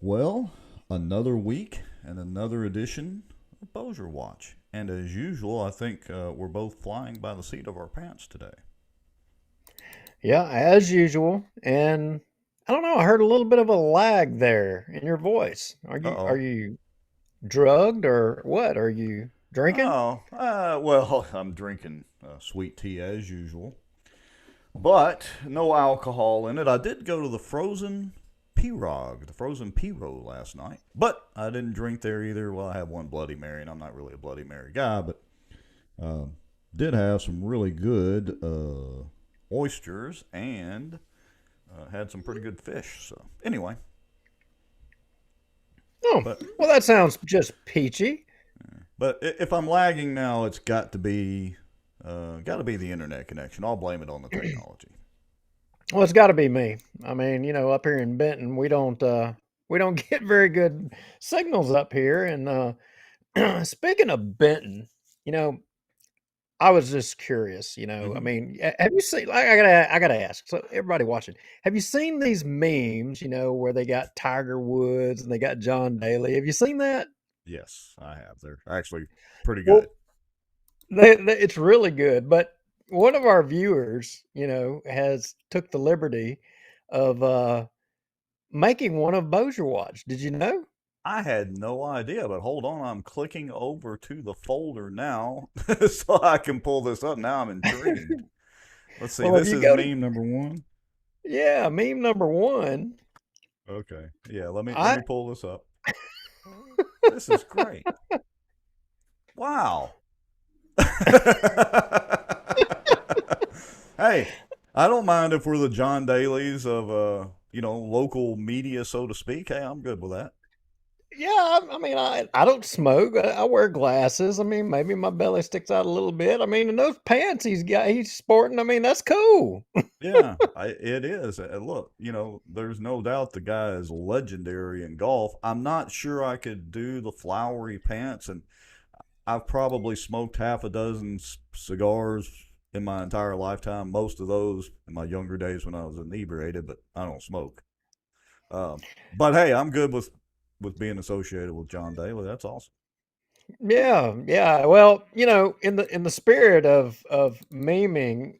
Well, another week and another edition of Bossier Watch. And as usual, I think we're both flying by the seat of our pants today. Yeah, as usual. And I don't know, I heard a little bit of a lag there in your voice. Are Uh you are oh. you drugged or what? Are you drinking? Oh, well, I'm drinking sweet tea as usual, but no alcohol in it. I did go to the frozen pirog, the frozen piro last night, but I didn't drink there either. Well, I had one Bloody Mary, and I'm not really a Bloody Mary guy, but uh, did have some really good oysters and had some pretty good fish. So anyway, Oh, but well that sounds just peachy. if I'm lagging now, it's got to be the internet connection. I'll blame it on the technology. Well, it's got to be me. I mean, up here in Benton, we don't get very good signals up here and speaking of Benton, you know, I was just curious, I Hmm. mean, have you seen? I gotta ask. So everybody watching, have you seen these memes? Where they got Tiger Woods and they got John Daly. Have you seen that? Yes, I have. They're actually pretty good. Well, it's really good. But one of our viewers, has took the liberty of making one of Bossier Watch. Did you know? I had no idea, but hold on, I'm clicking over to the folder now so I can pull this up. Now I'm intrigued. Let's see. Well, if This you is go to meme number one. yeah, meme number one. Okay. Yeah, let me I pull this up. This is great. Wow. Hey, I don't mind if we're the John Daly's of local media, so to speak. Hey, I'm good with that. Yeah, I mean, I don't smoke. I wear glasses. I mean, maybe my belly sticks out a little bit. I mean, and those pants he's sporting. I mean, that's cool. Yeah, it is. Look, there's no doubt the guy is legendary in golf. I'm not sure I could do the flowery pants, and I've probably smoked half a dozen cigars in my entire lifetime. Most of those in my younger days when I was inebriated, but I don't smoke. But hey, I'm good with being associated with John Daly. That's awesome. Yeah, yeah. Well, in the spirit of meming,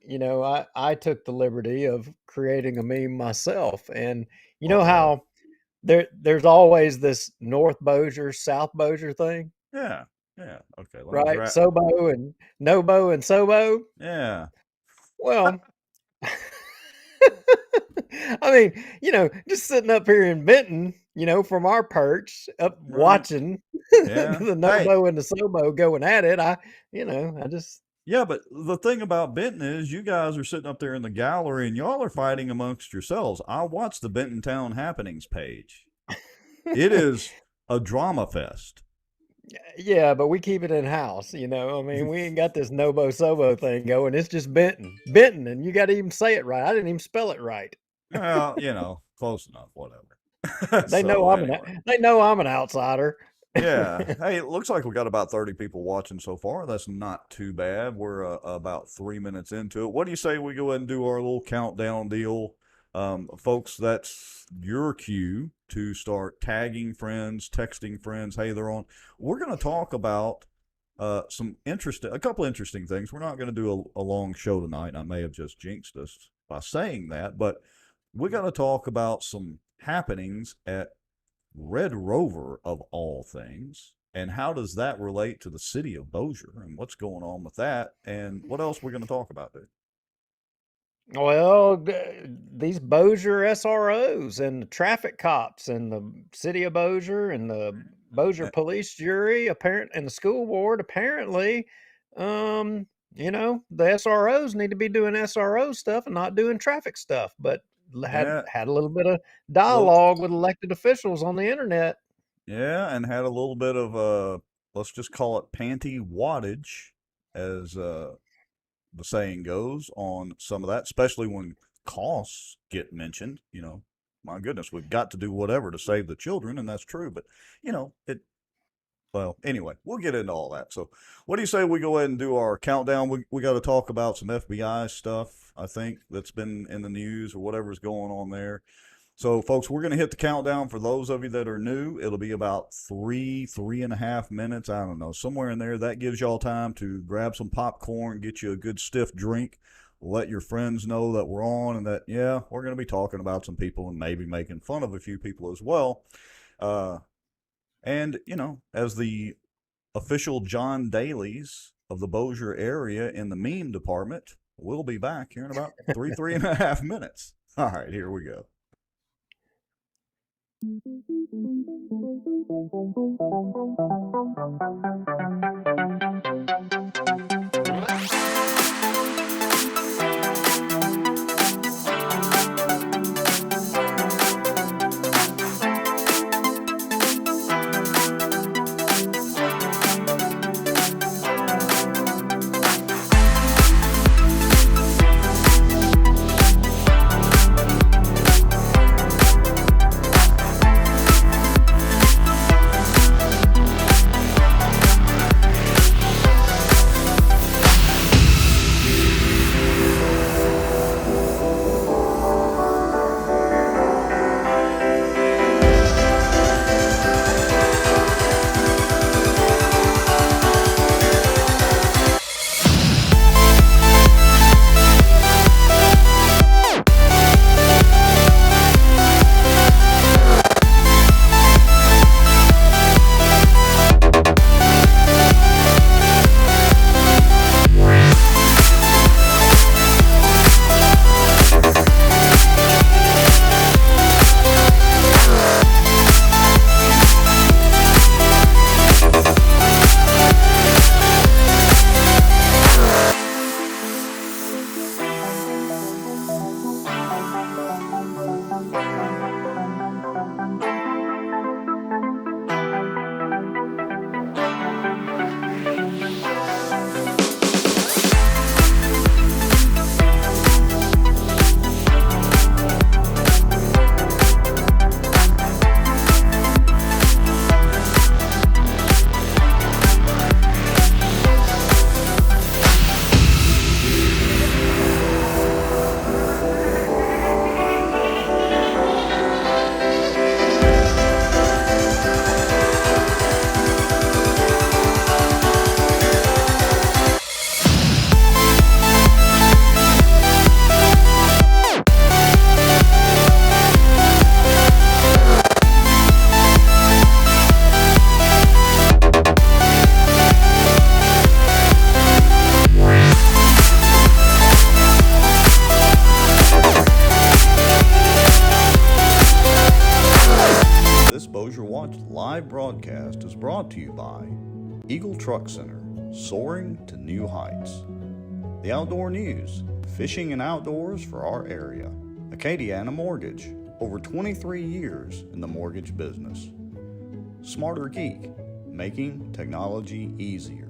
I took the liberty of creating a meme myself, and you Uh know oh. how there's always this North Bossier, South Bossier thing, Yeah, yeah. Okay, let me right? grab. Sobo and Nobo and Sobo. Yeah. Well, I mean, just sitting up here in Benton, from our perch up Right. watching Yeah. the Hey, Nobo and the Sobo going at it, I just, yeah, but the thing about Benton is you guys are sitting up there in the gallery and y'all are fighting amongst yourselves. I watched the Benton Town Happenings page. It is a drama fest. yeah, but we keep it in house, I mean, we ain't got this Nobo Sobo thing going. It's just Benton, and you got to even say it right. I didn't even spell it right. Well, close enough, whatever. They know So I'm anyway. an outsider. Yeah. Hey, it looks like we got about 30 people watching so far. That's not too bad. We're about 3 minutes into it. What do you say we go ahead and do our little countdown deal? Folks, that's your cue to start tagging friends, texting friends. Hey, they're on. We're going to talk about a couple interesting things. We're not going to do a long show tonight. I may have just jinxed us by saying that, but we got to talk about some happenings at Red Rover of all things. And how does that relate to the city of Bossier and what's going on with that? And what else we're going to talk about there? Well, these Bossier SROs and the traffic cops and the city of Bossier and the Bossier Eh, police jury apparent and the school board apparently, the SROs need to be doing SRO stuff and not doing traffic stuff. But had Yeah, had a little bit of well, dialogue with elected officials on the internet. yeah, and had a little bit of let's just call it panty wattage, as the saying goes, on some of that, especially when costs get mentioned. My goodness, we've got to do whatever to save the children, and that's true. But it well, anyway, we'll get into all that. So, what do you say we go ahead and do our countdown? We got to talk about some FBI stuff, I think, that's been in the news or whatever's going on there. So, folks, we're going to hit the countdown for those of you that are new. It'll be about 3.5 minutes. I don't know, somewhere in there. That gives y'all time to grab some popcorn, get you a good stiff drink, let your friends know that we're on and that, yeah, we're going to be talking about some people and maybe making fun of a few people as well. And, as the official John Dailies of the Bossier area in the meme department, we'll be back here in about 3.5 minutes. All right, here we go. Live broadcast is brought to you by Eagle Truck Center, soaring to new heights. The Outdoor News, fishing and outdoors for our area. Acadiana Mortgage, over 23 years in the mortgage business. Smarter Geek, making technology easier.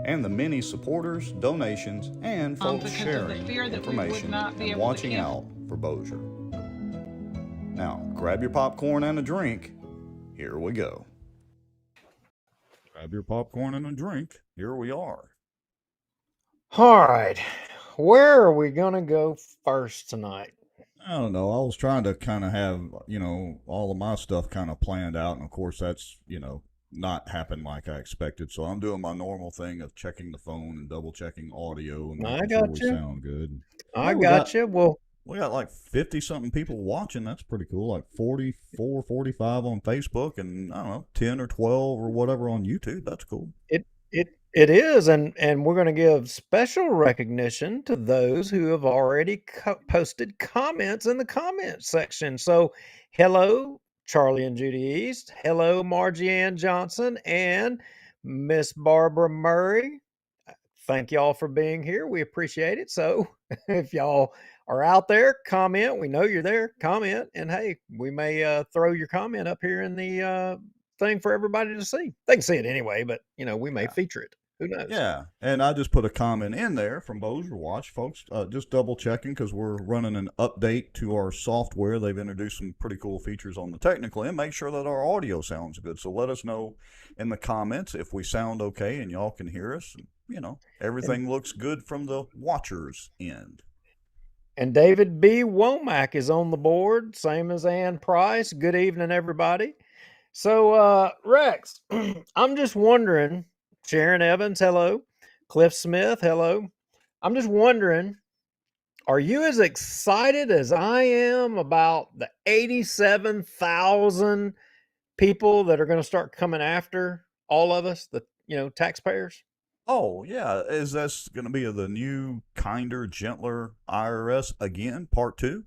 And the many supporters, donations, and folks sharing information and watching out for Bossier. Now, grab your popcorn and a drink. Here we go. Grab your popcorn and a drink. Here we are. All right. Where are we going to go first tonight? I don't know. I was trying to kind of have, all of my stuff kind of planned out. And of course, that's, not happened like I expected. So I'm doing my normal thing of checking the phone and double checking audio and making sure we sound good. I got you. Well, we got like 50 something people watching. That's pretty cool. Like 44, 45 on Facebook and I don't know, 10 or 12 or whatever on YouTube. That's cool. It is, and we're going to give special recognition to those who have already posted comments in the comment section. So, hello, Charlie and Judy East. Hello, Margie Ann Johnson and Miss Barbara Murray. Thank y'all for being here. We appreciate it. So, if y'all are out there, comment. We know you're there. Comment, and hey, we may throw your comment up here in the thing for everybody to see. They can see it anyway, but we may feature it. Who knows? Yeah, and I just put a comment in there from Bossier Watch, folks. Just double checking because we're running an update to our software. They've introduced some pretty cool features on the technical end. Make sure that our audio sounds good. So let us know in the comments if we sound okay and y'all can hear us. Everything looks good from the watcher's end. And David B. Womack is on the board, same as Ann Price. Good evening, everybody. So, Rex, I'm just wondering, Sharon Evans, hello. Cliff Smith, hello. I'm just wondering, are you as excited as I am about the 87,000 people that are going to start coming after all of us, the taxpayers? Oh, yeah. Is this going to be the new, kinder, gentler IRS again, part two?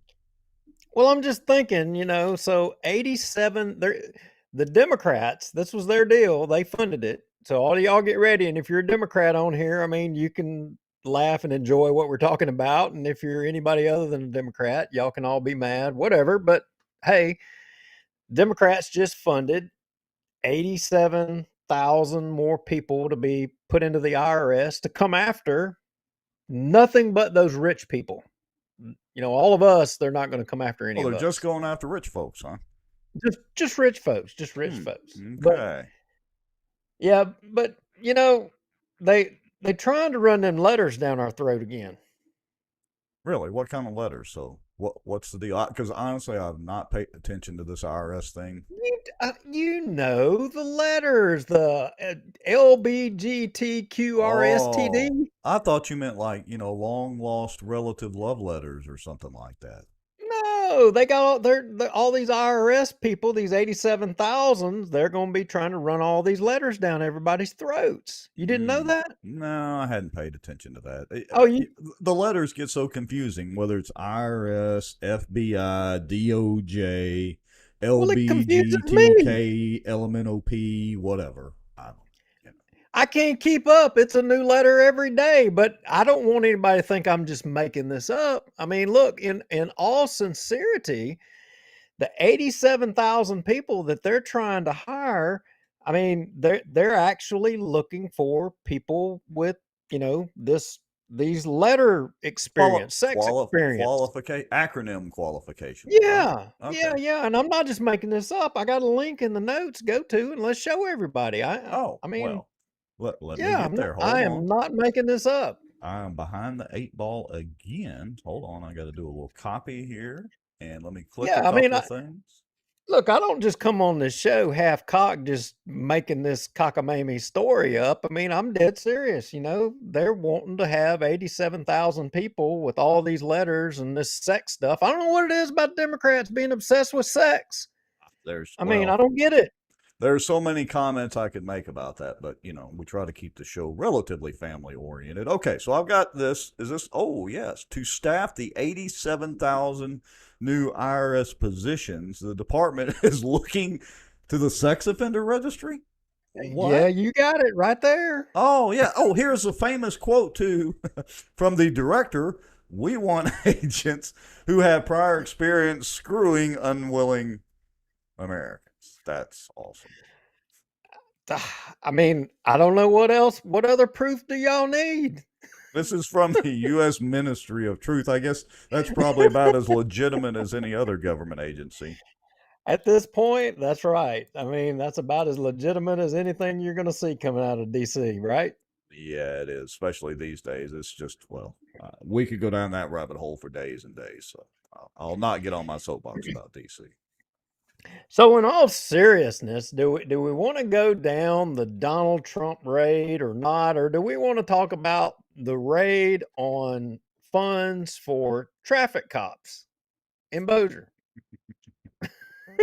Well, I'm just thinking, so 87 the Democrats, this was their deal. They funded it. So all of y'all get ready. And if you're a Democrat on here, I mean, you can laugh and enjoy what we're talking about. And if you're anybody other than a Democrat, y'all can all be mad, whatever. But hey, Democrats just funded 87,000 more people to be put into the IRS to come after nothing but those rich people. All of us, they're not going to come after any Well, of they're just us. going after rich folks, huh? Just rich folks, just rich folks. But Okay. yeah, but they trying to run them letters down our throat again. Really? What kind of letters? So, what's the deal? Because honestly, I've not paid attention to this IRS thing. The letters, the LBGTQRSTD. Oh, I thought you meant like, long lost relative love letters or something like that. No, they got all these IRS people, these 87,000. They're going to be trying to run all these letters down everybody's throats. You didn't know that? No, I hadn't paid attention to that. Oh, you The letters get so confusing, whether it's IRS, FBI, DOJ, well, it confuses me. LBGTK, LMNOP, whatever. I don't, you know. I can't keep up. It's a new letter every day, but I don't want anybody to think I'm just making this up. I mean, look, in all sincerity, the 87,000 people that they're trying to hire, I mean, they're actually looking for people with, these letter experience, sex experience. Acronym qualifications, right? Yeah, Okay. yeah, and I'm not just making this up. I got a link in the notes. Go to and let's show everybody. Oh, I mean, well, let me yeah, get there. I Hold am on. not making this up. I am behind the eight ball again. Hold on. I got to do a little copy here. And let me click a Yeah, I mean, couple of things. look, I don't just come on this show half cocked, just making this cockamamie story up. I mean, I'm dead serious. They're wanting to have 87,000 people with all these letters and this sex stuff. I don't know what it is about Democrats being obsessed with sex. There's, I mean, I well, don't get it. there's so many comments I could make about that, but we try to keep the show relatively family oriented. Okay, so I've got this. Is this? Oh, yes. To staff the 87,000 new IRS positions, the department is looking to the sex offender registry. Yeah, What? you got it right there. Oh, yeah. Oh, here's a famous quote, too, from the director. We want agents who have prior experience screwing unwilling Americans. That's awesome. I mean, I don't know what else. What other proof do y'all need? This is from the U.S. Ministry of Truth. I guess that's probably about as legitimate as any other government agency. At this point, that's right. I mean, that's about as legitimate as anything you're going to see coming out of DC, right? Yeah, it is, especially these days. It's just, we could go down that rabbit hole for days and days. So I'll not get on my soapbox about DC. So, in all seriousness, do we want to go down the Donald Trump raid or not, or do we want to talk about the raid on funds for traffic cops in Bossier?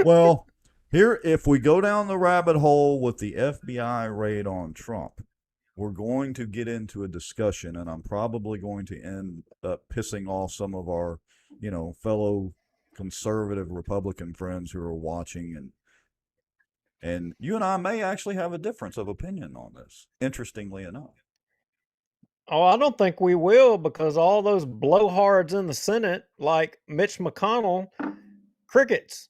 Well, here, if we go down the rabbit hole with the FBI raid on Trump, we're going to get into a discussion, and I'm probably going to end up pissing off some of our, fellow conservative Republican friends who are watching, and you and I may actually have a difference of opinion on this. Interestingly enough. Oh, I don't think we will because all those blowhards in the Senate, like Mitch McConnell, crickets.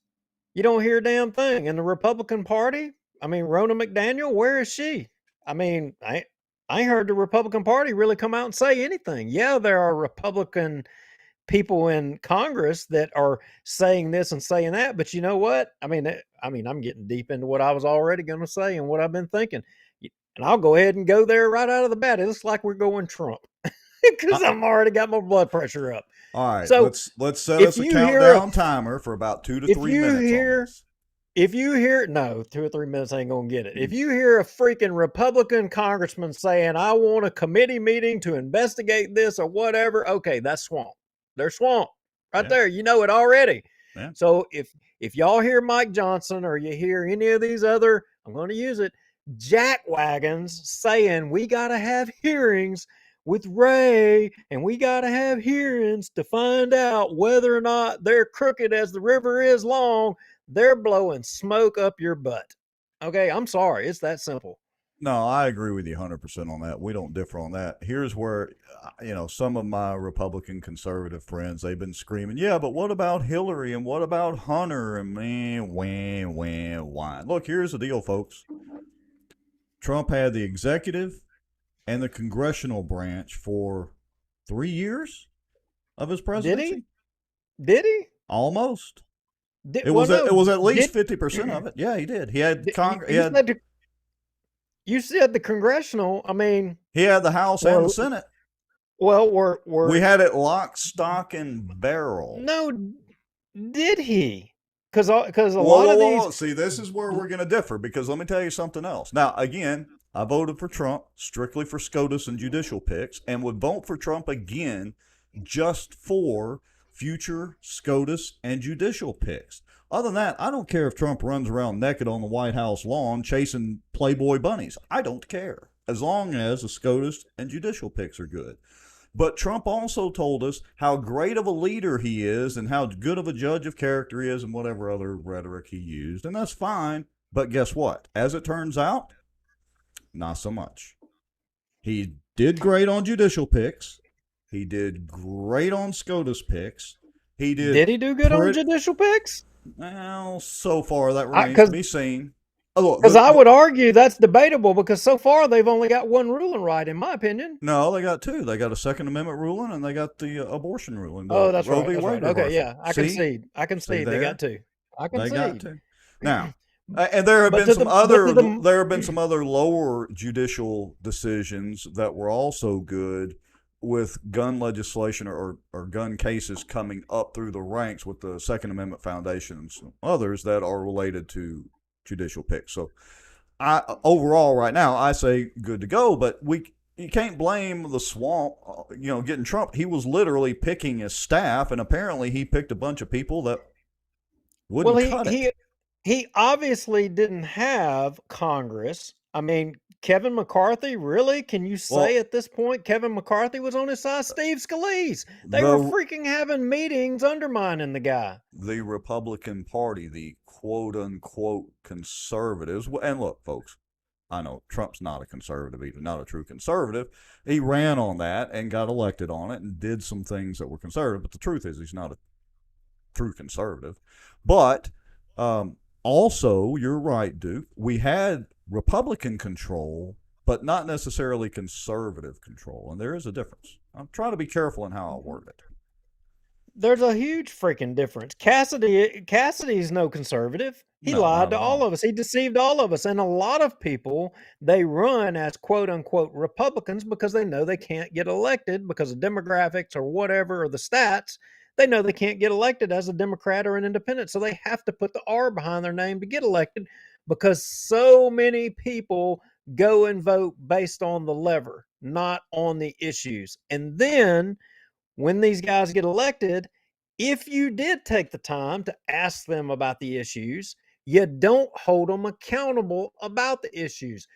You don't hear a damn thing. In the Republican Party, I mean, Rona McDaniel, where is she? I mean, I ain't heard the Republican Party really come out and say anything. Yeah, there are Republican people in Congress that are saying this and saying that, but you know what? I'm getting deep into what I was already going to say and what I've been thinking. And I'll go ahead and go there right out of the bat. It looks like we're going Trump. because I'm already got my blood pressure up. All right, So let's set if us a you hear countdown timer for about 2 to if 3 you minutes on hear this. if you hear no 2 or 3 minutes ain't gonna get it. If Mm, you hear a freaking Republican congressman saying, "I want a committee meeting to investigate this or whatever," okay, that's swamp. They're swamp right yeah, there. You know it already. yeah. So if y'all hear Mike Johnson or you hear any of these other, I'm going to use it, jackwagons saying we got to have hearings with Ray and we got to have hearings to find out whether or not they're crooked as the river is long, they're blowing smoke up your butt. Okay, I'm sorry. It's that simple. No, I agree with you 100% on that. We don't differ on that. Here's where, some of my Republican conservative friends, they've been screaming, yeah, but what about Hillary and what about Hunter and man, wham, wham, wine. Look, here's the deal, folks. Trump had the executive and the congressional branch for 3 years of his Did he? presidency. Did he? Almost. Did, It well, was no. it was at least Did 50% of it. Yeah, he did. He had he you had said you said the congressional? I mean, he had the House and the or Senate. well, We were had it lock, stock, and barrel. no? Did he? Because a Whoa, lot whoa, of whoa, these. whoa. See, this is where we're going to differ because let me tell you something else. Now, again, I voted for Trump strictly for SCOTUS and judicial picks and would vote for Trump again just for future SCOTUS and judicial picks. Other than that, I don't care if Trump runs around naked on the White House lawn chasing Playboy bunnies. I don't care as long as the SCOTUS and judicial picks are good. But Trump also told us how great of a leader he is and how good of a judge of character he is and whatever other rhetoric he used. And that's fine. But guess what? As it turns out, not so much. He did great on judicial picks. He did great on SCOTUS picks. He did Did he do good on pretty judicial picks? well. So far, that remains to Because be seen. Oh, look, I would argue that's debatable because so far they've only got one ruling right, in my opinion. no, they got two. They got a Second Amendment ruling and they got the abortion ruling, the Oh, that's Roe right. v. That's Wade right. Okay, reversal. yeah, I See, concede. I see concede. They got there. two. I They got concede. to. Now, and there have But been to some the but to other the there have been some other lower judicial decisions that were also good with gun legislation or gun cases coming up through the ranks with the Second Amendment Foundation and some others that are related to judicial picks. So I overall right now I say good to go, but you can't blame the swamp, getting Trump. He was literally picking his staff, and apparently he picked a bunch of people that well, wouldn't cut it. he obviously didn't have Congress. I mean, Kevin McCarthy, really? Can you say Well, at this point Kevin McCarthy was on his side? Steve Scalise. They were the freaking having meetings undermining the guy. the Republican Party, the quote unquote conservatives. And look, folks, I know Trump's not a conservative, either, not a true conservative. He ran on that and got elected on it and did some things that were conservative. But the truth is, he's not a true conservative. But also, you're right, Duke. We had Republican control, but not necessarily conservative control. And there is a difference. I'm trying to be careful in how I word it. There's a huge freaking difference. Cassidy's no conservative. He No, lied not to at all all. of us. He deceived all of us. And a lot of people, they run as quote unquote Republicans because they know they can't get elected because of demographics or whatever or the stats. They know they can't get elected as a Democrat or an independent. So they have to put the R behind their name to get elected because so many people go and vote based on the lever, not on the issues. And then when these guys get elected, if you did take the time to ask them about the issues, you don't hold them accountable about the issues.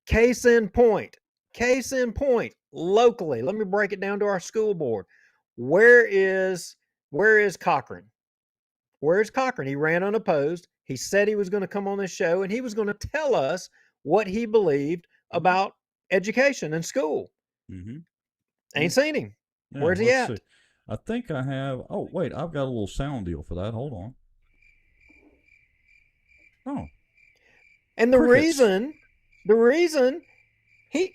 Case in point, locally, let me break it down to our school board. Where is Cochran? Where is Cochran? He ran unopposed. He said he was going to come on this show and he was going to tell us what he believed Mm-hmm. about education and school. Mm-hmm. Ain't seen him. Yeah, Where's he let's see. at? I think I have. Oh, wait, I've got a little sound deal for that. Hold on. Oh, And crickets. the reason he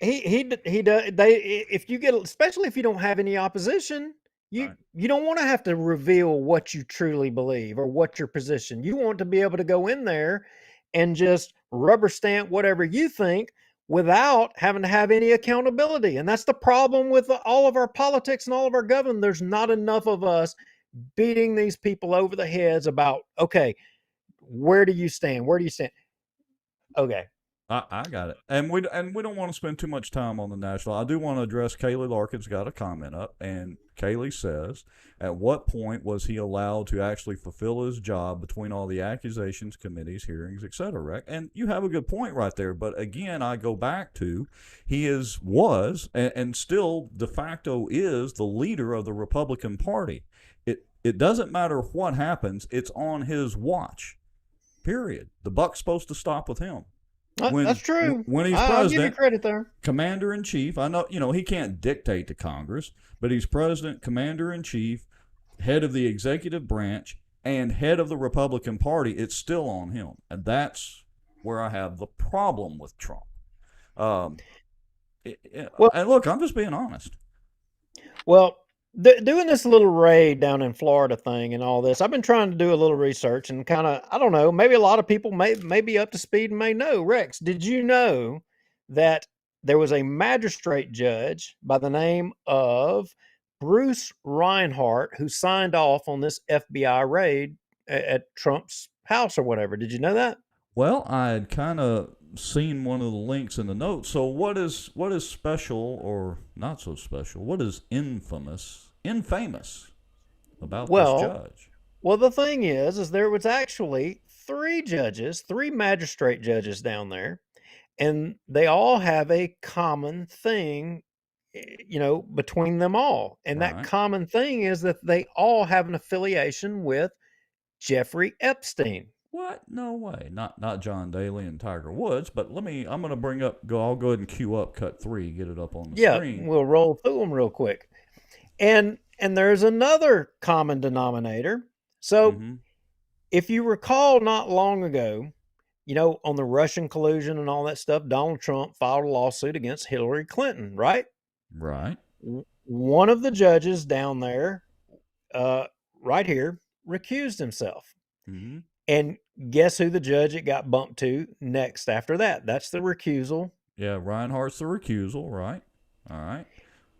he does they if you get especially if you don't have any opposition, All you right. you don't want to have to reveal what you truly believe or what your position. You want to be able to go in there and just rubber stamp whatever you think without having to have any accountability. And that's the problem with all of our politics and all of our government. There's not enough of us beating these people over the heads about, okay, where do you stand? Where do you stand? Okay. I got it, and we don't want to spend too much time on the national. I do want to address Kaylee Larkin's got a comment up, and Kaylee says, "At what point was he allowed to actually fulfill his job between all the accusations, committees, hearings, etc.?" Rick? And you have a good point right there. But again, I go back to was and still de facto is the leader of the Republican Party. It doesn't matter what happens; it's on his watch. Period. The buck's supposed to stop with him. That's true. When he's I'll give you president, credit there. commander in chief, I know, he can't dictate to Congress, but he's president, commander in chief, head of the executive branch, and head of the Republican Party. It's still on him. And that's where I have the problem with Trump. Um, Well, and look, I'm just being honest. well, doing this little raid down in Florida thing and all this, I've been trying to do a little research and kind of, I don't know, maybe a lot of people may be up to speed and may know. Rex, did you know that there was a magistrate judge by the name of Bruce Reinhart who signed off on this FBI raid at Trump's house or whatever? Did you know that? Well, I had kind of seen one of the links in the notes. So what is special or not so special? What is infamous about this Well, judge? well, the thing is there was actually three judges, three magistrate judges down there, and they all have a common thing, between them all. And that Right. common thing is that they all have an affiliation with Jeffrey Epstein. What? No way. Not John Daly and Tiger Woods, but I'm gonna bring up I'll go ahead and cue up cut 3, get it up on the Yeah, screen. we'll roll through them real quick. And there's another common denominator. So Mm-hmm. if you recall not long ago, on the Russian collusion and all that stuff, Donald Trump filed a lawsuit against Hillary Clinton, right? Right. One of the judges down there, uh, right here, recused himself. Mm-hmm. And guess who the judge it got bumped to next after that? That's the recusal. Yeah, Reinhardt's the recusal, right? All right.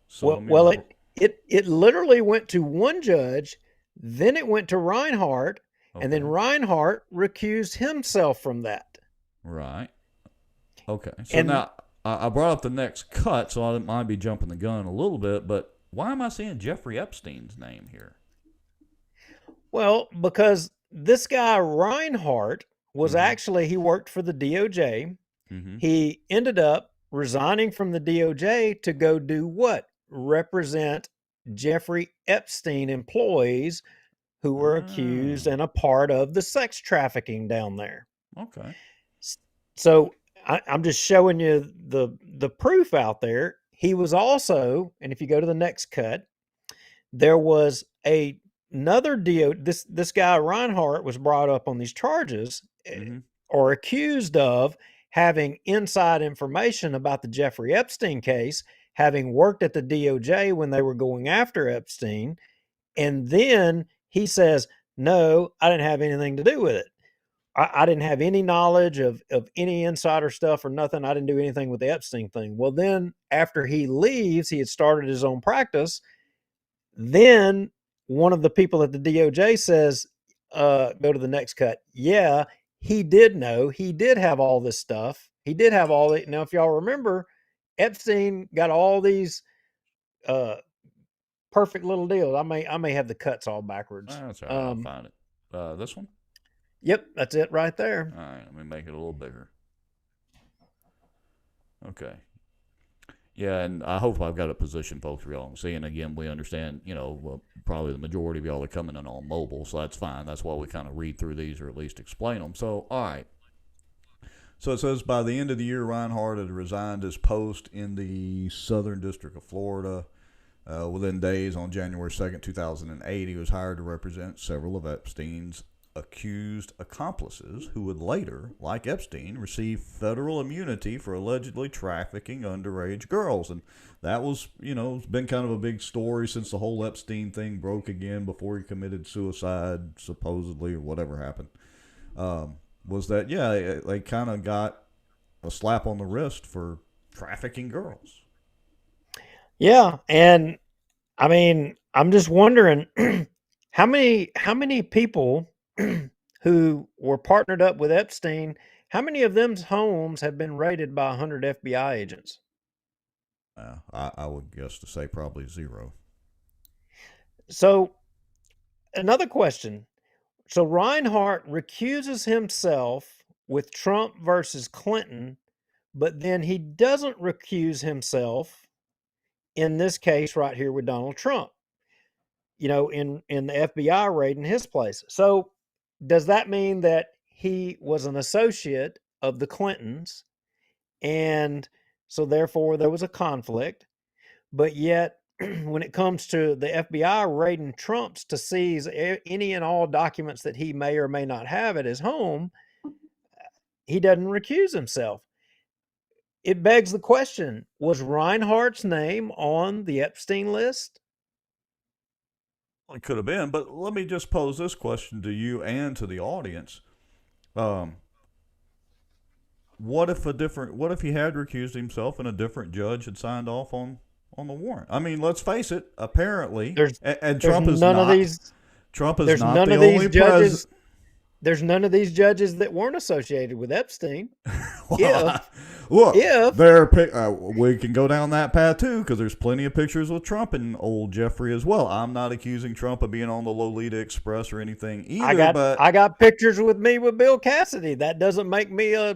So Well, let me well, it literally went to one judge, then it went to Reinhardt, and then okay. Reinhardt recused himself from that. Right. Okay. So And now I brought up the next cut, so I might be jumping the gun a little bit, but why am I seeing Jeffrey Epstein's name here? well, because this guy Reinhardt was Mm-hmm. actually he worked for the DOJ. Mm-hmm. He ended up resigning from the DOJ to go do what? Represent Jeffrey Epstein employees who were accused Oh, and a part of the sex trafficking down there. okay. So I'm just showing you the proof out there. He was also, and if you go to the next cut, there was another this guy Reinhardt was brought up on these charges, Mm-hmm. or accused of having inside information about the Jeffrey Epstein case, having worked at the DOJ when they were going after Epstein, and then he says, "No, I didn't have anything to do with it. I didn't have any knowledge of any insider stuff or nothing. I didn't do anything with the Epstein thing." Well, then after he leaves, he had started his own practice. Then one of the people at the DOJ says, go to the next cut. Yeah, he did know. He did have all this stuff. He did have all the now, if y'all remember, Epstein got all these uh perfect little deals. I may have the cuts all backwards. That's all right. I'll find it. This one? Yep, that's it right there. All right. Let me make it a little bigger. Okay. Yeah, and I hope I've got a position, folks, for y'all to see. And again, we understand, well, probably the majority of y'all are coming in on mobile, so that's fine. That's why we kind of read through these or at least explain them. So, all right. So it says by the end of the year, Reinhardt had resigned his post in the Southern District of Florida. Within days, on January 2nd, 2008, he was hired to represent several of Epstein's accused accomplices who would later, like Epstein, receive federal immunity for allegedly trafficking underage girls. And that was, it's been kind of a big story since the whole Epstein thing broke again before he committed suicide, supposedly, or whatever happened. Was that, yeah, they kind of got a slap on the wrist for trafficking girls. Yeah, and I mean, I'm just wondering how many people who were partnered up with Epstein, how many of them's homes have been raided by 100 FBI agents? I would guess to say probably zero. So, another question. So Reinhardt recuses himself with Trump versus Clinton, but then he doesn't recuse himself in this case right here with Donald Trump, in the FBI raid in his place. So does that mean that he was an associate of the Clintons, and so therefore there was a conflict? But yet, when it comes to the FBI raiding Trump's to seize any and all documents that he may or may not have at his home, he doesn't recuse himself. It begs the question, was Reinhardt's name on the Epstein list? It could have been, but let me just pose this question to you and to the audience. Um, what if he had recused himself and a different judge had signed off on the warrant? I mean, let's face it. Apparently, There's and there's Trump is none of not these Trump is there's not none the of these only president. judges there's none of these judges that weren't associated with Epstein. Well, If look, if we can go down that path too because there's plenty of pictures with Trump and old Jeffrey as well. I'm not accusing Trump of being on the Lolita Express or anything I either, got but I got pictures with me with Bill Cassidy. That doesn't make me a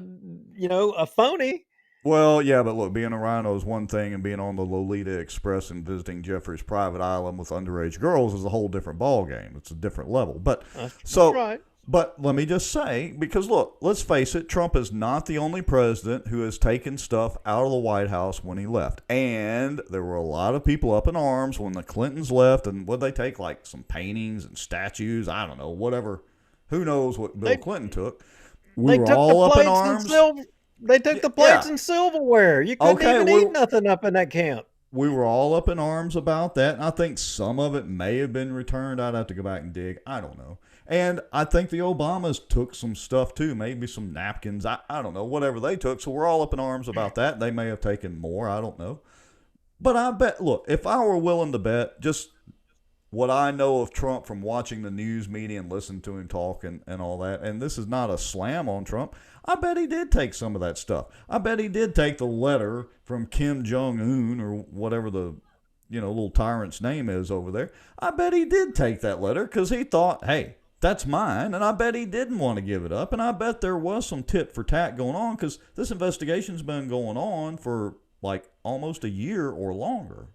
phony. well, yeah, but look, being a rhino is one thing, and being on the Lolita Express and visiting Jeffrey's private island with underage girls is a whole different ball game. It's a different level. But That's so, right. but let me just say, because look, let's face it, Trump is not the only president who has taken stuff out of the White House when he left, and there were a lot of people up in arms when the Clintons left. And would they take like some paintings and statues? I don't know, whatever. Who knows what Bill They Clinton took? We they were took the all up in plates and arms. silver. They took the Yeah. plates and silverware. You couldn't Okay. even eat nothing up in that camp. We were all up in arms about that, and I think some of it may have been returned. I'd have to go back and dig. I don't know. And I think the Obamas took some stuff too, maybe some napkins. I don't know, whatever they took. So we're all up in arms about that. They may have taken more. I don't know. But I bet, look, if I were willing to bet, just what I know of Trump from watching the news media and listening to him talk and all that, and this is not a slam on Trump, I bet he did take some of that stuff. I bet he did take the letter from Kim Jong Un or whatever the little tyrant's name is over there. I bet he did take that letter because he thought, hey, that's mine, and I bet he didn't want to give it up, and I bet there was some tit for tat going on because this investigation's been going on for like almost a year or longer.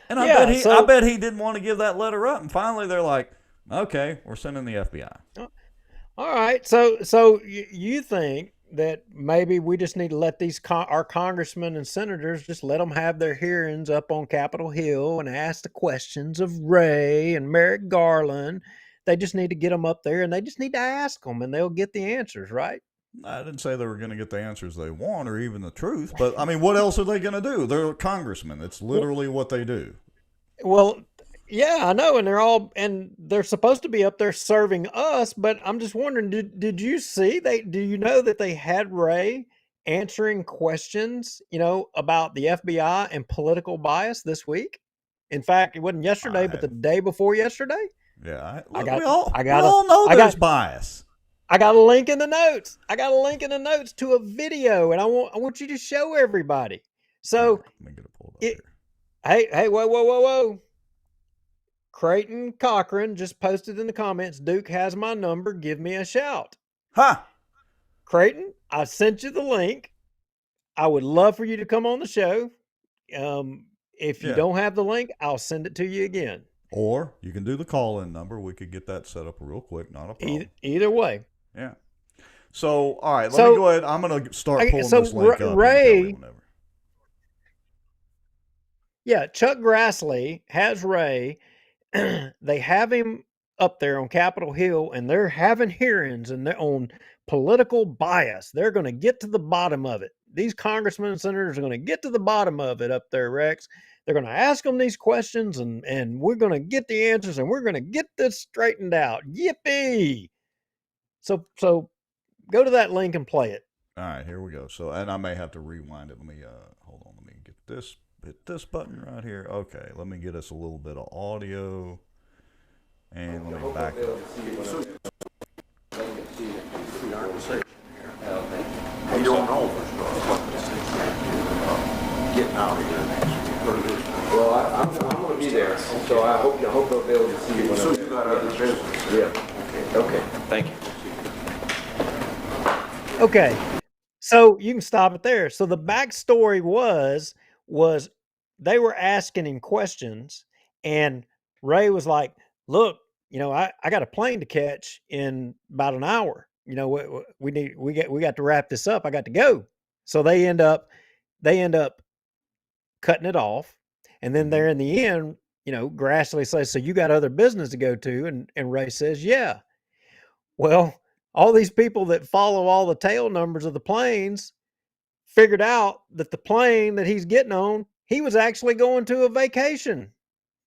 And Yeah. I So bet he didn't want to give that letter up. And finally, they're like, "Okay, we're sending the FBI." all right. So you think that maybe we just need to let our congressmen and senators just let them have their hearings up on Capitol Hill and ask the questions of Ray and Merrick Garland. They just need to get them up there and they just need to ask them and they'll get the answers, right? I didn't say they were going to get the answers they want or even the truth, but I mean, what else are they going to do? They're congressmen. It's Well, literally what they do. well, yeah, I know, and they're supposed to be up there serving us, but I'm just wondering, did you see do you know that they had Ray answering questions, about the FBI and political bias this week? In fact, it wasn't yesterday, I but the hadn't. day before yesterday. Yeah, I look, got I we got a all know I there's got bias. I got a link in the notes. I got a link in the notes to a video, and I want you to show everybody. All right, So let me get it pulled up it here. hey, whoa, whoa, whoa, whoa. Creighton Cochran just posted in the comments, Duke has my number. Give me a shout. Ha! Creighton, I sent you the link. I would love for you to come on the show. If you Yeah. don't have the link, I'll send it to you again. Or you can do the call-in number. We could get that set up real quick. Not a problem. Either way. Yeah. So, all right, let me So, go ahead. I'm going to start pulling so this link up. You can tell me Ray, whenever. yeah, Chuck Grassley has Ray. They have him up there on Capitol Hill, and they're having hearings and they're on political bias. They're going to get to the bottom of it. These congressmen and senators are going to get to the bottom of it up there, Rex. They're going to ask them these questions, and we're going to get the answers, and we're going to get this straightened out. Yippee! So go to that link and play it. All right, here we go. So, and I may have to rewind it. Let me hold on. Let me get this. Hit this button right here. Okay, let me get us a little bit of audio, and let me back up. We don't know getting out of here next week. Well, I'm going to be there, so I hope they'll be able to see you. So you got other business? Yeah. Okay. Thank you. Okay, so you can stop it there. So the backstory was they were asking him questions, and Ray was like, "Look, I got a plane to catch in about an hour. We got to wrap this up. I got to go." So they end up cutting it off, and then Mm-hmm. there in the end, Grassley says, "So you got other business to go to?" And Ray says, "Yeah." Well, all these people that follow all the tail numbers of the planes figured out that the plane that he's getting on, he was actually going to a vacation.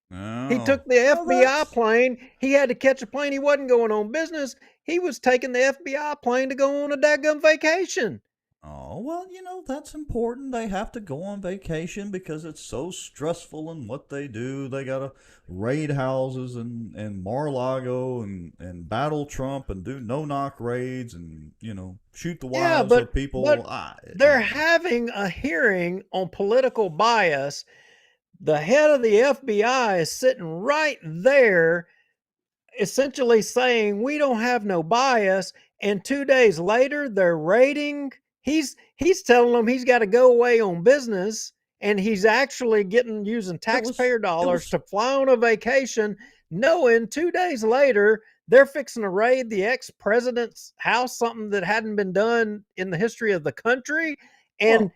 He Oh, took the well, FBI plane. He had to catch a plane. He wasn't going on business. He was taking the FBI plane to go on a daggum vacation. oh, well, that's important. They have to go on vacation because it's so stressful in what they do. They got to raid houses and Mar-a-Lago and battle Trump and do no-knock raids and, shoot the Yeah, wives but of people. but they're having a hearing on political bias. The head of the FBI is sitting right there essentially saying we don't have no bias, and 2 days later they're raiding. He's telling them he's got to go away on business, and he's actually using It was, taxpayer it dollars was, to fly on a vacation, knowing 2 days later they're fixing to raid the ex-president's house, something that hadn't been done in the history of the country. And well,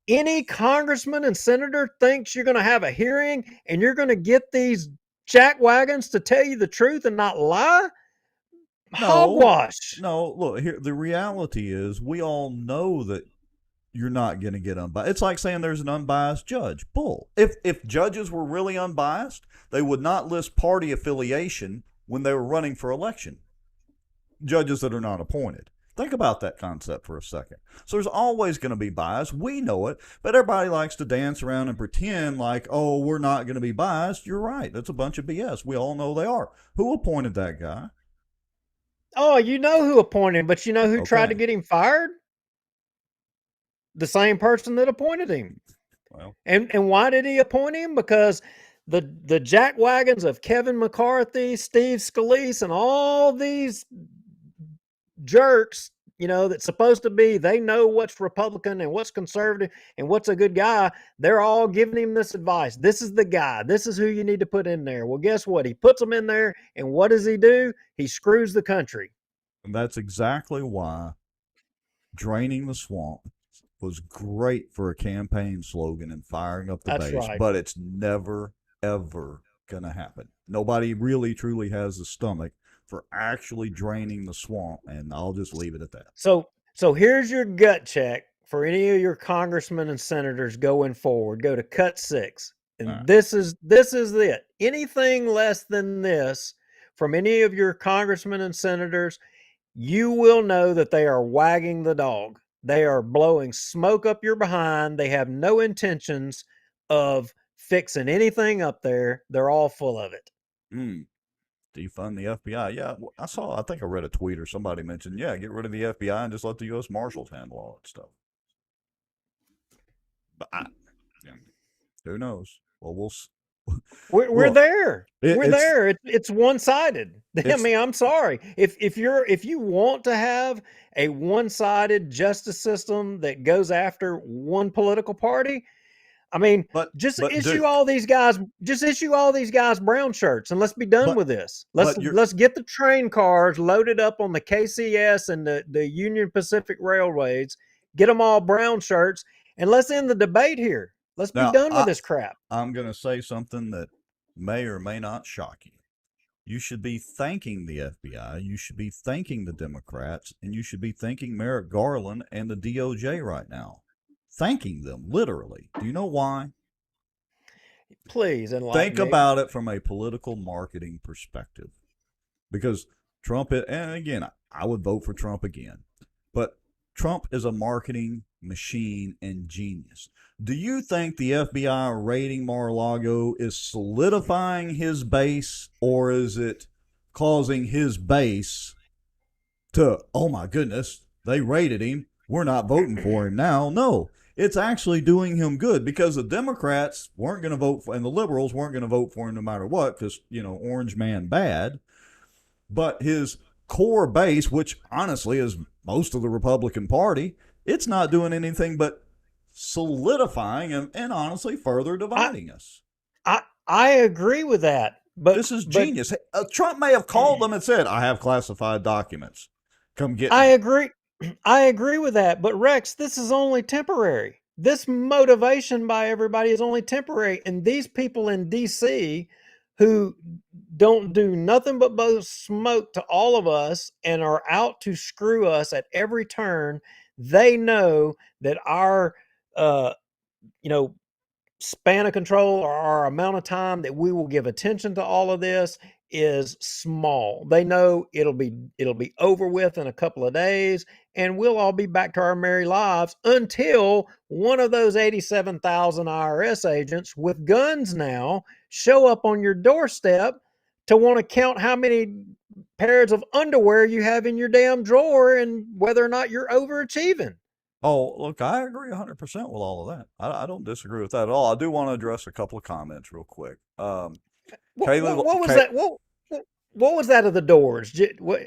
any congressman and senator thinks you're going to have a hearing and you're going to get these jackwagons to tell you the truth and not lie? no, Hogwash. no, look, here, the reality is we all know that you're not going to get unbiased. It's like saying there's an unbiased judge. Bull. If judges were really unbiased, they would not list party affiliation when they were running for election. Judges that are not appointed. Think about that concept for a second. So there's always going to be bias. We know it, but everybody likes to dance around and pretend like, oh, we're not going to be biased. You're right. That's a bunch of BS. We all know they are. Who appointed that guy? Oh, you know who appointed him, but you know who tried to Okay. get him fired? The same person that appointed him. Well, And why did he appoint him? Because the jackwagons of Kevin McCarthy, Steve Scalise, and all these jerks, that's supposed to be, they know what's Republican and what's conservative and what's a good guy. They're all giving him this advice. This is the guy. This is who you need to put in there. Well, guess what? He puts them in there, and what does he do? He screws the country. and that's exactly why draining the swamp was great for a campaign slogan and firing up the That's base, right. but it's never, ever going to happen. Nobody really, truly has the stomach for actually draining the swamp, and I'll just leave it at that. So here's your gut check for any of your congressmen and senators going forward. Go to cut 6. All And right. this is it. Anything less than this from any of your congressmen and senators, you will know that they are wagging the dog. They are blowing smoke up your behind. They have no intentions of fixing anything up there. They're all full of it. Defund the FBI. Yeah, I think I read a tweet or somebody mentioned, yeah, get rid of the FBI and just let the U.S. Marshals handle all that stuff. But yeah, who knows? Well, We're look, there. We're it's, there. It's one sided. I it's, mean, I'm sorry. If you want to have a one sided justice system that goes after one political party, I mean, but Duke, just issue all these guys brown shirts and let's be done but, with this. but you're, Let's get the train cars loaded up on the KCS and the Union Pacific Railways, get them all brown shirts, and let's end the debate here. Let's be now, done with this crap. I'm going to say something that may or may not shock you. You should be thanking the FBI. You should be thanking the Democrats, and you should be thanking Merrick Garland and the DOJ right now. Thanking them, literally. Do you know why? Please enlighten Think me. about it from a political marketing perspective. Because Trump, and again, I would vote for Trump again, but Trump is a marketing machine and genius. Do you think the FBI raiding Mar-a-Lago is solidifying his base, or is it causing his base to, oh my goodness, they raided him, we're not voting for him now? No, it's actually doing him good, because the Democrats weren't going to vote for, and the liberals weren't going to vote for him no matter what, because, orange man bad. But his core base, which honestly is most of the Republican Party, it's not doing anything but solidifying and honestly further dividing us. I agree with that. But this is genius. Trump may have called them and said, I have classified documents. Come get me. I agree. I agree with that. But Rex, this is only temporary. This motivation by everybody is only temporary. And these people in DC who don't do nothing but blow smoke to all of us and are out to screw us at every turn, they know that our span of control, or our amount of time that we will give attention to all of this, is small. They know it'll be over with in a couple of days, and we'll all be back to our merry lives until one of those 87,000 IRS agents with guns now show up on your doorstep to want to count how many pairs of underwear you have in your damn drawer and whether or not you're overachieving. Oh, look, I agree 100% with all of that. I don't disagree with that at all. I do want to address a couple of comments real quick. What was that? What was that of the Doors?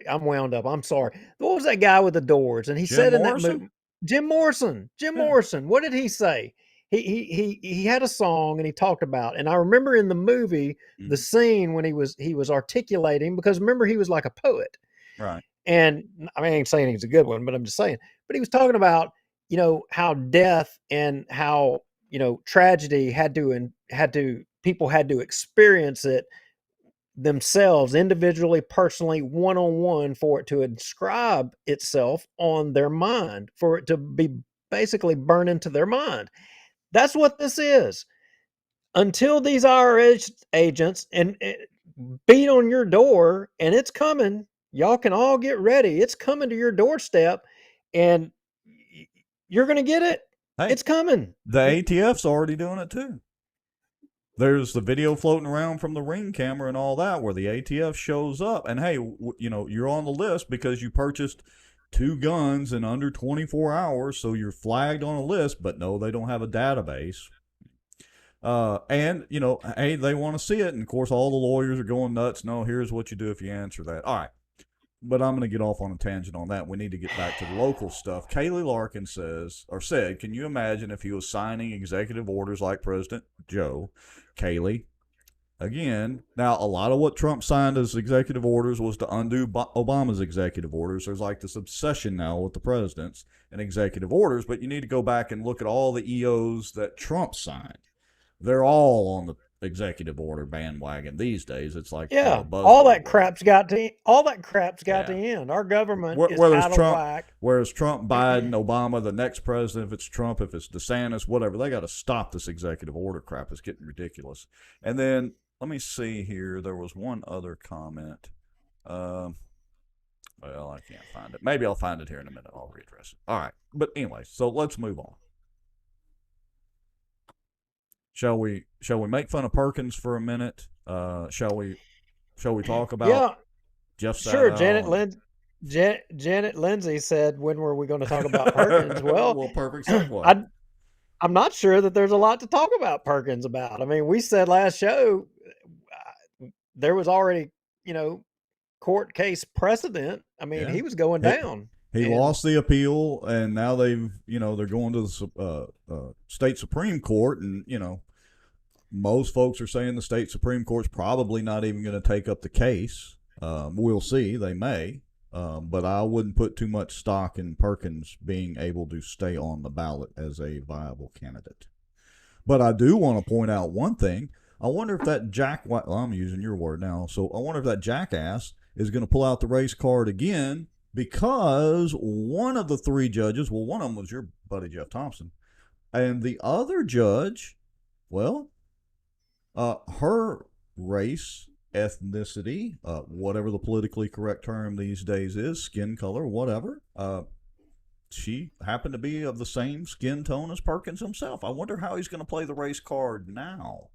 I'm wound up. I'm sorry. What was that guy with the Doors? And he said in that movie, Jim Morrison. Jim Morrison. What did he say? He had a song and he talked about. And I remember in the movie the scene when he was articulating, because remember he was like a poet, right? And I mean, I ain't saying he's a good one, but I'm just saying. But he was talking about how death and how tragedy people had to experience it themselves individually, personally, one-on-one, for it to inscribe itself on their mind, for it to be basically burned into their mind. That's what this is. Until these IRS agents and beat on your door, and it's coming, y'all can all get ready. It's coming to your doorstep, and you're going to get it. Hey, it's coming. The ATF's already doing it too. There's the video floating around from the Ring camera and all that where the ATF shows up. And, hey, you're on the list because you purchased 2 guns in under 24 hours, so you're flagged on a list. But, no, they don't have a database. And, hey, they want to see it. And, of course, all the lawyers are going nuts. No, here's what you do if you answer that. All right. But I'm going to get off on a tangent on that. We need to get back to the local stuff. Kaylee Larkin said, can you imagine if he was signing executive orders like President Joe? Kaylee, again, now a lot of what Trump signed as executive orders was to undo Obama's executive orders. There's like this obsession now with the presidents and executive orders, but you need to go back and look at all the EOs that Trump signed. They're all on the executive order bandwagon these days. It's like all that crap's got to end. Our government is out of whack. Whereas Trump, Biden, Obama, the next president, if it's Trump, if it's DeSantis, whatever, they got to stop this executive order crap. It's getting ridiculous. And then let me see here. There was one other comment. Well, I can't find it. Maybe I'll find it here in a minute. I'll readdress it. All right. But anyway, so let's move on. Shall we make fun of Perkins for a minute? Shall we talk about Jeff Sadow? Sure. Janet Lindsay said, when were we going to talk about Perkins? Well, perfect segue. I'm not sure that there's a lot to talk about Perkins about. I mean, we said last show there was already, court case precedent. I mean, he was going down. He lost the appeal, and now they're going to the state Supreme Court, and most folks are saying the state Supreme Court's probably not even going to take up the case. We'll see; they may, but I wouldn't put too much stock in Perkins being able to stay on the ballot as a viable candidate. But I do want to point out one thing. I wonder if that I'm using your word now, so I wonder if that jackass is going to pull out the race card again. Because one of the 3 judges, well, one of them was your buddy Jeff Thompson, and the other judge, well, her race, ethnicity, whatever the politically correct term these days is, skin color, whatever, she happened to be of the same skin tone as Perkins himself. I wonder how he's going to play the race card now.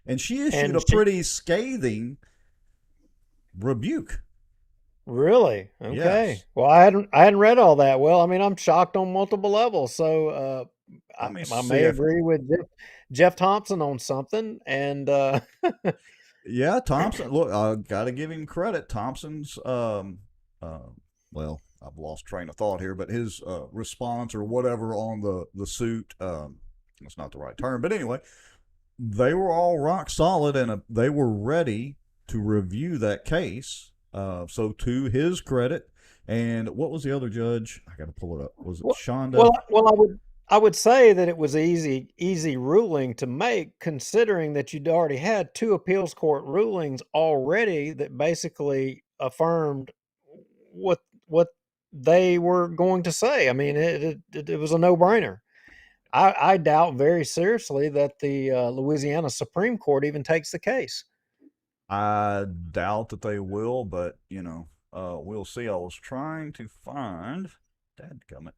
And she issued And a she pretty scathing rebuke. really okay. Yes. Well, I hadn't read all that. Well, I mean, I'm shocked on multiple levels. So I mean, I may see if agree with Jeff Thompson on something, and yeah, Thompson. Look, I got to give him credit. Thompson's, well, I've lost train of thought here, but his response or whatever on the suit, that's not the right term, but anyway, they were all rock solid and they were ready to review that case. So to his credit, and what was the other judge? I got to pull it up. Was it Shonda? well, I would say that it was easy ruling to make, considering that you'd already had two appeals court rulings already that basically affirmed what they were going to say. I mean, it was a no-brainer. I doubt very seriously that the Louisiana Supreme Court even takes the case. I doubt that they will, but we'll see. I was trying to find, dadgummit,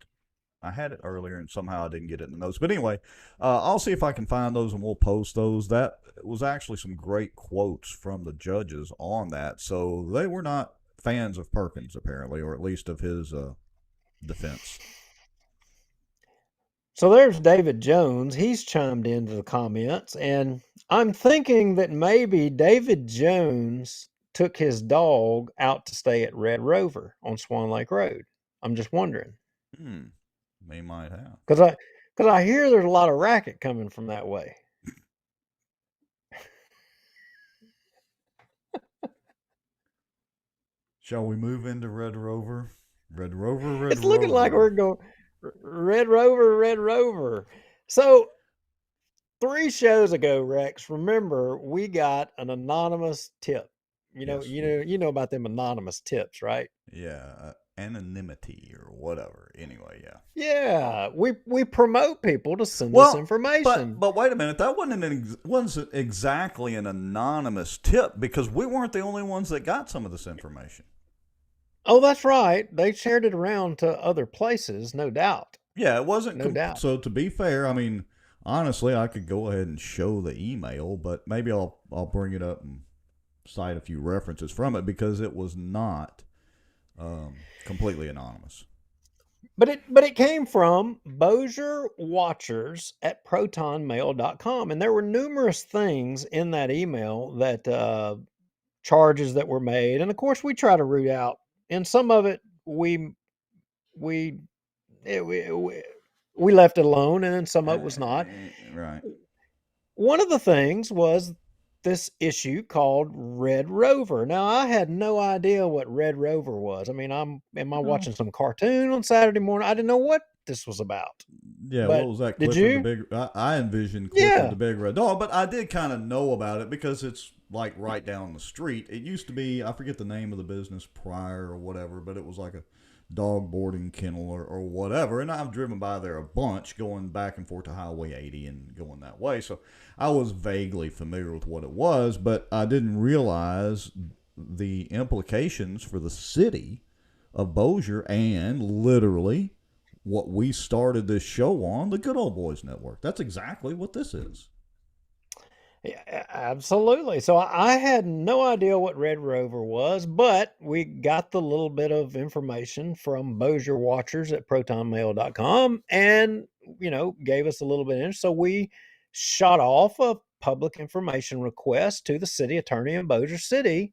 I had it earlier and somehow I didn't get it in the notes. But anyway, I'll see if I can find those and we'll post those. That was actually some great quotes from the judges on that. So they were not fans of Perkins, apparently, or at least of his defense. So there's David Jones. He's chimed into the comments, and I'm thinking that maybe David Jones took his dog out to stay at Red Rover on Swan Lake Road. I'm just wondering. They might have. Because I hear there's a lot of racket coming from that way. Shall we move into Red Rover? Red Rover. It's looking like we're going Red Rover. So 3 shows ago, Rex, remember we got an anonymous tip. You know about them anonymous tips, right? Yeah, anonymity or whatever. Anyway, yeah. Yeah, we promote people to send us information. But wait a minute, that wasn't exactly an anonymous tip because we weren't the only ones that got some of this information. Oh, that's right. They shared it around to other places, no doubt. Yeah, it wasn't. No doubt. So to be fair, I mean, honestly, I could go ahead and show the email, but maybe I'll bring it up and cite a few references from it because it was not completely anonymous. But it came from Bossier Watchers at protonmail.com, and there were numerous things in that email that charges that were made, and of course we try to root out. And some of it we left it alone, and some of it was not. Right. One of the things was this issue called Red Rover. Now, I had no idea what Red Rover was. I mean, am I watching some cartoon on Saturday morning? I didn't know what this was about. Yeah, But what was that? did Clifford you? the Big? I envisioned Clifford Yeah. the Big Red Dog, but I did kind of know about it because it's like right down the street. It used to be, I forget the name of the business prior or whatever, but it was like a dog boarding kennel or whatever. And I've driven by there a bunch going back and forth to Highway 80 and going that way. So I was vaguely familiar with what it was, but I didn't realize the implications for the city of Bossier and literally what we started this show on, the Good Old Boys Network. That's exactly what this is. Yeah, absolutely. So I had no idea what Red Rover was, but we got the little bit of information from Bossier Watchers at protonmail.com and, gave us a little bit of interest. So we shot off a public information request to the city attorney in Bossier City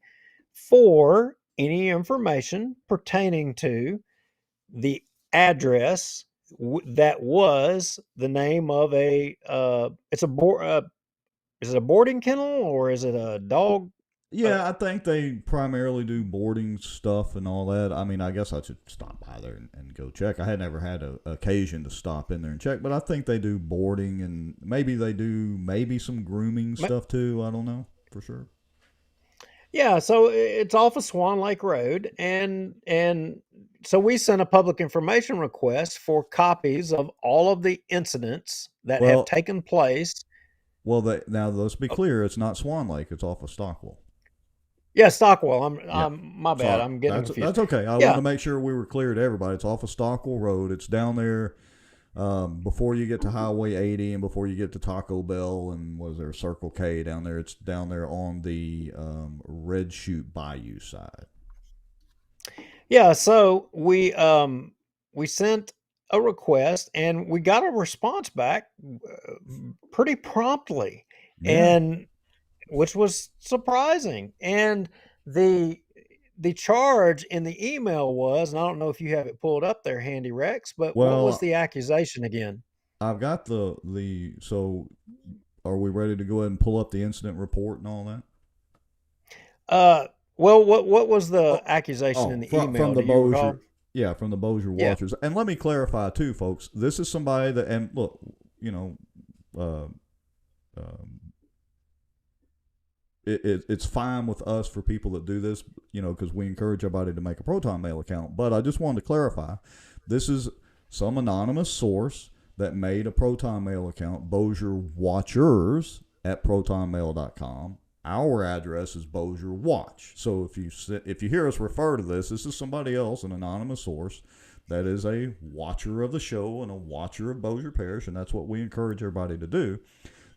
for any information pertaining to the address that was the name of is it a boarding kennel or is it a dog? Yeah, I think they primarily do boarding stuff and all that. I mean, I guess I should stop by there and go check. I had never had an occasion to stop in there and check, but I think they do boarding and maybe they do some grooming stuff too. I don't know for sure. Yeah, so it's off of Swan Lake Road, and so we sent a public information request for copies of all of the incidents that have taken place. Well, now let's be clear. It's not Swan Lake. It's off of Stockwell. Yeah, Stockwell. Yeah. My bad. Sorry. I'm getting confused. That's okay. I wanted Yeah. to make sure we were clear to everybody. It's off of Stockwell Road. It's down there before you get to Highway 80 and before you get to Taco Bell and was there Circle K down there? It's down there on the Red Chute Bayou side. Yeah, so we sent a request and we got a response back pretty promptly, Yeah. and which was surprising. And the the charge in the email was, and I don't know if you have it pulled up there, Handy Rex, but what was Well, the accusation again? I've got so are we ready to go ahead and pull up the incident report and all that? Well, what was the Oh, accusation in the from email? the Do you recall? Bossier, yeah, from the Bossier Yeah. Watchers. And let me clarify too, folks. This is somebody that, and look, you know, uh, um, it's fine with us for people that do this, because we encourage everybody to make a Proton Mail account. But I just wanted to clarify, this is some anonymous source that made a Proton Mail account, Bossier Watchers at protonmail.com. Our address is Bossier Watch. So if you hear us refer to this is somebody else, an anonymous source that is a watcher of the show and a watcher of Bossier Parish, and that's what we encourage everybody to do.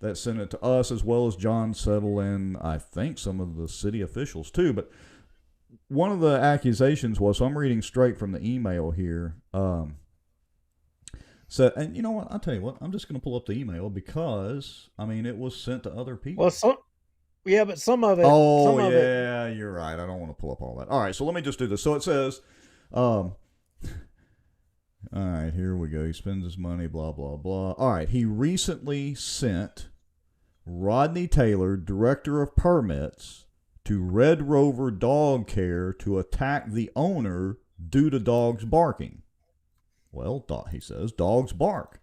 That sent it to us as well as John Settle and I think some of the city officials too. But one of the accusations was, so I'm reading straight from the email here. So, and you know what? I'll tell you what. I'm just going to pull up the email because it was sent to other people. Well, yeah, but some of it. Oh, yeah, you're right. I don't want to pull up all that. All right, so let me just do this. So it says, all right, here we go. He spends his money, blah, blah, blah. All right, he recently sent Rodney Taylor, Director of Permits, to Red Rover Dog Care to attack the owner due to dogs barking. Well, he says dogs bark.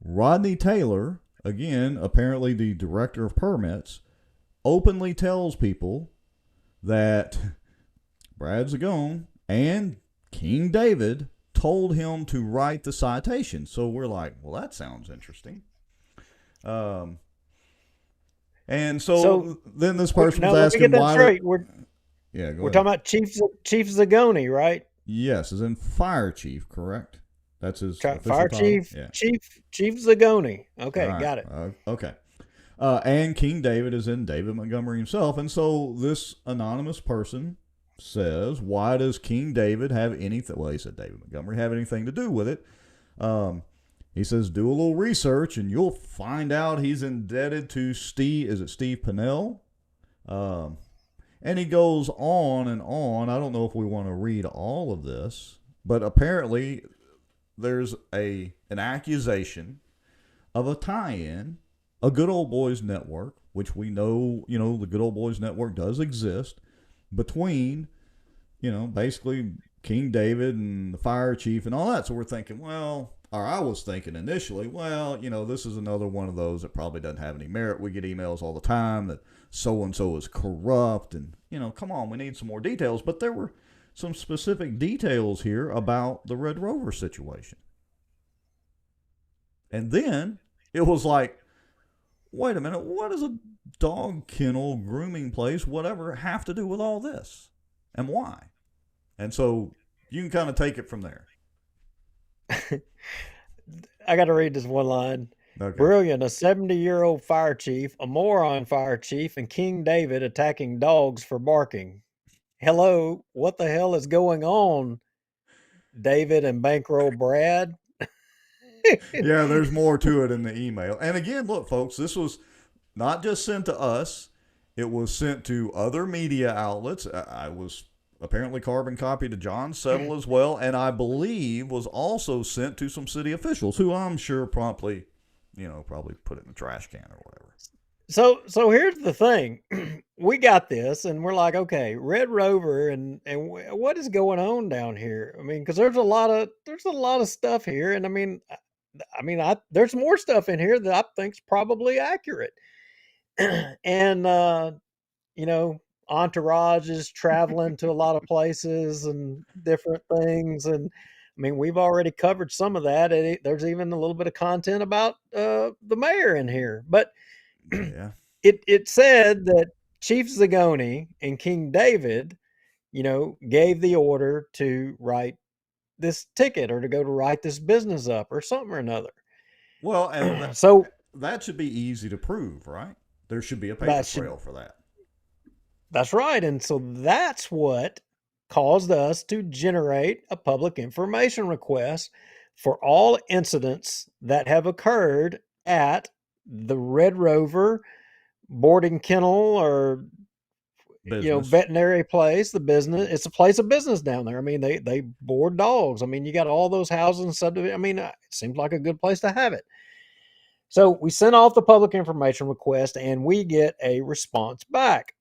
Rodney Taylor, again, apparently the Director of Permits, openly tells people that Brad Zagone and King David told him to write the citation. So we're like, well, that sounds interesting. And so then this person was asking why. Straight. We're talking about Chief Zagone, right? Yes, as in fire chief, correct? That's his fire chief. Yeah. Chief Zagone. Okay, right. Got it. Okay. And King David is in David Montgomery himself, and so this anonymous person says, why does King David have anything? Well, he said David Montgomery have anything to do with it. He says, do a little research and you'll find out he's indebted to Steve. Is it Steve Pinnell? And he goes on and on. I don't know if we want to read all of this, but apparently there's an accusation of a tie-in, a Good Old Boys Network, which we know, the Good Old Boys Network does exist, between, basically King David and the fire chief and all that. So we're thinking, I was thinking initially, this is another one of those that probably doesn't have any merit. We get emails all the time that so-and-so is corrupt and, come on, we need some more details. But there were some specific details here about the Red Rover situation. And then it was like, wait a minute, what does a dog kennel, grooming place, whatever, have to do with all this? And why? And so you can kind of take it from there. I got to read this one line. Okay. Brilliant. A 70-year-old fire chief, a moron fire chief, and King David attacking dogs for barking. Hello, what the hell is going on, David and Bankroll Brad? Yeah, there's more to it in the email. And again, look, folks, this was not just sent to us. It was sent to other media outlets. I was apparently carbon copied to John Settle as well, and I believe was also sent to some city officials who I'm sure promptly, probably put it in the trash can or whatever. So here's the thing. We got this, and we're like, okay, Red Rover, and what is going on down here? I mean, because there's a lot of stuff here, and there's more stuff in here that I think's probably accurate. And Entourage is traveling to a lot of places and different things, and we've already covered some of that. There's even a little bit of content about the mayor in here, but yeah. it said that Chief Zagoni and King David, gave the order to write this ticket or to go to write this business up or something or another. Well, and So that should be easy to prove, right? There should be a paper that should trail for that. that's right. And so that's what caused us to generate a public information request for all incidents that have occurred at the Red Rover boarding kennel or Business. veterinary place, the business. It's a place of business down there. I mean, they board dogs. I mean, you got all those houses and subdivision. I mean, it seems like a good place to have it. So we sent off the public information request and we get a response back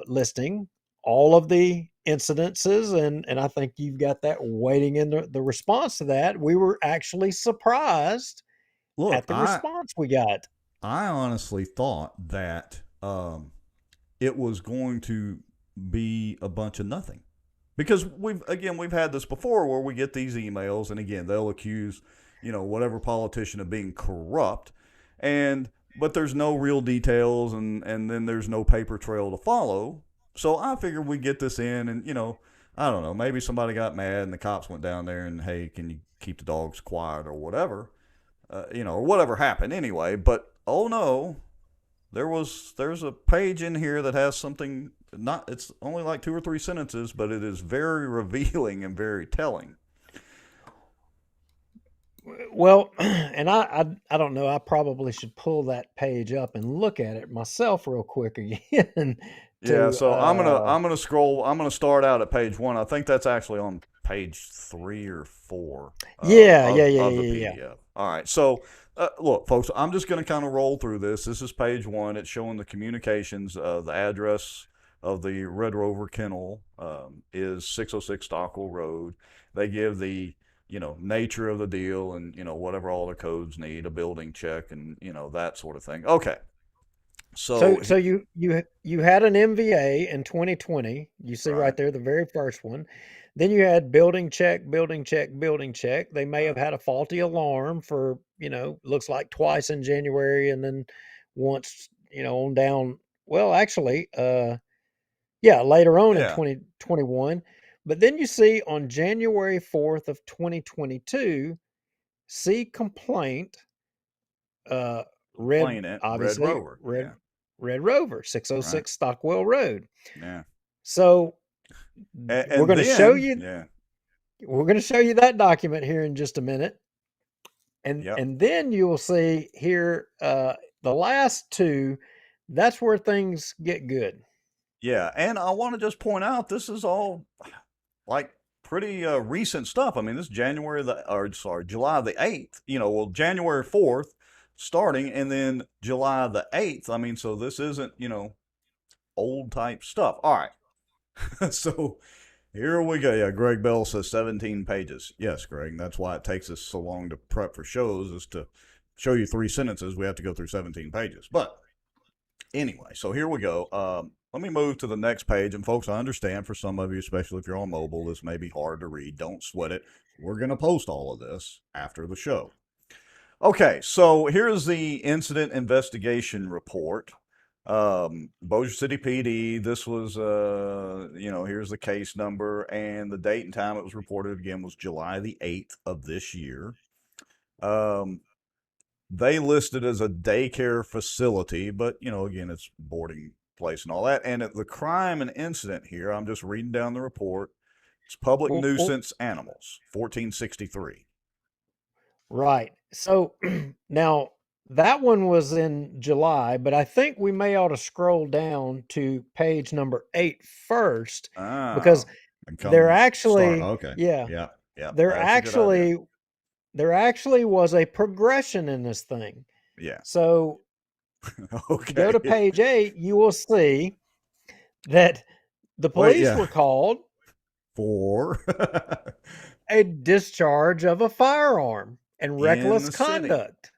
listing all of the incidences. And I think you've got that waiting in the response to that. We were actually surprised Look, at the response we got. I honestly thought that it was going to be a bunch of nothing. Because we've had this before where we get these emails and again, they'll accuse, whatever politician of being corrupt. But there's no real details and then there's no paper trail to follow. So I figured we'd get this in and, I don't know, maybe somebody got mad and the cops went down there and, hey, can you keep the dogs quiet or whatever, or whatever happened anyway. But, oh no, there's a page in here that has something, it's only like 2 or 3 sentences, but it is very revealing and very telling. Well, and I don't know. I probably should pull that page up and look at it myself real quick again. Yeah, so I'm gonna scroll. I'm gonna start out at page 1. I think that's actually on page 3 or 4. Of the PDF. All right. So look, folks, I'm just gonna kind of roll through this. This is page 1. It's showing the communications. The address of the Red Rover Kennel is 606 Stockwell Road. They give the nature of the deal and, whatever all the codes need, a building check and, that sort of thing. Okay. So you had an MVA in 2020. You see right Right. there, the very first one. Then you had building check, building check, building check. They may have had a faulty alarm for, looks like twice in January and then once, on down. Well, actually, later on in Yeah. 2021. But then you see on January 4th of 2022, see complaint, red, Plain it, Red obviously, Rover. red Rover, 606 Right. Stockwell Road. Yeah. So And we're going to then, show you, Yeah. we're going to show you that document here in just a minute. And, Yep. and then you will see here, the last two, that's where things get good. Yeah. And I want to just point out this is all like pretty recent stuff. I mean, this is July the 8th, January 4th starting and then July the 8th. I mean, so this isn't, old type stuff. All right. So here we go. Yeah, Greg Bell says 17 pages. Yes, Greg, that's why it takes us so long to prep for shows is to show you 3 sentences. We have to go through 17 pages. But anyway, so here we go. Let me move to the next page. And folks, I understand for some of you, especially if you're on mobile, this may be hard to read. Don't sweat it. We're going to post all of this after the show. Okay, so here's the incident investigation report. Bossier City PD, this was, here's the case number and the date and time it was reported again was July the 8th of this year. They listed as a daycare facility, but, again, it's boarding place and all that. And the crime and incident here, I'm just reading down the report. It's public nuisance animals, 1463. Right. So now that one was in July, but I think we may ought to scroll down to page number 8 first because there actually, okay. yeah, Yeah. there That's a good idea. actually was a progression in this thing. Yeah. So Okay. go to page 8, you will see that the police were called for a discharge of a firearm and reckless conduct.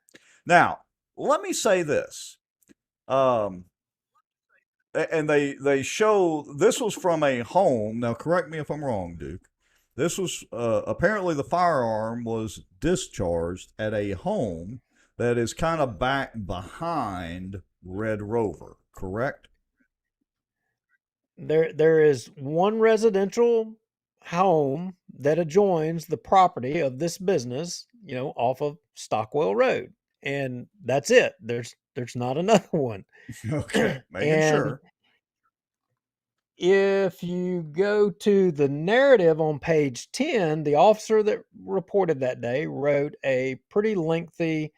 Now, let me say this. And they show this was from a home. Now, correct me if I'm wrong, Duke. This was apparently the firearm was discharged at a home that is kind of back behind Red Rover. correct? There is one residential home that adjoins the property of this business, off of Stockwell Road, and that's it. There's not another one. Okay, making And sure. if you go to the narrative on page 10, the officer that reported that day wrote a pretty lengthy,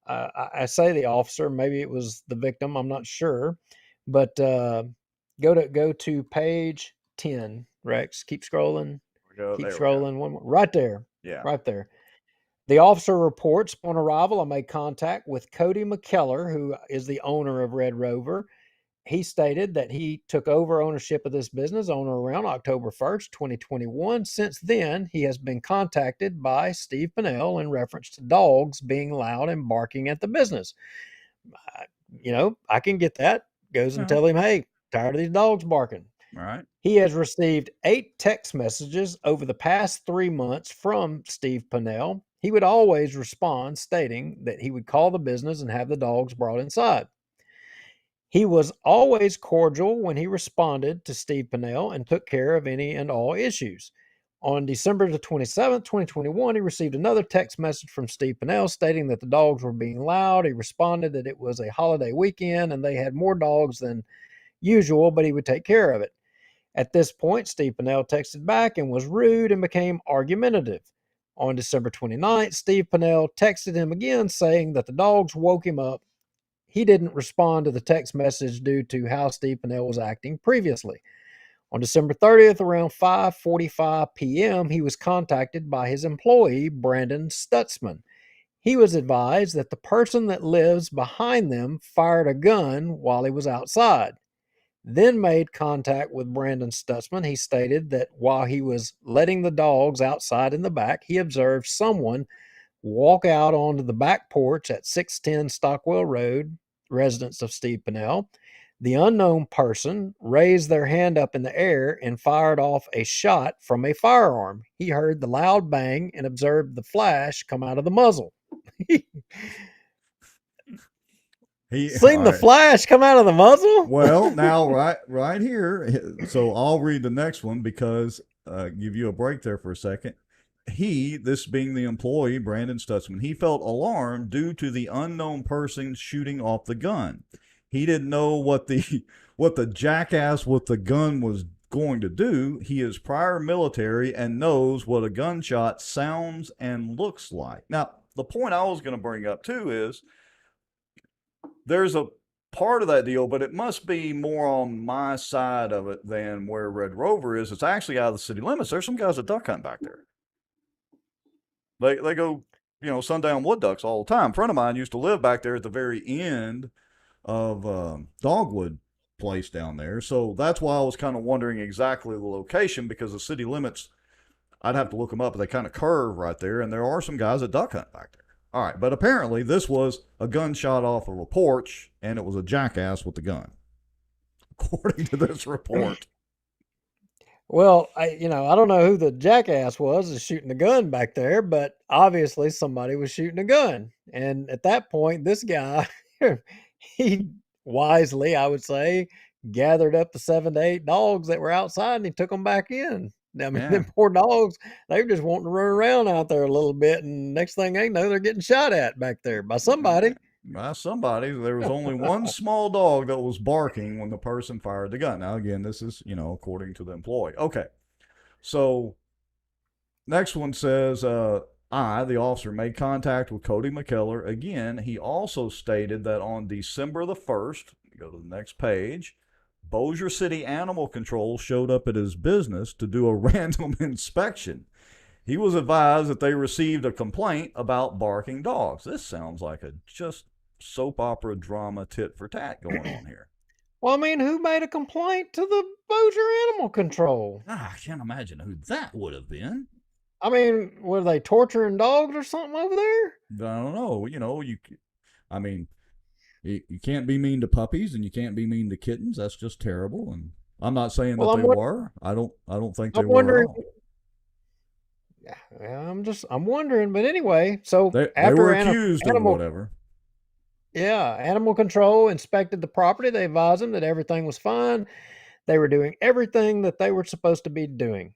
I say the officer, maybe it was the victim, I'm not sure, but go to page 10, Rex. Keep scrolling. Keep There we go. scrolling. One more. Right there. Yeah. Right there. The officer reports, upon arrival, I made contact with Cody McKellar, who is the owner of Red Rover. He stated that he took over ownership of this business on or around October 1st, 2021. Since then, he has been contacted by Steve Pinnell in reference to dogs being loud and barking at the business. I can get that. Goes and Yeah. tell him, hey, tired of these dogs barking. All right. He has received 8 text messages over the past 3 months from Steve Pinnell. He would always respond stating that he would call the business and have the dogs brought inside. He was always cordial when he responded to Steve Pinnell and took care of any and all issues. On December the 27th, 2021, he received another text message from Steve Pinnell stating that the dogs were being loud. He responded that it was a holiday weekend and they had more dogs than usual, but he would take care of it. At this point, Steve Pinnell texted back and was rude and became argumentative. On December 29th, Steve Pinnell texted him again saying that the dogs woke him up. He didn't respond to the text message due to how Steve Pinnell was acting previously. On December 30th, around 5:45 p.m., he was contacted by his employee, Brandon Stutzman. He was advised that the person that lives behind them fired a gun while he was outside. Then made contact with Brandon Stutzman. He stated that while he was letting the dogs outside in the back, he observed someone walk out onto the back porch at 610 Stockwell Road, residence of Steve Pinnell. The unknown person raised their hand up in the air and fired off a shot from a firearm. He heard the loud bang and observed the flash come out of the muzzle. Seen the flash come out of the muzzle? Well, now right here. So I'll read the next one because give you a break there for a second. This being the employee, Brandon Stutzman, he felt alarmed due to the unknown person shooting off the gun. He didn't know what the jackass with the gun was going to do. He is prior military and knows what a gunshot sounds and looks like. Now, the point I was going to bring up too is there's a part of that deal, but it must be more on my side of it than where Red Rover is. It's actually out of the city limits. There's some guys that duck hunt back there. They go, sundown wood ducks all the time. A friend of mine used to live back there at the very end of Dogwood Place down there. So that's why I was kind of wondering exactly the location, because the city limits, I'd have to look them up, but they kind of curve right there, and there are some guys that duck hunt back there. All right, but apparently this was a gunshot off of a porch, and it was a jackass with the gun, according to this report. Well, I don't know who the jackass was shooting the gun back there, but obviously somebody was shooting a gun. And at that point, this guy, he wisely, I would say, gathered up the 7 to 8 dogs that were outside and he took them back in. I mean, them poor dogs, they were just wanting to run around out there a little bit. And next thing they know, they're getting shot at back there by somebody. By somebody. There was only one small dog that was barking when the person fired the gun. Now, again, this is, according to the employee. Okay. So, next one says, the officer, made contact with Cody McKellar. Again, he also stated that on December the 1st, go to the next page, Bossier City Animal Control showed up at his business to do a random inspection. He was advised that they received a complaint about barking dogs. This sounds like a just soap opera drama tit for tat going on here. Well, I mean, who made a complaint to the Bossier Animal Control? I can't imagine who that would have been. I mean, were they torturing dogs or something over there? I don't know. You can't be mean to puppies and you can't be mean to kittens. That's just terrible. And I'm not saying that they were. I don't think they were at all. Yeah, I'm wondering, but anyway, so they were accused of whatever. Yeah, animal control inspected the property. They advised them that everything was fine. They were doing everything that they were supposed to be doing.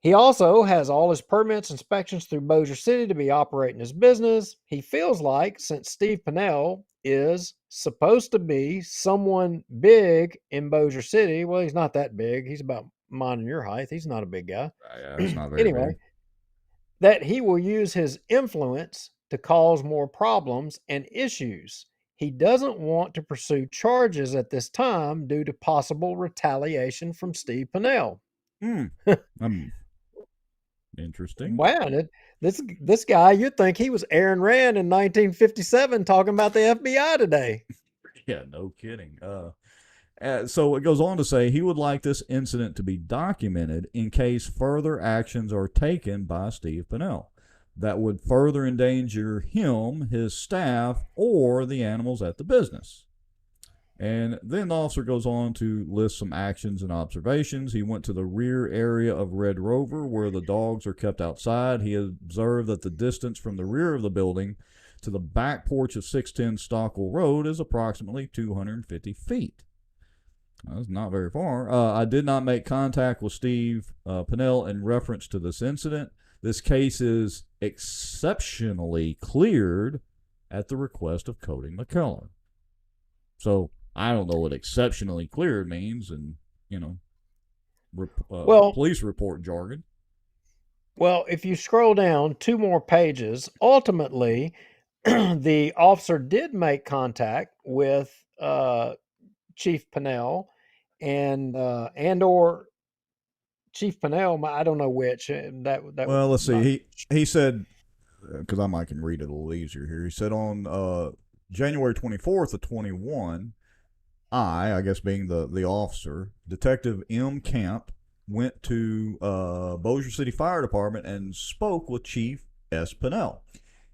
He also has all his permits, inspections through Bossier City to be operating his business. He feels like since Steve Pinnell is supposed to be someone big in Bossier City, well, he's not that big. He's about mine and your height. He's not a big guy. Yeah, it's not very Anyway, big. that he will use his influence to cause more problems and issues. He doesn't want to pursue charges at this time due to possible retaliation from Steve Pinnell. Hmm. Interesting. Wow, this guy, you'd think he was Aaron Rand in 1957 talking about the FBI today. Yeah, no kidding. So it goes on to say he would like this incident to be documented in case further actions are taken by Steve Pinnell that would further endanger him, his staff, or the animals at the business. And then the officer goes on to list some actions and observations. He went to the rear area of Red Rover where the dogs are kept outside. He observed that the distance from the rear of the building to the back porch of 610 Stockwell Road is approximately 250 feet. That's not very far. I did not make contact with Steve Pinnell in reference to this incident. This case is exceptionally cleared at the request of Cody McKellar. So I don't know what exceptionally cleared means, and police report jargon. Well, if you scroll down 2 more pages, ultimately, the officer did make contact with Chief Pinnell or Chief Pinnell. I don't know which. Well, let's see. He said, because I can read it a little easier here. He said on January 24th of 21, I guess being the officer, Detective M. Camp, went to Bossier City Fire Department and spoke with Chief S. Pinnell.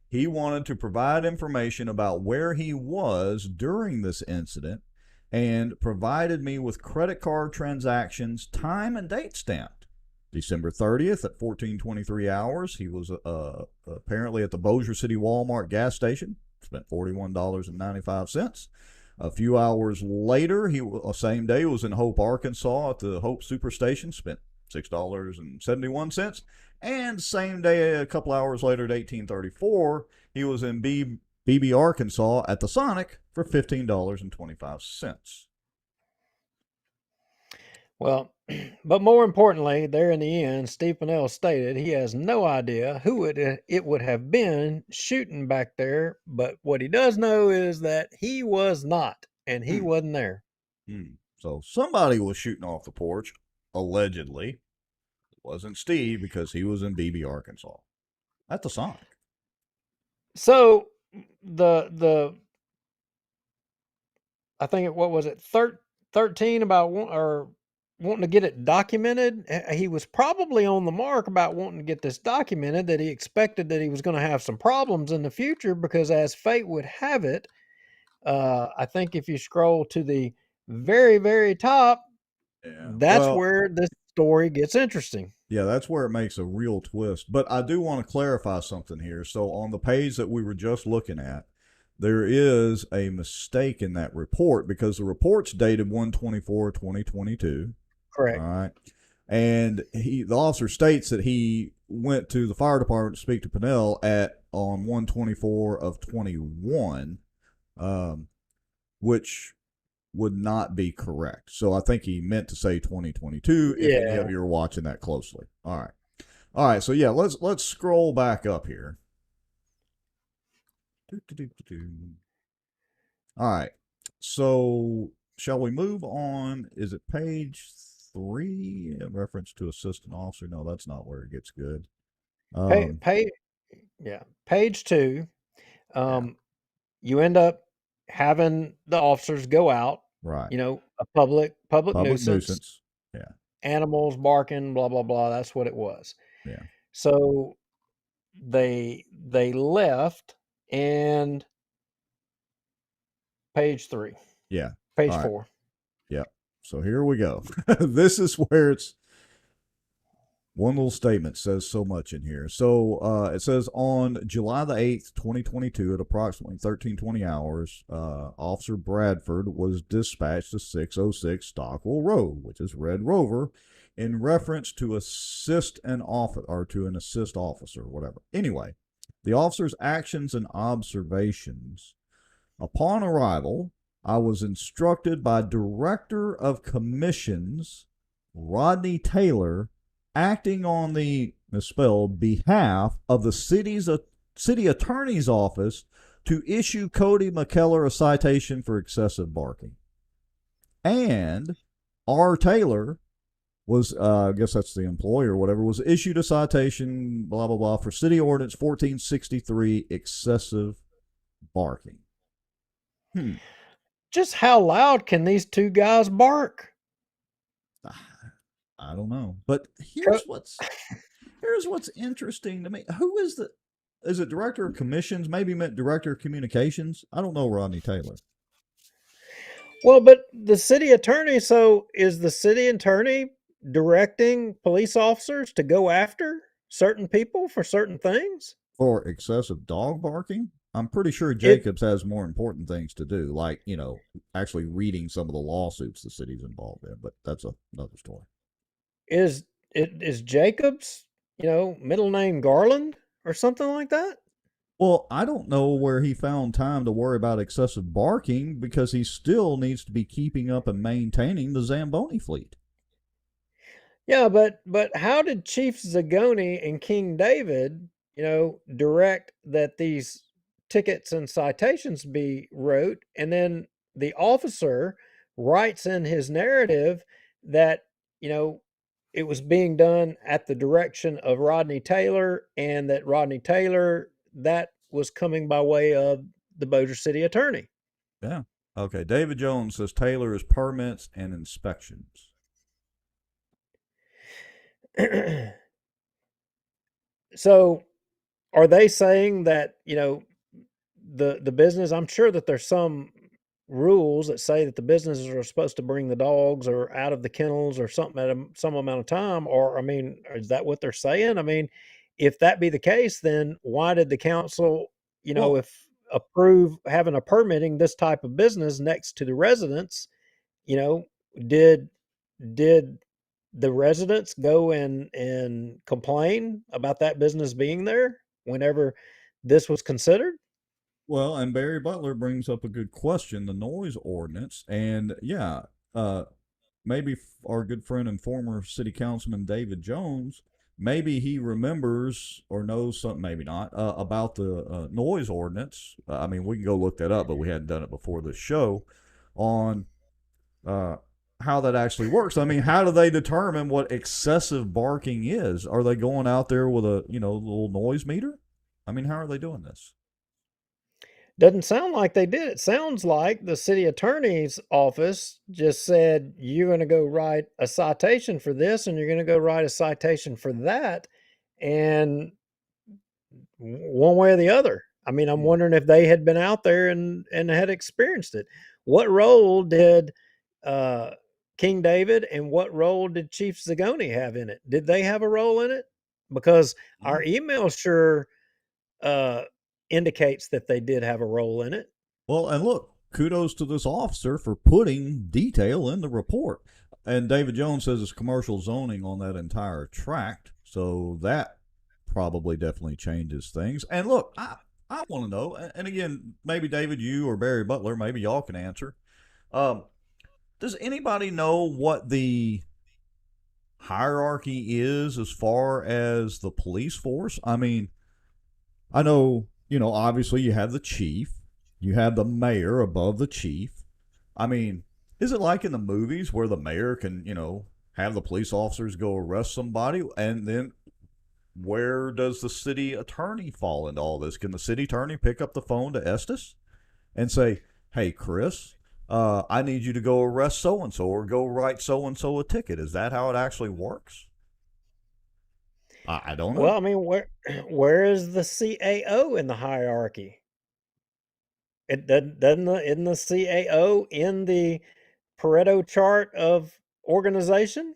He wanted to provide information about where he was during this incident and provided me with credit card transactions, time and date stamped. December 30th at 14:23 hours, he was apparently at the Bossier City Walmart gas station, spent $41.95. A few hours later, same day, was in Hope, Arkansas at the Hope Superstation, spent $6.71. And same day, a couple hours later at 18:34, he was in Beebe, Arkansas at the Sonic for $15.25. Well, but more importantly, there in the end, Steve Pinnell stated he has no idea who it would have been shooting back there, but what he does know is that he was not, and he wasn't there. So somebody was shooting off the porch, allegedly. It wasn't Steve because he was in Beebe, Arkansas at the Sonic. So I think what was it, 13 about wanting to get it documented. He was probably on the mark about wanting to get this documented, that he expected that he was going to have some problems in the future because, as fate would have it, I think if you scroll to the very, very top, that's where this story gets interesting. Yeah, that's where it makes a real twist. But I do want to clarify something here. So on the page that we were just looking at, there is a mistake in that report because the report's dated 1/24/2022. Correct. All right. And the officer states that he went to the fire department to speak to Pinnell on 1/24/21, which would not be correct. So I think he meant to say 2022 if any of you are watching that closely. All right. So yeah, let's scroll back up here. All right. So shall we move on? Is it page 3 in reference to assistant officer? No, that's not where it gets good. Page 2. You end up having the officers go out, right? A public nuisance. Yeah. Animals barking, blah blah blah. That's what it was. Yeah. So they left, and page 3. Yeah. Page 4. Yep. So here we go. This is where it's One little statement says so much in here. So it says on July the 8th, 2022, at approximately 13:20 hours, Officer Bradford was dispatched to 606 Stockwell Road, which is Red Rover, in reference to assist an officer or to an assist officer, whatever. Anyway, the officer's actions and observations. Upon arrival, I was instructed by Director of Commissions Rodney Taylor, acting on the misspelled behalf of the city attorney's office, to issue Cody McKellar a citation for excessive barking. And R. Taylor was, I guess that's the employer or whatever, was issued a citation, blah, blah, blah, for City Ordinance 1463, excessive barking. Just how loud can these two guys bark? I don't know. But Co- here's what's interesting to me. Who is it Director of Commissions? Maybe meant Director of Communications? I don't know Rodney Taylor. Well, but the city attorney, so is the city attorney directing police officers to go after certain people for certain things? For excessive dog barking? I'm pretty sure It Jacobs has more important things to do, like, actually reading some of the lawsuits the city's involved in, but that's another story. is Jacobs, middle name Garland or something like that? Well, I don't know where he found time to worry about excessive barking because he still needs to be keeping up and maintaining the Zamboni fleet. Yeah, but how did Chief Zagoni and King David, direct that these tickets and citations be wrote, and then the officer writes in his narrative that, it was being done at the direction of Rodney Taylor, and that Rodney Taylor, that was coming by way of the Bossier City attorney. Yeah. Okay. David Jones says Taylor is permits and inspections. So are they saying that, the business, I'm sure that there's some rules that say that the businesses are supposed to bring the dogs or out of the kennels or something at some amount of time, or I mean, is that what they're saying? I mean, if that be the case, then why did the council, Well, if approve having a permitting this type of business next to the residents, you know, did did the residents go and complain about that business being there whenever this was considered? Well, and Barry Butler brings up a good question, the noise ordinance. And yeah, uh, maybe our good friend and former city councilman David Jones, maybe he remembers or knows something, maybe not, about the noise ordinance. I mean, we can go look that up, but we hadn't done it before this show on uh, how that actually works. I mean, how do they determine what excessive barking is? Are they going out there with a, little noise meter? I mean, how are they doing this? Doesn't sound like they did. It sounds like the city attorney's office just said, you're going to go write a citation for this and you're going to go write a citation for that. And one way or the other. I mean, I'm wondering if they had been out there and had experienced it. What role did uh, King David and what role did Chief Zagoni have in it? Did they have a role in it? Because our email sure uh, indicates that they did have a role in it. Well, and look, kudos to this officer for putting detail in the report. And David Jones says it's commercial zoning on that entire tract, so that probably definitely changes things. And look, I want to know, and again, maybe David, you or Barry Butler, maybe y'all can answer. Um, does anybody know what the hierarchy is as far as the police force? I mean, I know, obviously you have the chief, you have the mayor above the chief. I mean, is it like in the movies where the mayor can, have the police officers go arrest somebody? And then where does the city attorney fall into all this? Can the city attorney pick up the phone to Estes and say, hey, Chris, I need you to go arrest so and so or go write so and so a ticket? Is that how it actually works? I don't Well, know. I mean, where is the CAO in the hierarchy? It doesn't isn't the CAO in the Pareto chart of organization?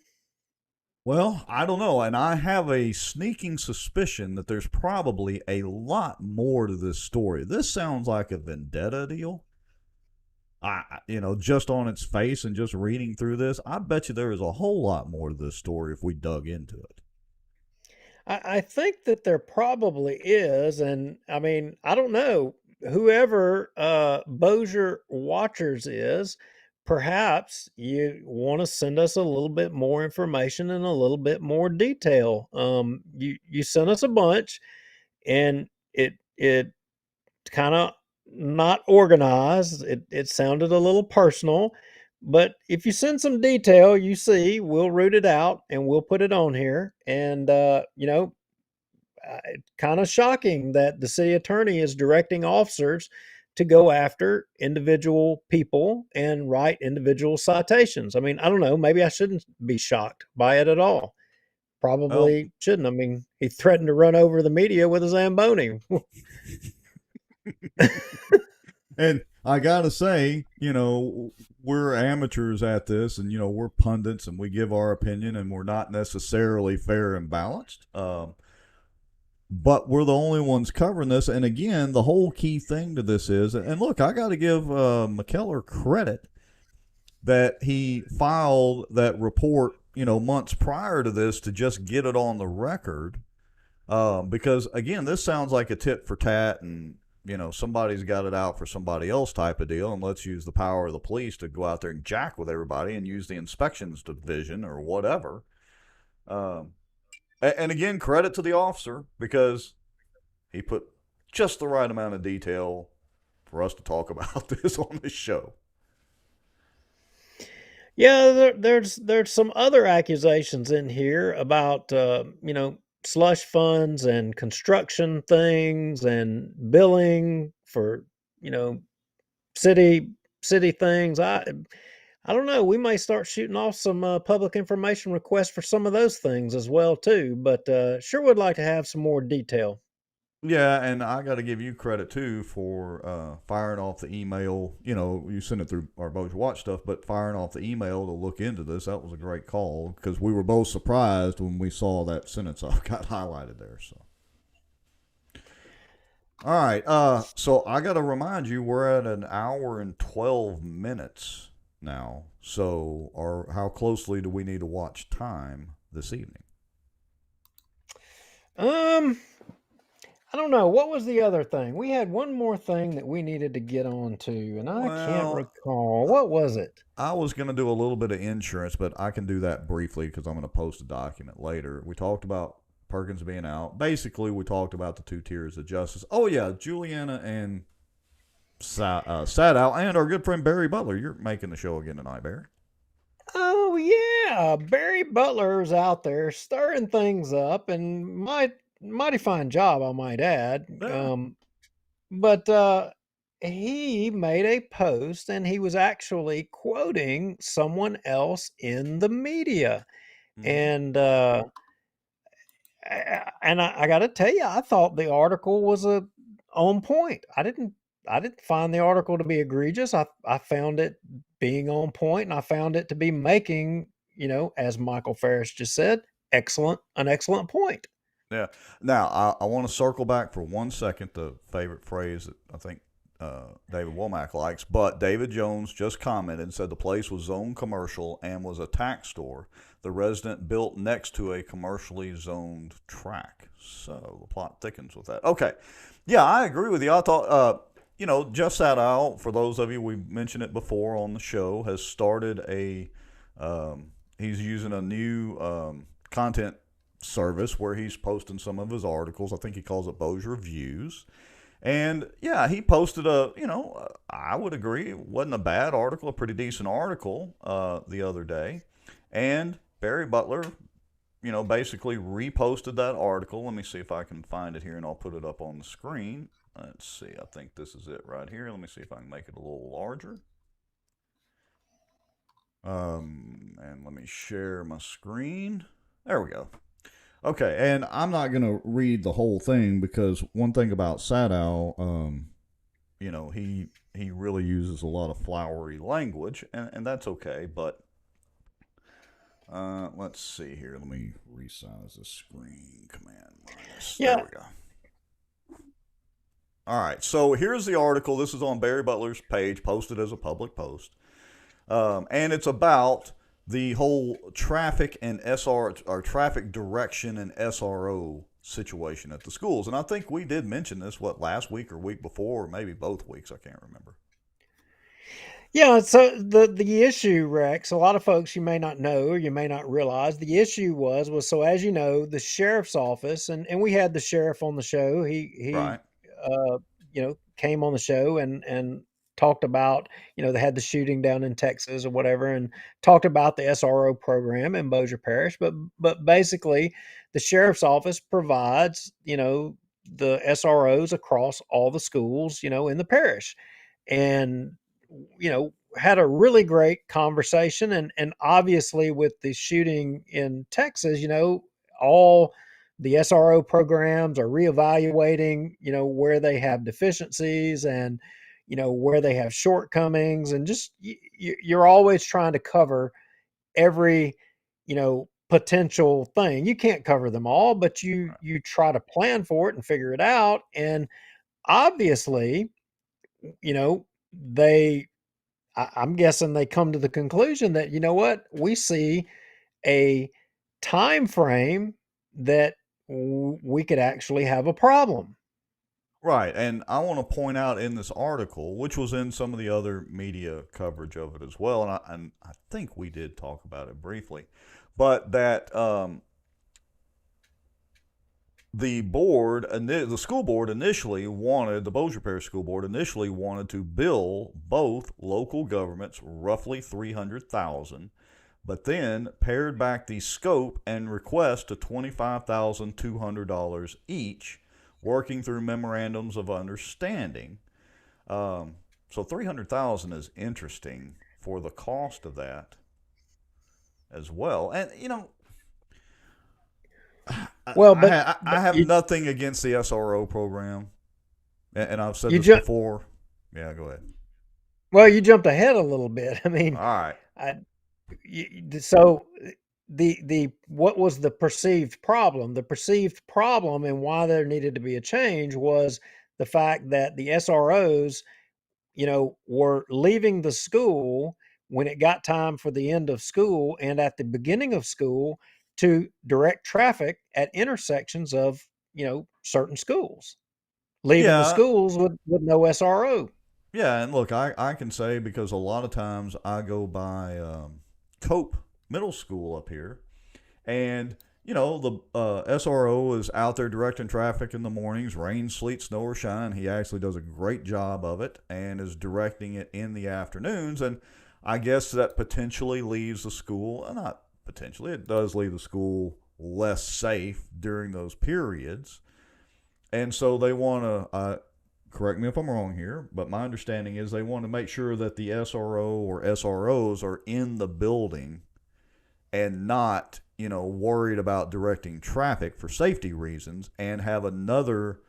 Well, I don't know, and I have a sneaking suspicion that there's probably a lot more to this story. This sounds like a vendetta deal. Just on its face and just reading through this, I bet you there is a whole lot more to this story if we dug into it. I think that there probably is, and I mean, I don't know. Whoever Bossier Watchers is, perhaps you want to send us a little bit more information and a little bit more detail. You sent us a bunch, and it kind of not organized. It sounded a little personal, but if you send some detail, you see, we'll root it out and we'll put it on here. And kind of shocking that the city attorney is directing officers to go after individual people and write individual citations. I mean, I don't know. Maybe I shouldn't be shocked by it at all. Well, Probably shouldn't. I mean, he threatened to run over the media with a Zamboni. and I gotta say, we're amateurs at this, and we're pundits, and we give our opinion, and we're not necessarily fair and balanced. But we're the only ones covering this. And again, the whole key thing to this is, and look, I got to give McKellar credit that he filed that report, months prior to this to just get it on the record. Because again, this sounds like a tit for tat, and somebody's got it out for somebody else type of deal, and let's use the power of the police to go out there and jack with everybody and use the inspections division or whatever. And again, credit to the officer because he put just the right amount of detail for us to talk about this on the show. Yeah, there's some other accusations in here about slush funds and construction things and billing for you know city city things. I don't know. We may start shooting off some public information requests for some of those things as well too. But sure would like to have some more detail. Yeah, and I got to give you credit too for firing off the email. You sent it through our Bossier Watch stuff, but firing off the email to look into this, that was a great call because we were both surprised when we saw that sentence got highlighted there. So, all right. So I got to remind you, we're at an hour and 12 minutes now. So, how closely do we need to watch time this evening? Um, I don't know. What was the other thing? We had one more thing that we needed to get on to, and I can't Well, recall. What was it? I was going to do a little bit of insurance, but I can do that briefly because I'm going to post a document later. We talked about Perkins being out. Basically, we talked about the two tiers of justice. Oh, yeah, Julianna and Sadow and our good friend Barry Butler. You're making the show again tonight, Barry. Oh yeah, Barry Butler's out there stirring things up, and mighty fine job, I might add. Yeah. But he made a post, and he was actually quoting someone else in the media, Mm-hmm. and I got to tell you, I thought the article was on point. I didn't find the article to be egregious. I found it being on point, and I found it to be making, as Michael Ferris just said, an excellent point. Yeah. Now, I want to circle back for 1 second, the favorite phrase that I think David Womack likes. But David Jones just commented and said the place was zoned commercial and was a tax store. The resident built next to a commercially zoned track. So the plot thickens with that. Okay. Yeah, I agree with you. I thought, Jeff Sadow, for those of you, we mentioned it before on the show, has started he's using a new content service where he's posting some of his articles. I think he calls it Bossier Reviews. And yeah, he posted I would agree, it wasn't a bad article, a pretty decent article the other day. And Barry Butler, basically reposted that article. Let me see if I can find it here and I'll put it up on the screen. Let's see, I think this is it right here. Let me see if I can make it a little larger. And let me share my screen. There we go. Okay, and I'm not going to read the whole thing because one thing about Sadow, he really uses a lot of flowery language, and that's okay. But Let's see here. Let me resize the screen. Command minus. There Yeah. we go. All right. So here's the article. This is on Barry Butler's page, posted as a public post. And it's about the whole traffic and or traffic direction and SRO situation at the schools. And I think we did mention this, last week or week before, or maybe both weeks. I can't remember. Yeah, so the issue, Rex, a lot of folks you may not know or you may not realize the issue was so as you know, the sheriff's office and we had the sheriff on the show. He Right. came on the show and talked about, they had the shooting down in Texas or whatever and talked about the SRO program in Bossier Parish, but basically the sheriff's office provides, the SROs across all the schools, in the parish. And had a really great conversation and obviously with the shooting in Texas, all the SRO programs are reevaluating, where they have deficiencies and where they have shortcomings and just you're always trying to cover every potential thing. You can't cover them all, but you try to plan for it and figure it out. And obviously, they I'm guessing they come to the conclusion that, what, we see a time frame that we could actually have a problem. Right, and I want to point out in this article, which was in some of the other media coverage of it as well, and I think we did talk about it briefly, but that the school board initially wanted, the Bossier Parish School Board initially wanted to bill both local governments roughly $300,000, but then pared back the scope and request to $25,200 each, working through memorandums of understanding. So $300,000 is interesting for the cost of that as well. And Well, I have nothing against the SRO program, and I've said this before. Yeah, go ahead. Well, you jumped ahead a little bit. I mean, all right. So the what was the perceived problem? The perceived problem and why there needed to be a change was the fact that the SROs, were leaving the school when it got time for the end of school and at the beginning of school to direct traffic at intersections of, certain schools, leaving the Yeah, schools with no SRO. yeah, and look, I can say because a lot of times I go by Cope Middle School up here, and the SRO is out there directing traffic in the mornings, rain, sleet, snow, or shine. He actually does a great job of it and is directing it in the afternoons. And I guess that potentially leaves the school, not potentially, it does leave the school less safe during those periods. And so they want to, correct me if I'm wrong here, but my understanding is they want to make sure that the SRO or SROs are in the building and not, worried about directing traffic for safety reasons, and have another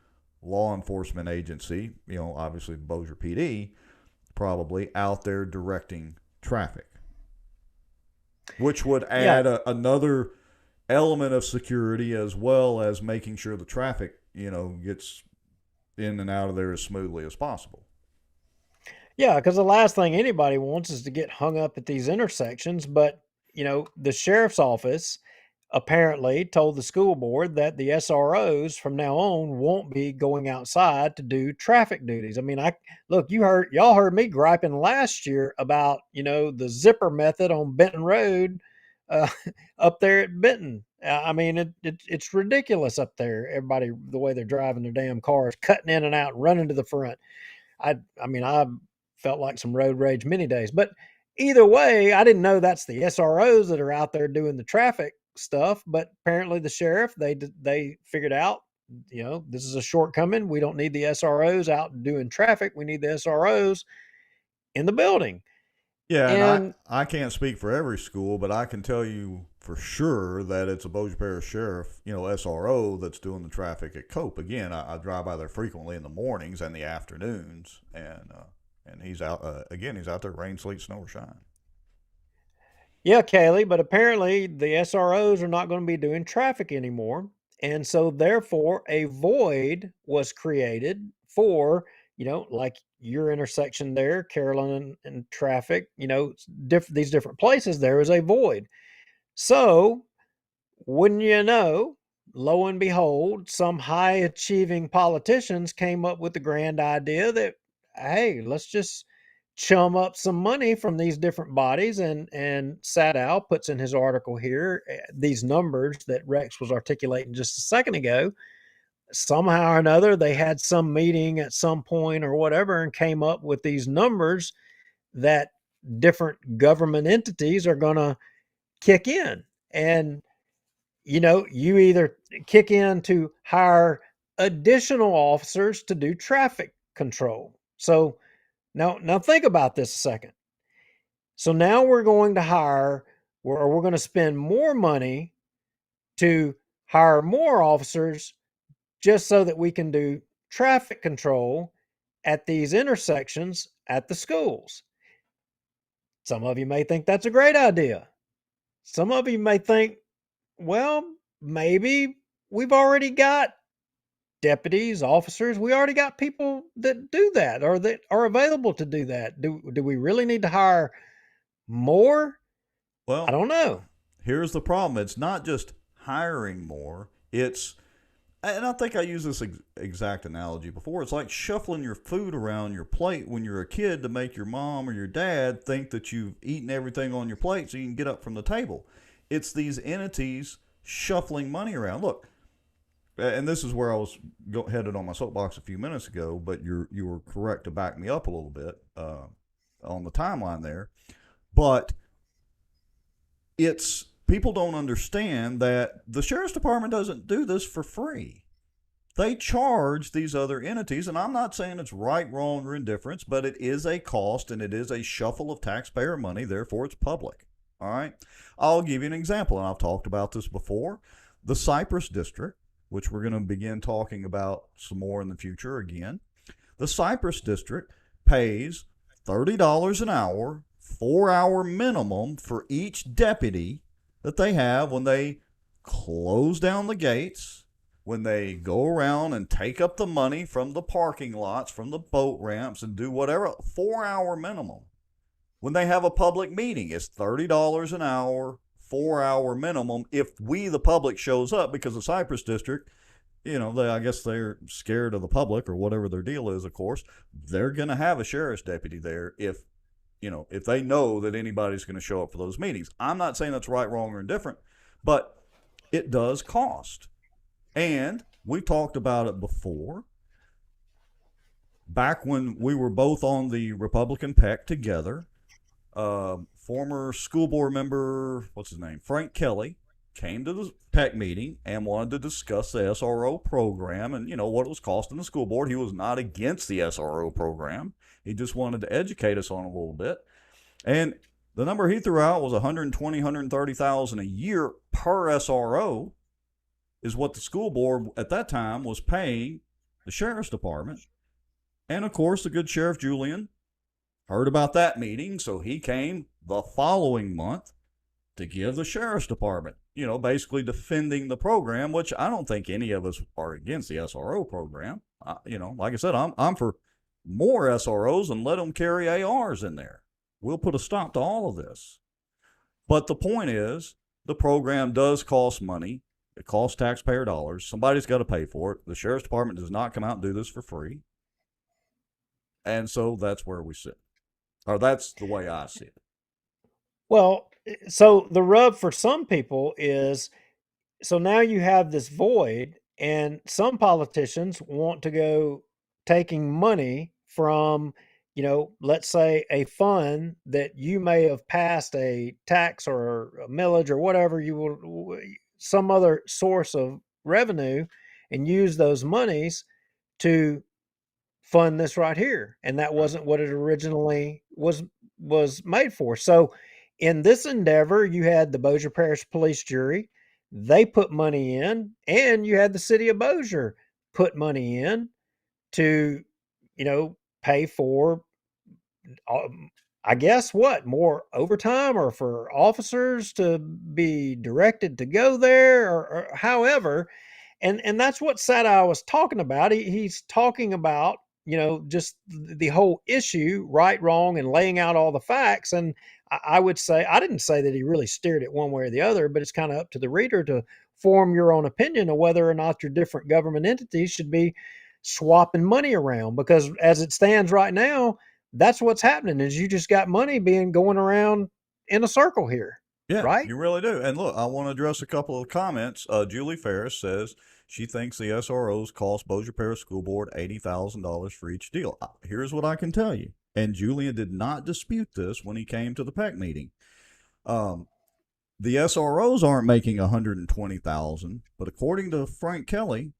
law enforcement agency, obviously Bossier PD, probably out there directing traffic, which would add another element of security as well as making sure the traffic, gets in and out of there as smoothly as possible. Yeah, because the last thing anybody wants is to get hung up at these intersections. But, the sheriff's office apparently told the school board that the SROs from now on won't be going outside to do traffic duties. I mean, y'all heard me griping last year about, the zipper method on Benton Road uh, up there at Benton. I mean, it's ridiculous up there. Everybody, the way they're driving their damn cars, cutting in and out, running to the front. I felt like some road rage many days. But either way, I didn't know that's the SROs that are out there doing the traffic stuff. But apparently, the sheriff they figured out, this is a shortcoming. We don't need the SROs out doing traffic. We need the SROs in the building. Yeah, and And I can't speak for every school, but I can tell you for sure that it's a Bossier Parish Sheriff, SRO that's doing the traffic at Cope. Again, I drive by there frequently in the mornings and the afternoons, and he's out again. He's out there, rain, sleet, snow, or shine. Yeah, Kaylee, but apparently the SROs are not going to be doing traffic anymore. And so therefore a void was created for, like your intersection there, Carolyn and traffic, these different places, there is a void. So wouldn't you know, lo and behold, some high achieving politicians came up with the grand idea that, hey, let's just chum up some money from these different bodies. And Sadow puts in his article here these numbers that Rex was articulating just a second ago. Somehow or another, they had some meeting at some point or whatever and came up with these numbers that different government entities are going to kick in. And you either kick in to hire additional officers to do traffic control. So now think about this a second. So now we're going to hire, or we're going to spend more money to hire more officers just so that we can do traffic control at these intersections at the schools. Some of you may think that's a great idea. Some of you may think, well, maybe we've already got deputies, officers. We already got people that do that or that are available to do that. Do we really need to hire more? I Well, don't know. here's the problem. It's not just hiring more. And I think I used this exact analogy before. It's like shuffling your food around your plate when you're a kid to make your mom or your dad think that you've eaten everything on your plate so you can get up from the table. It's these entities shuffling money around. Look, and this is where I was headed on my soapbox a few minutes ago, but you were correct to back me up a little bit on the timeline there. But it's people don't understand that the sheriff's department doesn't do this for free. They charge these other entities, and I'm not saying it's right, wrong, or indifference, but it is a cost and it is a shuffle of taxpayer money, therefore it's public. All right? I'll give you an example, and I've talked about this before. The Cypress District, which we're going to begin talking about some more in the future again. The Cypress District pays $30 an hour, 4-hour minimum for each deputy that they have when they close down the gates, when they go around and take up the money from the parking lots, from the boat ramps, and do whatever. 4-hour minimum. When they have a public meeting, it's $30 an hour, 4-hour minimum. If we, the public, shows up, because the Cypress District, I guess they're scared of the public or whatever their deal is, of course, they're going to have a sheriff's deputy there if they know that anybody's going to show up for those meetings. I'm not saying that's right, wrong, or indifferent, but it does cost. And we talked about it before. Back when we were both on the Republican PEC together, former school board member, what's his name, Frank Kelly, came to the PEC meeting and wanted to discuss the SRO program and, what it was costing the school board. He was not against the SRO program. He just wanted to educate us on it a little bit. And the number he threw out was $120,000, $130,000 a year per SRO is what the school board at that time was paying the sheriff's department. And of course, the good Sheriff Julian heard about that meeting, so he came the following month to give the sheriff's department, basically defending the program, which I don't think any of us are against the SRO program. Like I said, I'm for more SROs and let them carry ARs in there. We'll put a stop to all of this. But the point is, the program does cost money. It costs taxpayer dollars. Somebody's got to pay for it. The sheriff's department does not come out and do this for free. And so that's where we sit. Or that's the way I see it. Well, so the rub for some people is, so now you have this void, and some politicians want to go taking money from, let's say a fund that you may have passed a tax or a millage or whatever, some other source of revenue, and use those monies to fund this right here. And that wasn't what it originally was made for. So in this endeavor, you had the Bossier Parish Police Jury. They put money in, and you had the city of Bossier put money in to, pay for, I guess what, more overtime or for officers to be directed to go there or however. And that's what Sadow was talking about. He's talking about, just the whole issue, right, wrong, and laying out all the facts. And I would say, I didn't say that he really steered it one way or the other, but it's kind of up to the reader to form your own opinion of whether or not your different government entities should be swapping money around. Because as it stands right now, that's what's happening is you just got money being going around in a circle here. Yeah, right? you really do. And look, I want to address a couple of comments. Julie Ferris says she thinks the SROs cost Bossier Parish School Board $80,000 for each deal. Here's what I can tell you. And Julian did not dispute this when he came to the PEC meeting. The SROs aren't making $120,000, but according to Frank Kelly,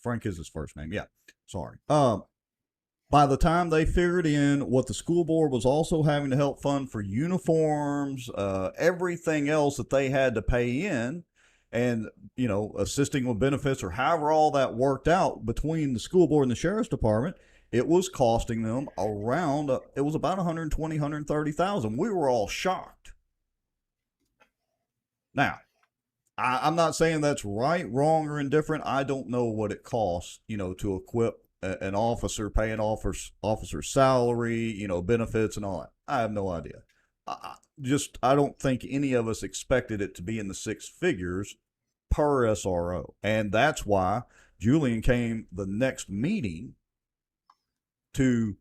Frank is his first name. Yeah, sorry. By the time they figured in what the school board was also having to help fund for uniforms, everything else that they had to pay in, and, assisting with benefits or however all that worked out between the school board and the sheriff's department, it was costing them around, it was about $120,000, $130,000. We were all shocked. Now, I'm not saying that's right, wrong, or indifferent. I don't know what it costs, to equip an officer, pay an officer's salary, benefits and all that. I have no idea. I don't think any of us expected it to be in the six figures per SRO. And that's why Julian came the next meeting to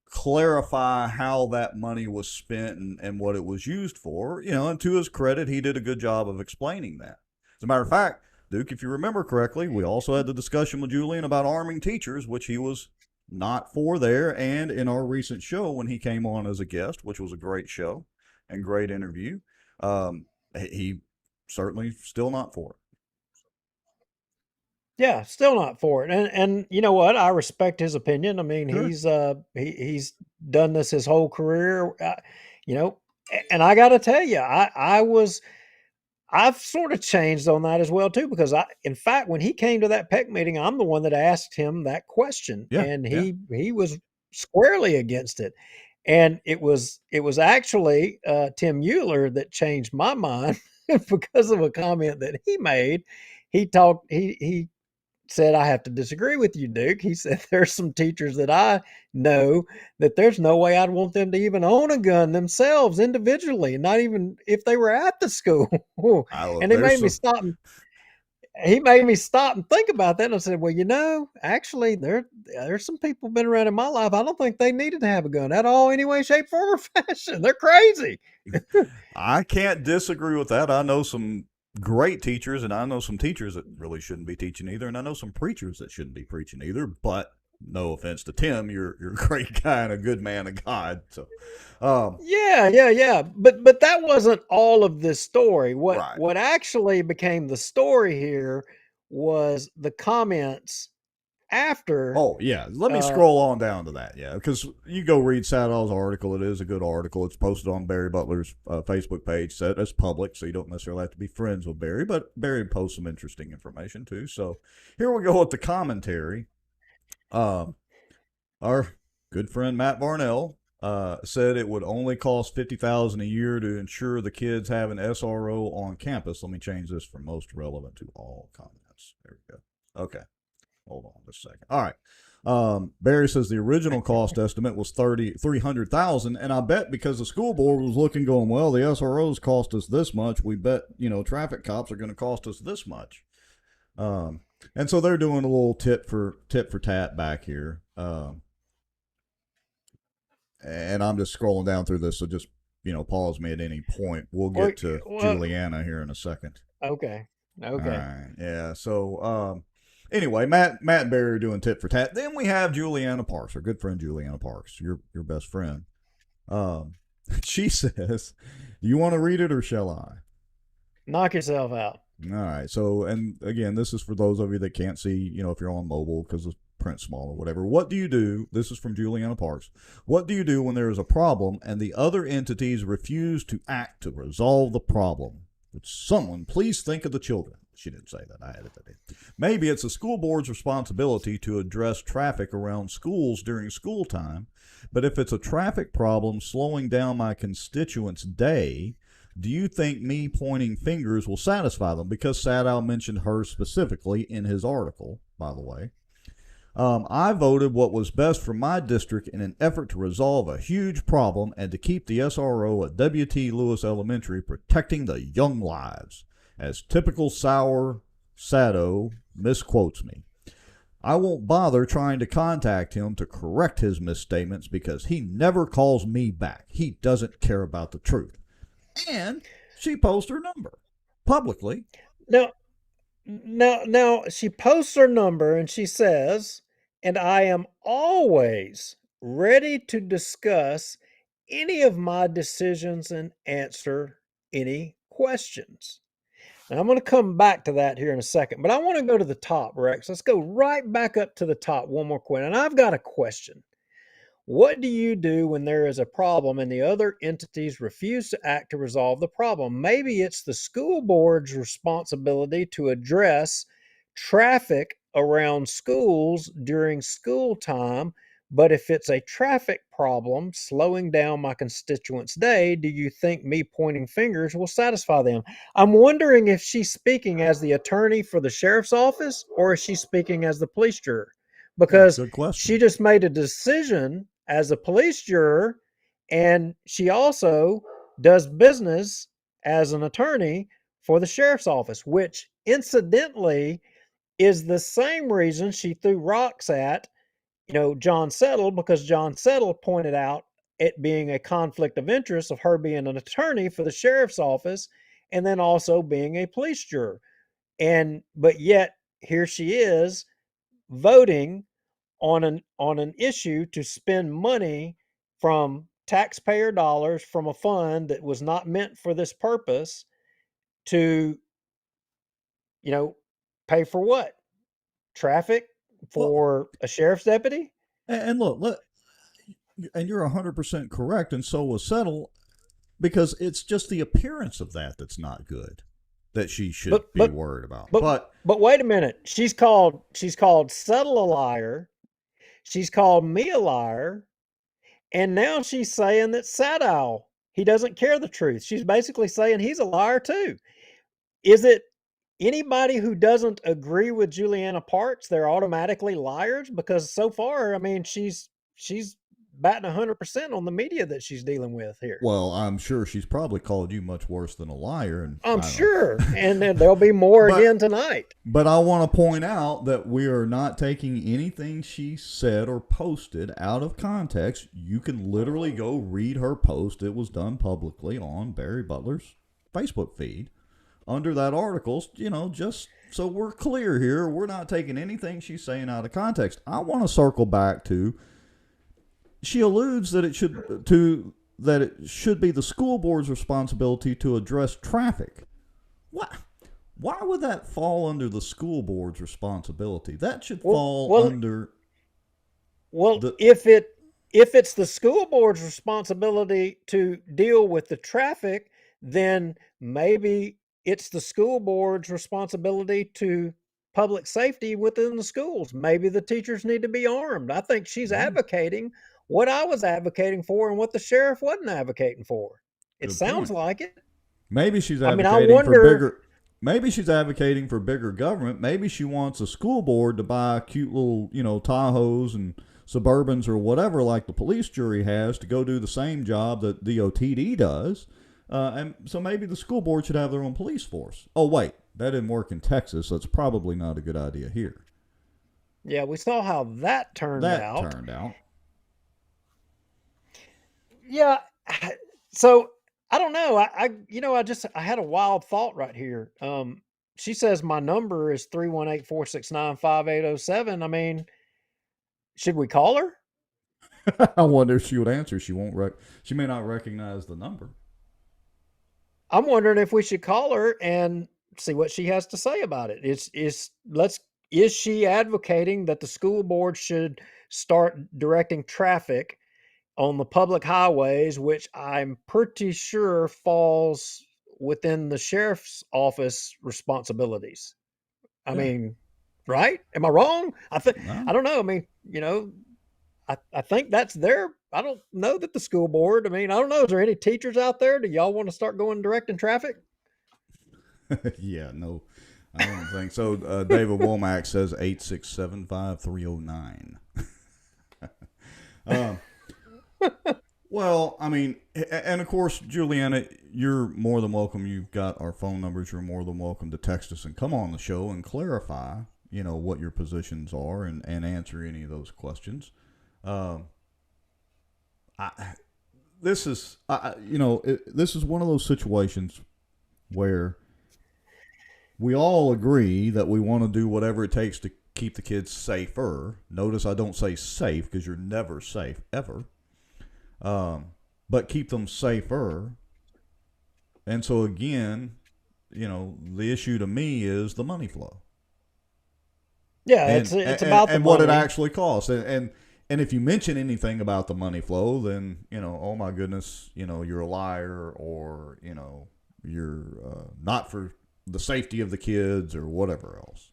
clarify how that money was spent and what it was used for. And to his credit, he did a good job of explaining that. As a matter of fact, Duke, if you remember correctly, we also had the discussion with Julian about arming teachers, which he was not for there. And in our recent show, when he came on as a guest, which was a great show and great interview, he certainly still not for it. Yeah, still not for it. And you know what? I respect his opinion. I mean, Sure. he's done this his whole career, and I got to tell you, I've sort of changed on that as well too, because in fact, when he came to that PEC meeting, I'm the one that asked him that question, Yeah, and yeah. he was squarely against it. And it was actually Tim Mueller that changed my mind because of a comment that he made. He said, I have to disagree with you, Duke. He said, there's some teachers that I know that there's no way I'd want them to even own a gun themselves individually, not even if they were at the school. And it made me stop. He made me stop and think about that. And I said, well, actually, there's some people been around in my life. I don't think they needed to have a gun at all, any way, shape, form, or fashion. They're crazy. I can't disagree with that. I know some great teachers, and I know some teachers that really shouldn't be teaching either, and I know some preachers that shouldn't be preaching either. But no offense to Tim, you're a great guy and a good man of God. So, yeah. But that wasn't all of this story. Right. What actually became the story here was the comments after. Oh, yeah. Let me scroll on down to that. Yeah, because you go read Sadow's article. It is a good article. It's posted on Barry Butler's Facebook page. So it's public, so you don't necessarily have to be friends with Barry, but Barry posts some interesting information too. So here we go with the commentary. Our good friend Matt Barnell said it would only cost $50,000 a year to ensure the kids have an SRO on campus. Let me change this from most relevant to all comments. There we go. Okay. Hold on just a second. All right. Barry says the original cost estimate was $300,000, and I bet because the school board was looking, going, well, the SROs cost us this much. We bet traffic cops are going to cost us this much, and so they're doing a little tit for tat back here. And I'm just scrolling down through this, so just pause me at any point. We'll get to Julianna here in a second. Okay. All right. Yeah. So. Anyway, Matt and Barry are doing tit for tat. Then we have Julianna Parks, our good friend Julianna Parks, your best friend. She says, "Do you want to read it or shall I?" Knock yourself out. All right. So, and again, this is for those of you that can't see, if you're on mobile because the print's small or whatever. What do you do? This is from Julianna Parks. What do you do when there is a problem and the other entities refuse to act to resolve the problem? Would someone please think of the children? She didn't say that. I added that in. Maybe it's a school board's responsibility to address traffic around schools during school time, but if it's a traffic problem slowing down my constituents' day, do you think me pointing fingers will satisfy them? Because Sadow mentioned her specifically in his article, by the way. I voted what was best for my district in an effort to resolve a huge problem and to keep the SRO at W.T. Lewis Elementary protecting the young lives. As typical sour Sadow misquotes me. I won't bother trying to contact him to correct his misstatements because he never calls me back. He doesn't care about the truth. And she posts her number publicly. Now, she posts her number and she says, and I am always ready to discuss any of my decisions and answer any questions. Now, I'm going to come back to that here in a second, but I want to go to the top, Rex. Let's go right back up to the top. One more question. And I've got a question. What do you do when there is a problem and the other entities refuse to act to resolve the problem? Maybe it's the school board's responsibility to address traffic around schools during school time. But if it's a traffic problem slowing down my constituents' day, do you think me pointing fingers will satisfy them? I'm wondering if she's speaking as the attorney for the sheriff's office or is she speaking as the police juror? Because Good question. she just made a decision as a police juror, and she also does business as an attorney for the sheriff's office, which incidentally is the same reason she threw rocks at, John Settle, because John Settle pointed out it being a conflict of interest of her being an attorney for the sheriff's office and then also being a police juror. But yet here she is voting on an issue to spend money from taxpayer dollars from a fund that was not meant for this purpose to pay for what? Traffic for a sheriff's deputy? And look, and you're 100% correct, and so was Settle, because it's just the appearance of that that's not good, that she should be worried about. But wait a minute. She's called Settle a liar. She's called me a liar. And now she's saying that Sadow, he doesn't care the truth. She's basically saying he's a liar too. Is it anybody who doesn't agree with Julianna Parks, they're automatically liars? Because so far, I mean, she's batting 100% on the media that she's dealing with here. Well, I'm sure she's probably called you much worse than a liar. And I'm sure. And then there'll be more again tonight. But I want to point out that we are not taking anything she said or posted out of context. You can literally go read her post. It was done publicly on Barry Butler's Facebook feed. Under that article, just so we're clear here, we're not taking anything she's saying out of context. I want to circle back to, she alludes that it should be the school board's responsibility to address traffic. What? Why would that fall under the school board's responsibility? That should fall under. Well, if it's the school board's responsibility to deal with the traffic, then maybe it's the school board's responsibility to public safety within the schools. Maybe the teachers need to be armed. I think she's advocating what I was advocating for and what the sheriff wasn't advocating for. It sounds like it. Maybe she's advocating for bigger. Maybe she's advocating for bigger government. Maybe she wants a school board to buy cute little, Tahoes and Suburbans or whatever, like the police jury has, to go do the same job that the OTD does. And so maybe the school board should have their own police force. Oh, wait, that didn't work in Texas, so it's probably not a good idea here. Yeah, we saw how that turned out. Yeah, so I don't know. I had a wild thought right here. She says my number is 318-469-5807. I mean, should we call her? I wonder if she would answer. She won't. She may not recognize the number. I'm wondering if we should call her and see what she has to say about it. Is she advocating that the school board should start directing traffic on the public highways, which I'm pretty sure falls within the sheriff's office responsibilities. I Yeah. mean, right? Am I wrong? I No. don't know. I mean, I think that's their. I don't know that the school board. I mean, I don't know. Is there any teachers out there? Do y'all want to start going directing traffic? Yeah, no, I don't think so. David Womack says 8675309. Well, I mean, and of course, Julianna, you're more than welcome. You've got our phone numbers. You're more than welcome to text us and come on the show and clarify, what your positions are and answer any of those questions. This is, this is one of those situations where we all agree that we want to do whatever it takes to keep the kids safer. Notice I don't say safe because you're never safe, ever. But keep them safer. And so, again, the issue to me is the money flow. Yeah, And, it's about the and what it money. actually costs. And if you mention anything about the money flow, then, oh my goodness, you're a liar, or, you're not for the safety of the kids or whatever else.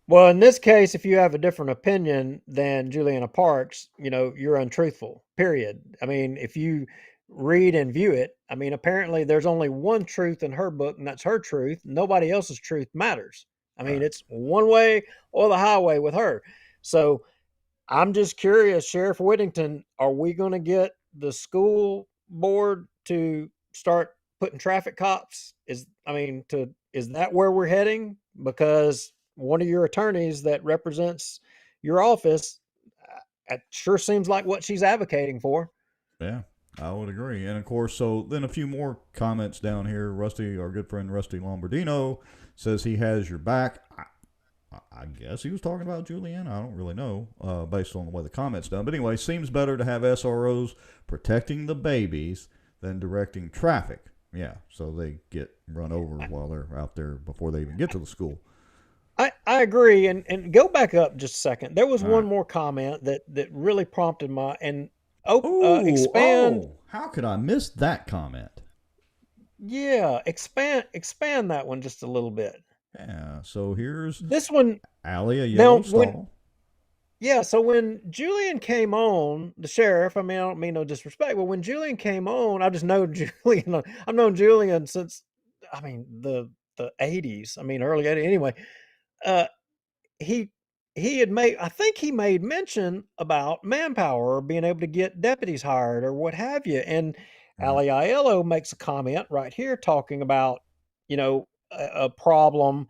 Well, in this case, if you have a different opinion than Juliana Parks, you're untruthful, period. I mean, if you read and view it, I mean, apparently there's only one truth in her book, and that's her truth. Nobody else's truth matters. I mean, Right. it's one way or the highway with her. So I'm just curious, Sheriff Whittington, are we going to get the school board to start putting traffic cops? Is that where we're heading? Because one of your attorneys that represents your office, it sure seems like what she's advocating for. Yeah, I would agree. And of course, so then a few more comments down here. Rusty, our good friend Rusty Lombardino, says he has your back. I guess he was talking about Julianna. I don't really know, based on the way the comments done. But anyway, seems better to have SROs protecting the babies than directing traffic. Yeah, so they get run over while they're out there before they even get to the school. I agree, and go back up just a second. There was All one right. more comment that really prompted my expand. How could I miss that comment? Yeah, expand that one just a little bit. Yeah, so here's This one Allie, a now yellow stall. so when Julian came on, the sheriff, I mean, I don't mean no disrespect, but when Julian came on, I just know Julian. I've known Julian since, I mean, the 80s. I mean, early 80s. Anyway, uh, he had made, I think he made mention about manpower or being able to get deputies hired or what have you. And Right. Ali Aiello makes a comment right here talking about, a problem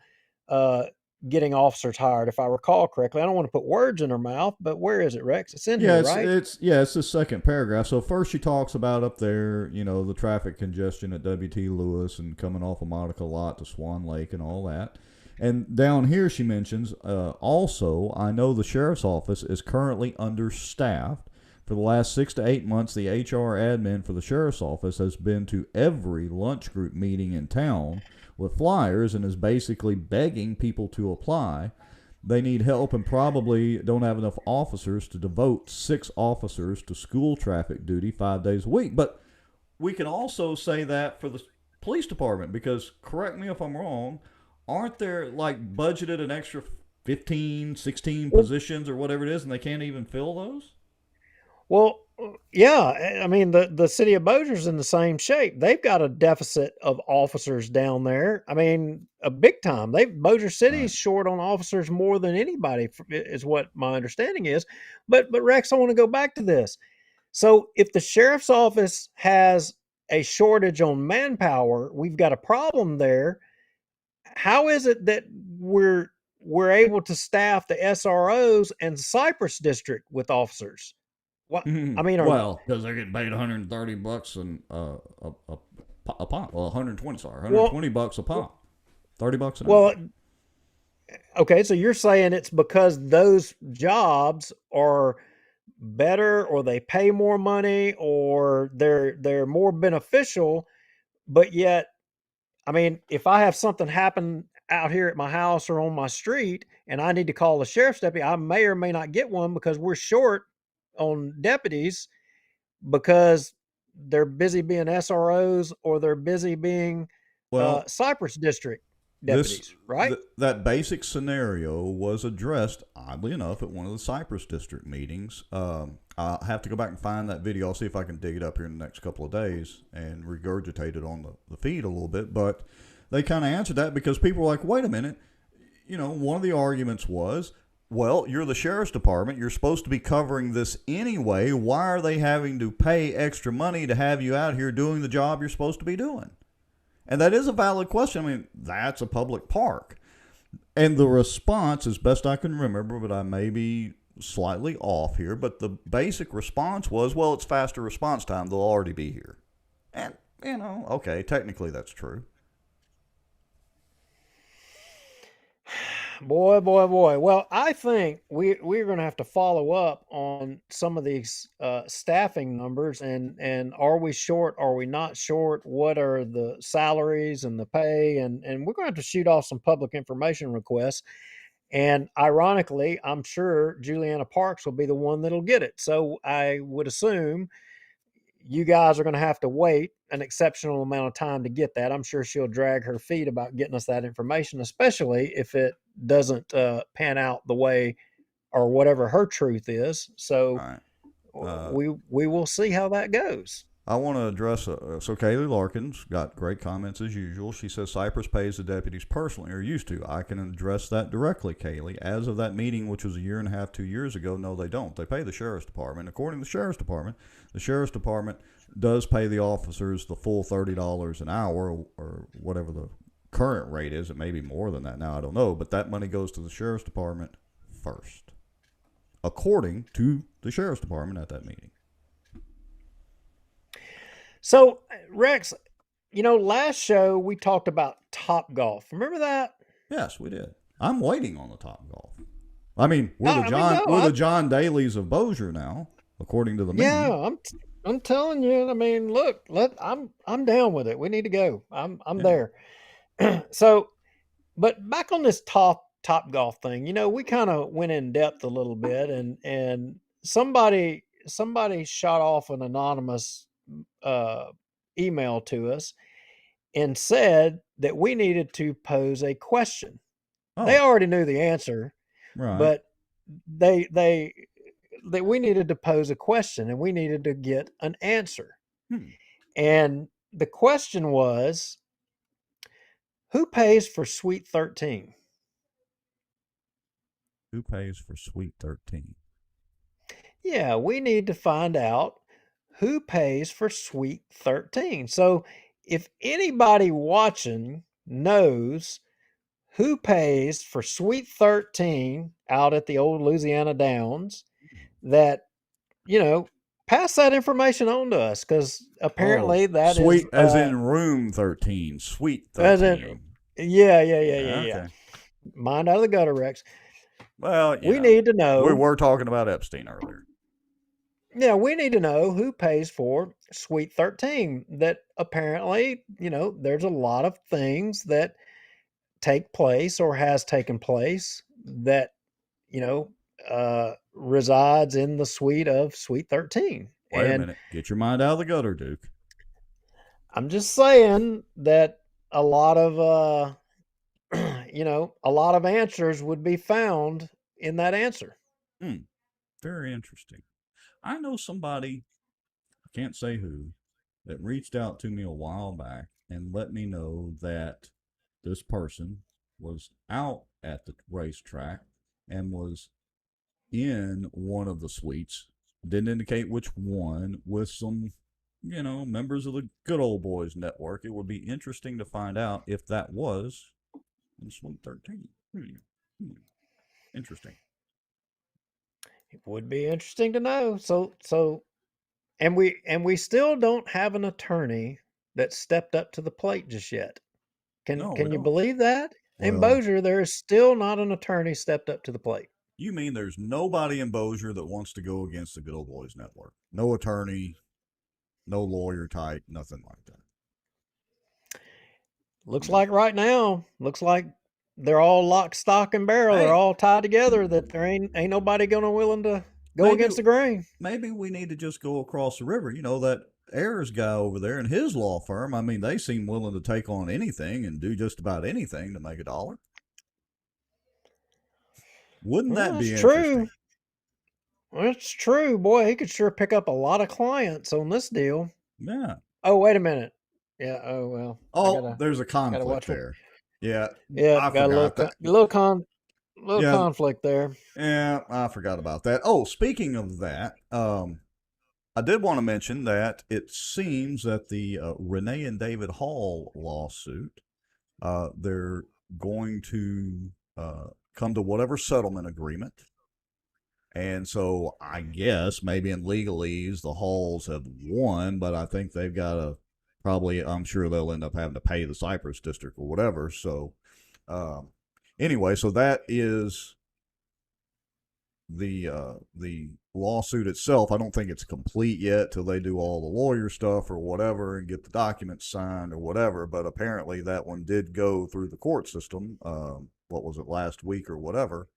uh, getting officers hired, if I recall correctly. I don't want to put words in her mouth, but where is it, Rex? It's in Yeah, here, it's right? it's the second paragraph. So first she talks about up there, the traffic congestion at W.T. Lewis and coming off of Monica Lot to Swan Lake and all that. And down here she mentions, also, I know the sheriff's office is currently understaffed. For the last 6 to 8 months, the HR admin for the sheriff's office has been to every lunch group meeting in town with flyers and is basically begging people to apply. They need help and probably don't have enough officers to devote 6 officers to school traffic duty 5 days a week. But we can also say that for the police department because, correct me if I'm wrong, aren't there like budgeted an extra 15, 16 positions or whatever it is and they can't even fill those? Well, yeah, I mean the city of Bossier's in the same shape. They've got a deficit of officers down there. I mean, a big time. Bossier City's Right. short on officers more than anybody, is what my understanding is. But Rex, I want to go back to this. So if the sheriff's office has a shortage on manpower, we've got a problem there. How is it that we're able to staff the SROs and Cypress District with officers? What I mean, are Well, because they're getting paid $130 and a pop. Well, 120. Sorry, well, $120 a pop. $30 an hour. well, okay, so you're saying it's because those jobs are better or they pay more money or they're more beneficial, but yet, I mean, if I have something happen out here at my house or on my street and I need to call the sheriff's deputy, I may or may not get one because we're short on deputies because they're busy being SROs or they're busy being Well, Cypress District this deputies, right? that basic scenario was addressed, oddly enough, at one of the Cypress District meetings. I'll have to go back and find that video. I'll see if I can dig it up here in the next couple of days and regurgitate it on the feed a little bit. But they kind of answered that because people were like, wait a minute. One of the arguments was, well, you're the sheriff's department. You're supposed to be covering this anyway. Why are they having to pay extra money to have you out here doing the job you're supposed to be doing? And that is a valid question. I mean, that's a public park. And the response, as best I can remember, but I may be slightly off here, but the basic response was, well, it's faster response time. They'll already be here. And, okay, technically that's true. Boy. Well, I think we're going to have to follow up on some of these staffing numbers and are we short? Are we not short? What are the salaries and the pay? And we're going to have to shoot off some public information requests. And ironically, I'm sure Julianna Parks will be the one that'll get it. So I would assume you guys are going to have to wait an exceptional amount of time to get that. I'm sure she'll drag her feet about getting us that information, especially if it doesn't pan out the way or whatever her truth is. So Right. we will see how that goes. I want to address, so Kaylee Larkins got great comments as usual. She says Cypress pays the deputies personally, or used to. I can address that directly, Kaylee. As of that meeting, which was a year and a half, 2 years ago, no, they don't. They pay the sheriff's department. According to the sheriff's department does pay the officers the full $30 an hour, or whatever the current rate is. It may be more than that now, I don't know. But that money goes to the sheriff's department first, according to the sheriff's department at that meeting. So, Rex, last show we talked about Topgolf. Remember that? Yes, we did. I'm waiting on the Topgolf. I mean, we're the John Daly's of Bossier now, according to the menu. Yeah, I'm telling you. I mean, look, I'm down with it. We need to go. I'm there. So, but back on this Topgolf thing, we kind of went in depth a little bit, and somebody shot off an anonymous email to us and said that we needed to pose a question. Oh. They already knew the answer, right? But they we needed to pose a question and we needed to get an answer. And the question was, who pays for Suite 13? Who pays for Suite 13? Yeah, we need to find out who pays for Suite 13. So if anybody watching knows who pays for Suite 13 out at the old Louisiana Downs, that, pass that information on to us, because apparently that suite, is... as in room 13, Suite 13. As in, yeah. Okay. Mind out of the gutter, Rex. Well, we need to know... We were talking about Epstein earlier. Yeah, we need to know who pays for Suite 13. That apparently, there's a lot of things that take place or has taken place that, resides in the suite of Suite 13. Wait a minute. Get your mind out of the gutter, Duke. I'm just saying that a lot of, a lot of answers would be found in that answer. Very interesting. I know somebody, I can't say who, that reached out to me a while back and let me know that this person was out at the racetrack and was in one of the suites, didn't indicate which one, with some, members of the Good Old Boys Network. It would be interesting to find out if that was in Suite 13. Interesting. It would be interesting to know. So, and we still don't have an attorney that stepped up to the plate just yet. Can you believe that? In Bossier, there is still not an attorney stepped up to the plate. You mean there's nobody in Bossier that wants to go against the Good Old Boys Network? No attorney, no lawyer type, nothing like that. Looks like right now, they're all lock, stock, and barrel. They're all tied together. That there ain't nobody willing to go against the grain. Maybe we need to just go across the river. That Ayers guy over there and his law firm, I mean, they seem willing to take on anything and do just about anything to make a dollar. Wouldn't Well, that that's be true. interesting? That's true. Boy, he could sure pick up a lot of clients on this deal. Yeah. Oh, wait a minute. Yeah. Oh well. I Oh, gotta there's a conflict watch what. there. Yeah, Yeah, I got a forgot that. little Yeah, conflict there. yeah, I forgot about that. Oh, speaking of that, I did want to mention that it seems that the Renee and David Hall lawsuit, they're going to come to whatever settlement agreement. And so I guess maybe in legalese, the Halls have won, but I think they've got to probably, I'm sure they'll end up having to pay the Cypress District or whatever. So, anyway, so that is the lawsuit itself. I don't think it's complete yet till they do all the lawyer stuff or whatever and get the documents signed or whatever. But apparently that one did go through the court system. What was it, last week or whatever?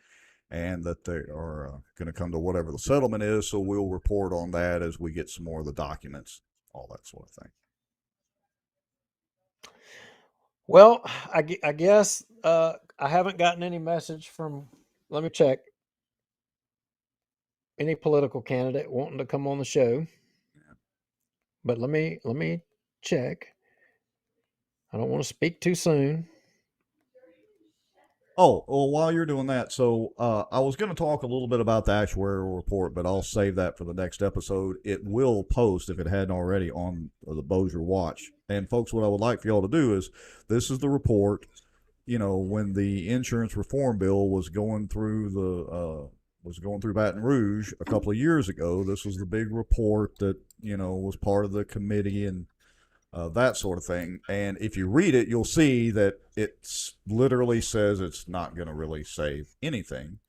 And that they are going to come to whatever the settlement is. So we'll report on that as we get some more of the documents, all that sort of thing. Well, I guess I haven't gotten any message from. Let me check. Any political candidate wanting to come on the show, but let me check. I don't want to speak too soon. Oh, well, while you're doing that, so I was going to talk a little bit about the actuarial report, but I'll save that for the next episode. It will post, if it hadn't already, on the Bossier Watch. And folks, what I would like for y'all to do is, this is the report. You know, when the insurance reform bill was going through Baton Rouge a couple of years ago, this was the big report that was part of the committee and that sort of thing. And if you read it, you'll see that it literally says it's not going to really save anything.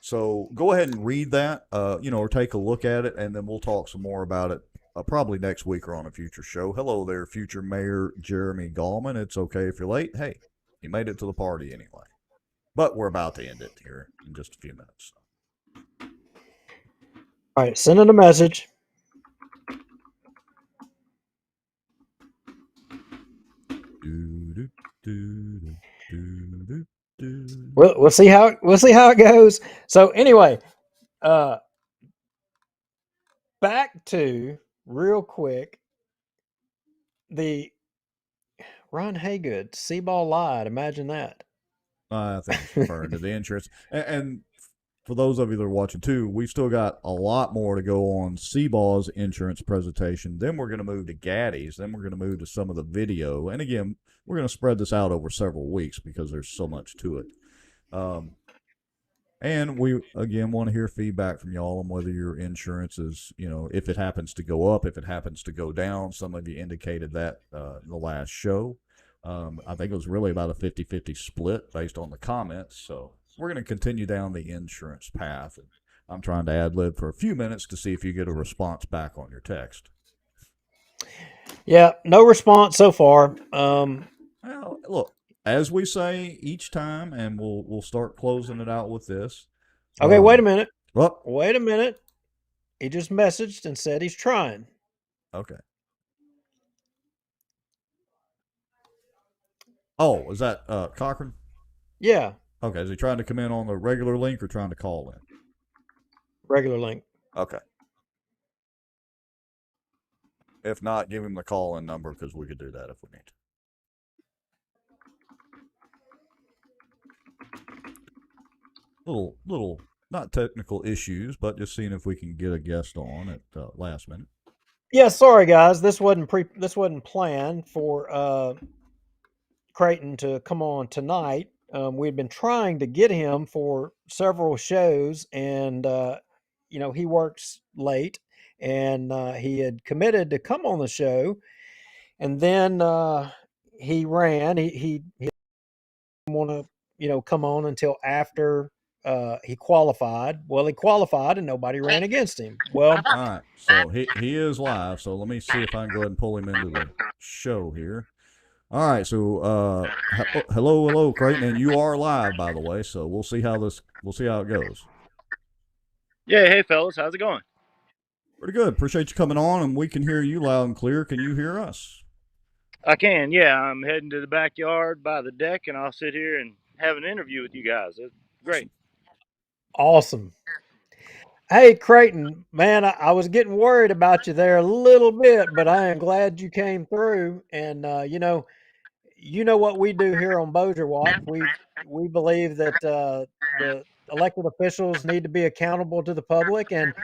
So go ahead and read that, or take a look at it, and then we'll talk some more about it probably next week or on a future show. Hello there, future Mayor Jeremy Gallman. It's okay if you're late. Hey, you made it to the party anyway. But we're about to end it here in just a few minutes. All right, sending a message. We'll see how it goes. So anyway, back to real quick the Ron Haygood C-ball lied. Imagine that. I think it's referring to the insurance. And for those of you that are watching too, we've still got a lot more to go on Seaball's insurance presentation. Then we're going to move to Gaddy's. Then we're going to move to some of the video. And again, we're going to spread this out over several weeks because there's so much to it. And we, again, want to hear feedback from y'all on whether your insurance is, if it happens to go up, if it happens to go down. Some of you indicated that in the last show. I think it was really about a 50-50 split based on the comments. So we're going to continue down the insurance path. And I'm trying to ad-lib for a few minutes to see if you get a response back on your text. Yeah, no response so far. Well, look, as we say each time, and we'll start closing it out with this. Okay, wait a minute. Well, wait a minute. He just messaged and said he's trying. Okay. Oh, is that Cochran? Yeah. Okay, is he trying to come in on the regular link or trying to call in? Regular link. Okay. If not, give him the call-in number because we could do that if we need to. Little, not technical issues, but just seeing if we can get a guest on at last minute. Yeah, sorry guys, this wasn't planned for Creighton to come on tonight. We'd been trying to get him for several shows, and he works late, and he had committed to come on the show, and then he ran. He didn't want to come on until after he qualified. Well, he qualified, and nobody ran against him. Well, all right. So he is live. So let me see if I can go ahead and pull him into the show here. All right, so hello, Creighton, and you are live, by the way. So we'll see how it goes. Yeah, hey fellas, how's it going? Pretty good. Appreciate you coming on, and we can hear you loud and clear. Can you hear us? I can, yeah. I'm heading to the backyard by the deck, and I'll sit here and have an interview with you guys. It's great. Awesome. Hey, Creighton, man, I was getting worried about you there a little bit, but I am glad you came through. And you know what we do here on Bossier Watch. We believe that the elected officials need to be accountable to the public, and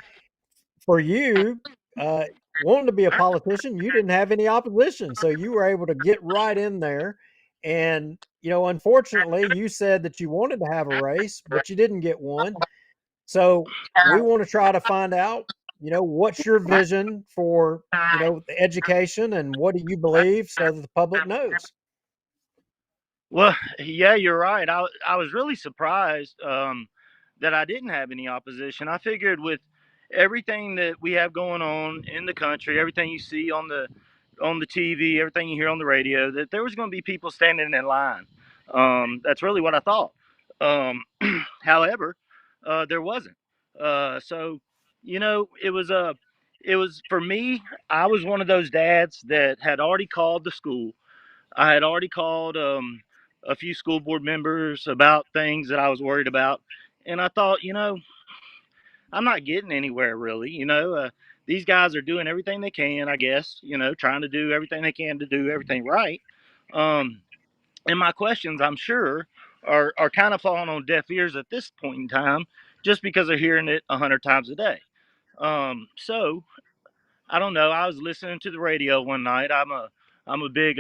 for you, uh, wanting to be a politician, you didn't have any opposition, so you were able to get right in there. And unfortunately, you said that you wanted to have a race, but you didn't get one. So we want to try to find out, what's your vision for, the education, and what do you believe, so that the public knows. Well, yeah, you're right. I was really surprised that I didn't have any opposition. I figured with everything that we have going on in the country, everything you see on the TV, everything you hear on the radio, that there was going to be people standing in line. That's really what I thought. Um, however, there wasn't. So, it was for me. I was one of those dads that had already called the school. I had already called a few school board members about things that I was worried about, and I thought, I'm not getting anywhere really. These guys are doing everything they can, I guess. Trying to do everything they can to do everything right. Um, and my questions, I'm sure, are kind of falling on deaf ears at this point in time, just because they're hearing it 100 times a day. So I don't know. I was listening to the radio one night. I'm a big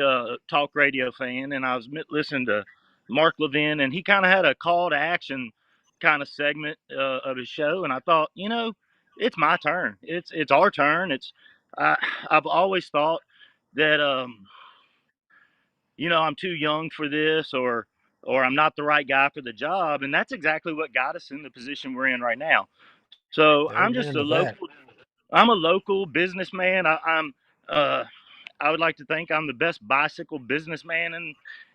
talk radio fan, and I was listening to Mark Levin, and he kind of had a call to action kind of segment of his show, and I thought, it's my turn. It's our turn. I, I've always thought that I'm too young for this, or I'm not the right guy for the job, and that's exactly what got us in the position we're in right now. So Amen to that. I'm a local businessman. Uh, I would like to think I'm the best bicycle businessman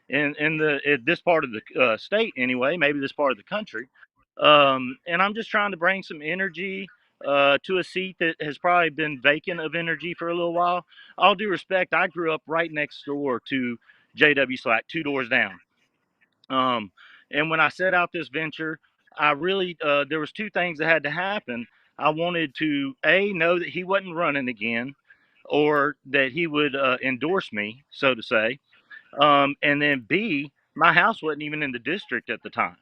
in this part of the state anyway, maybe this part of the country. And I'm just trying to bring some energy to a seat that has probably been vacant of energy for a little while. All due respect, I grew up right next door to J.W. Slack, 2 doors down. Um, and when I set out this venture, I really there was two things that had to happen. I wanted to know that he wasn't running again, or that he would endorse me, so to say. And then B, my house wasn't even in the district at the time.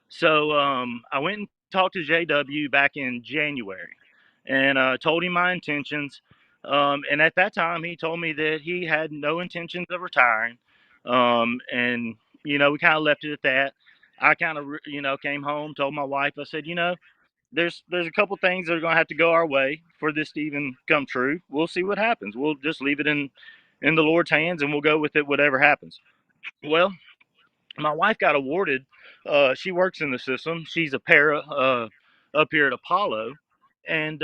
So I went and talked to JW back in January, and told him my intentions. And at that time, he told me that he had no intentions of retiring. And we kind of left it at that. I kind of came home, told my wife. I said, there's a couple things that are going to have to go our way for this to even come true. We'll see what happens. We'll just leave it in the Lord's hands, and we'll go with it whatever happens. Well, my wife got awarded. She works in the system. She's a para up here at Apollo, and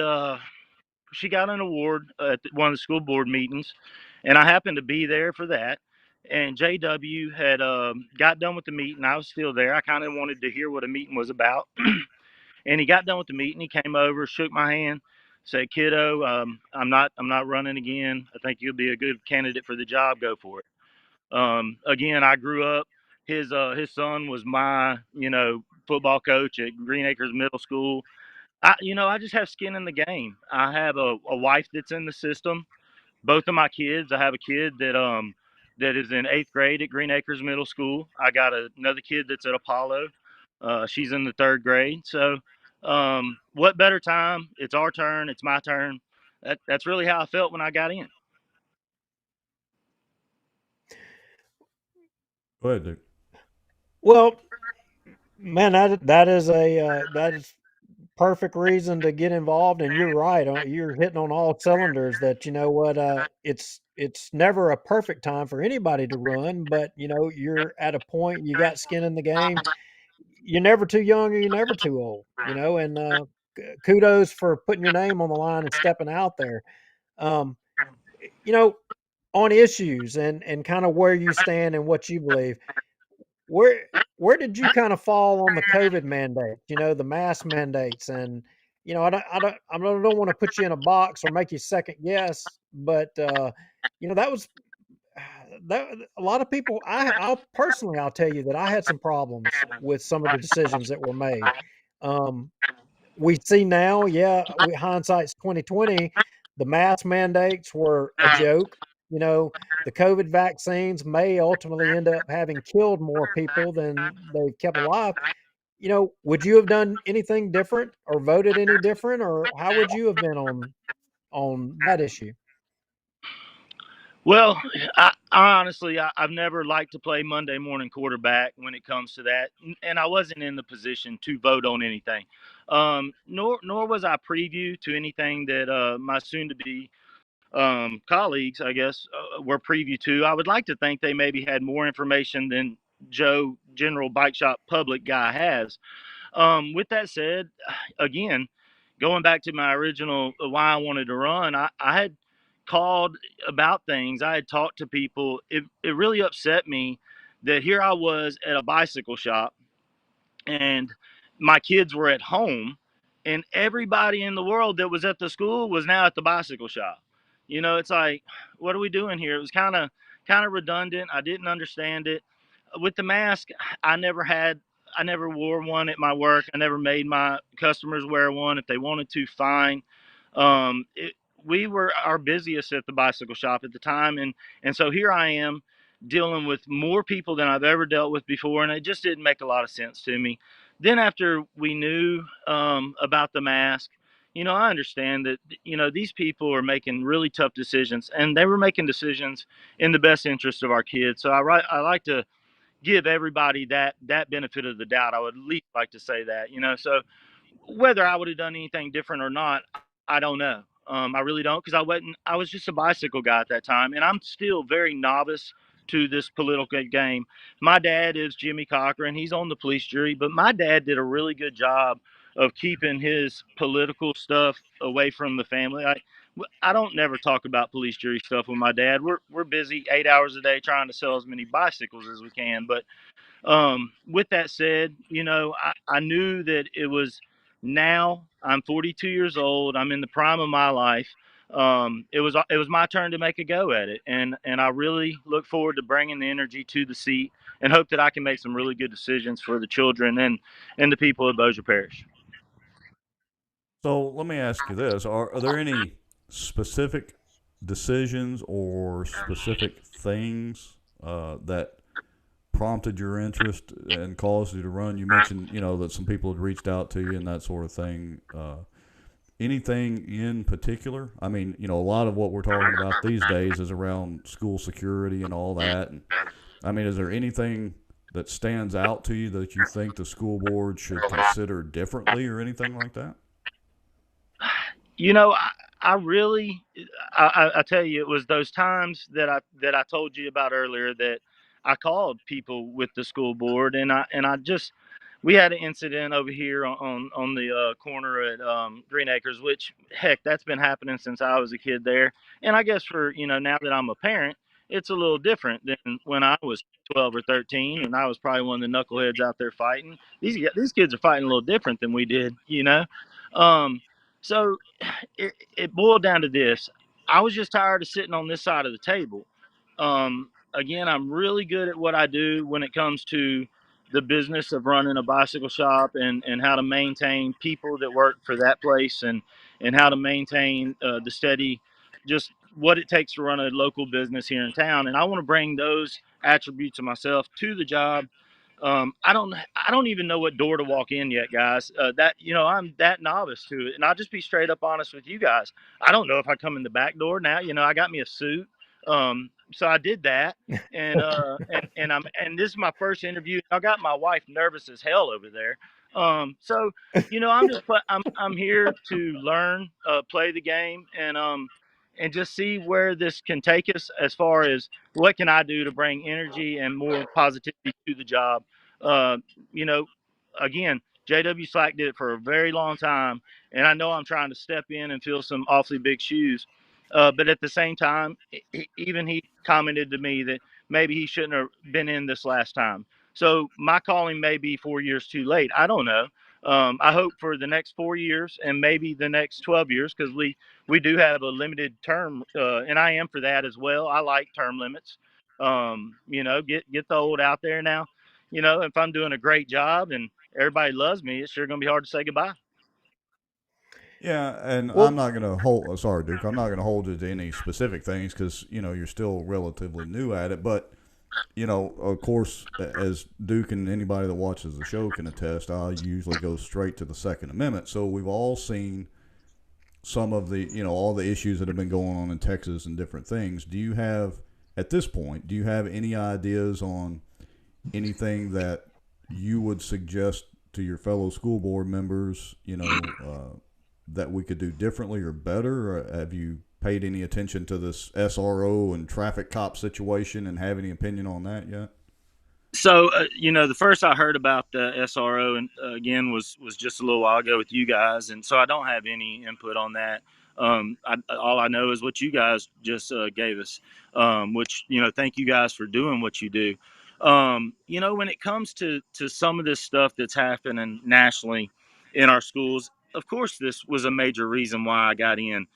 she got an award at one of the school board meetings, and I happened to be there for that. And JW had got done with the meeting. I was still there. I kind of wanted to hear what a meeting was about. And he got done with the meeting. He came over, shook my hand, said, "Kiddo, I'm not running again. I think you'll be a good candidate for the job. Go for it." Again, I grew up. His son was my football coach at Green Acres Middle School. I just have skin in the game. I have a wife that's in the system. Both of my kids. I have a kid that is in 8th grade at Green Acres Middle School. I got another kid that's at Apollo. She's in the 3rd grade. So, what better time? It's our turn. It's my turn. That's really how I felt when I got in. Go ahead, Duke. Well, man, that is perfect reason to get involved, and you're right. You're hitting on all cylinders. That you know what, it's never a perfect time for anybody to run, but you're at a point. You got skin in the game. You're never too young, or you're never too old. And kudos for putting your name on the line and stepping out there. Um, you know, on issues and kind of where you stand and what you believe. Where where did you kind of fall on the COVID mandate? The mask mandates, and I don't want to put you in a box or make you second guess, but that was that a lot of people. I'll tell you that I had some problems with some of the decisions that were made. Um, we see now, yeah, hindsight's 2020. The mask mandates were a joke. The COVID vaccines may ultimately end up having killed more people than they've kept alive. Would you have done anything different or voted any different, or how would you have been on that issue? Well, I honestly, I've never liked to play Monday morning quarterback when it comes to that, and I wasn't in the position to vote on anything. Nor was I preview to anything that my soon-to-be colleagues, I guess, were preview to. I would like to think they maybe had more information than Joe, general bike shop public guy, has. With that said, again, going back to my original why I wanted to run, I had called about things. I had talked to people. It really upset me that here I was at a bicycle shop and my kids were at home and everybody in the world that was at the school was now at the bicycle shop. It's like, what are we doing here? It was kind of redundant. I didn't understand it. With the mask, I never wore one at my work. I never made my customers wear one. If they wanted to, fine. We were our busiest at the bicycle shop at the time, and so here I am dealing with more people than I've ever dealt with before, and it just didn't make a lot of sense to me. Then after we knew about the mask, I understand that these people are making really tough decisions, and they were making decisions in the best interest of our kids. So I like to give everybody that benefit of the doubt. I would at least like to say that. So whether I would have done anything different or not, I don't know. I really don't, because I was just a bicycle guy at that time, and I'm still very novice to this political game. My dad is Jimmy Cochran. He's on the police jury, but my dad did a really good job of keeping his political stuff away from the family. I don't never talk about police jury stuff with my dad. We're busy 8 hours a day trying to sell as many bicycles as we can. But with that said, I knew that it was now. I'm 42 years old. I'm in the prime of my life. It was my turn to make a go at it, and I really look forward to bringing the energy to the seat and hope that I can make some really good decisions for the children and the people of Bossier Parish. So let me ask you this: Are there any specific decisions or specific things that prompted your interest and caused you to run? You mentioned, that some people had reached out to you and that sort of thing. Anything in particular? I mean, a lot of what we're talking about these days is around school security and all that. And I mean, is there anything that stands out to you that you think the school board should consider differently or anything like that? I really, I tell you, it was those times that I told you about earlier that I called people with the school board, and I just we had an incident over here on the corner at Green Acres, which heck, that's been happening since I was a kid there, and I guess for now that I'm a parent, it's a little different than when I was 12 or 13, and I was probably one of the knuckleheads out there fighting. These kids are fighting a little different than we did. Um, so it boiled down to this. I was just tired of sitting on this side of the table. Again, I'm really good at what I do when it comes to the business of running a bicycle shop and how to maintain people that work for that place and how to maintain the steady, just what it takes to run a local business here in town. And I want to bring those attributes of myself to the job. I don't even know what door to walk in yet, guys. I'm that novice to it, and I'll just be straight up honest with you guys. I don't know if I come in the back door now. I got me a suit, so I did that, and this is my first interview. I got my wife nervous as hell over there. So I'm here to learn, play the game, and just see where this can take us as far as what can I do to bring energy and more positivity to the job. Uh, you know, again, JW Slack did it for a very long time, and I know I'm trying to step in and fill some awfully big shoes. But at the same time, even he commented to me that maybe he shouldn't have been in this last time. So my calling may be 4 years too late. I don't know. I hope for the next 4 years and maybe the next 12 years, because we do have a limited term, and I am for that as well. I like term limits. Get the old out there now. If I'm doing a great job and everybody loves me, it's sure gonna be hard to say goodbye. Yeah, and I'm Well, not going to hold. Sorry, Duke. I'm not going to hold you to any specific things because you're still relatively new at it. But of course, as Duke and anybody that watches the show can attest, I usually go straight to the Second Amendment. So we've all seen some of the all the issues that have been going on in Texas and different things. Do you have at this point? Do you have any ideas on anything that you would suggest to your fellow school board members? That we could do differently or better? Or have you paid any attention to this SRO and traffic cop situation and have any opinion on that yet? So, the first I heard about the SRO and again was just a little while ago with you guys, and so I don't have any input on that. All I know is what you guys just gave us, which thank you guys for doing what you do. When it comes to some of this stuff that's happening nationally in our schools, of course, this was a major reason why I got in.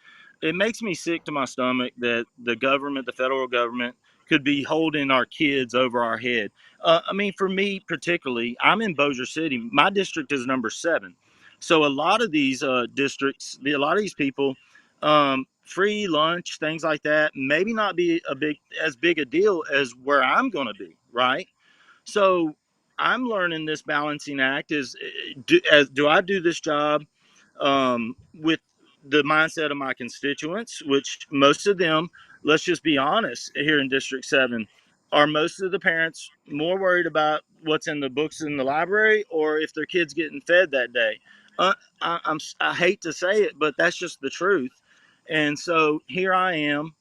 It makes me sick to my stomach that the government, the federal government, could be holding our kids over our head. For me particularly, I'm in Bossier City. My district is number 7. So a lot of these districts, a lot of these people, free lunch, things like that, maybe not be as big a deal as where I'm going to be, right? So I'm learning this balancing act is do I do this job with the mindset of my constituents, which most of them, let's just be honest, here in District 7, are most of the parents more worried about what's in the books in the library or if their kid's getting fed that day? I hate to say it, but that's just the truth. And so here I am.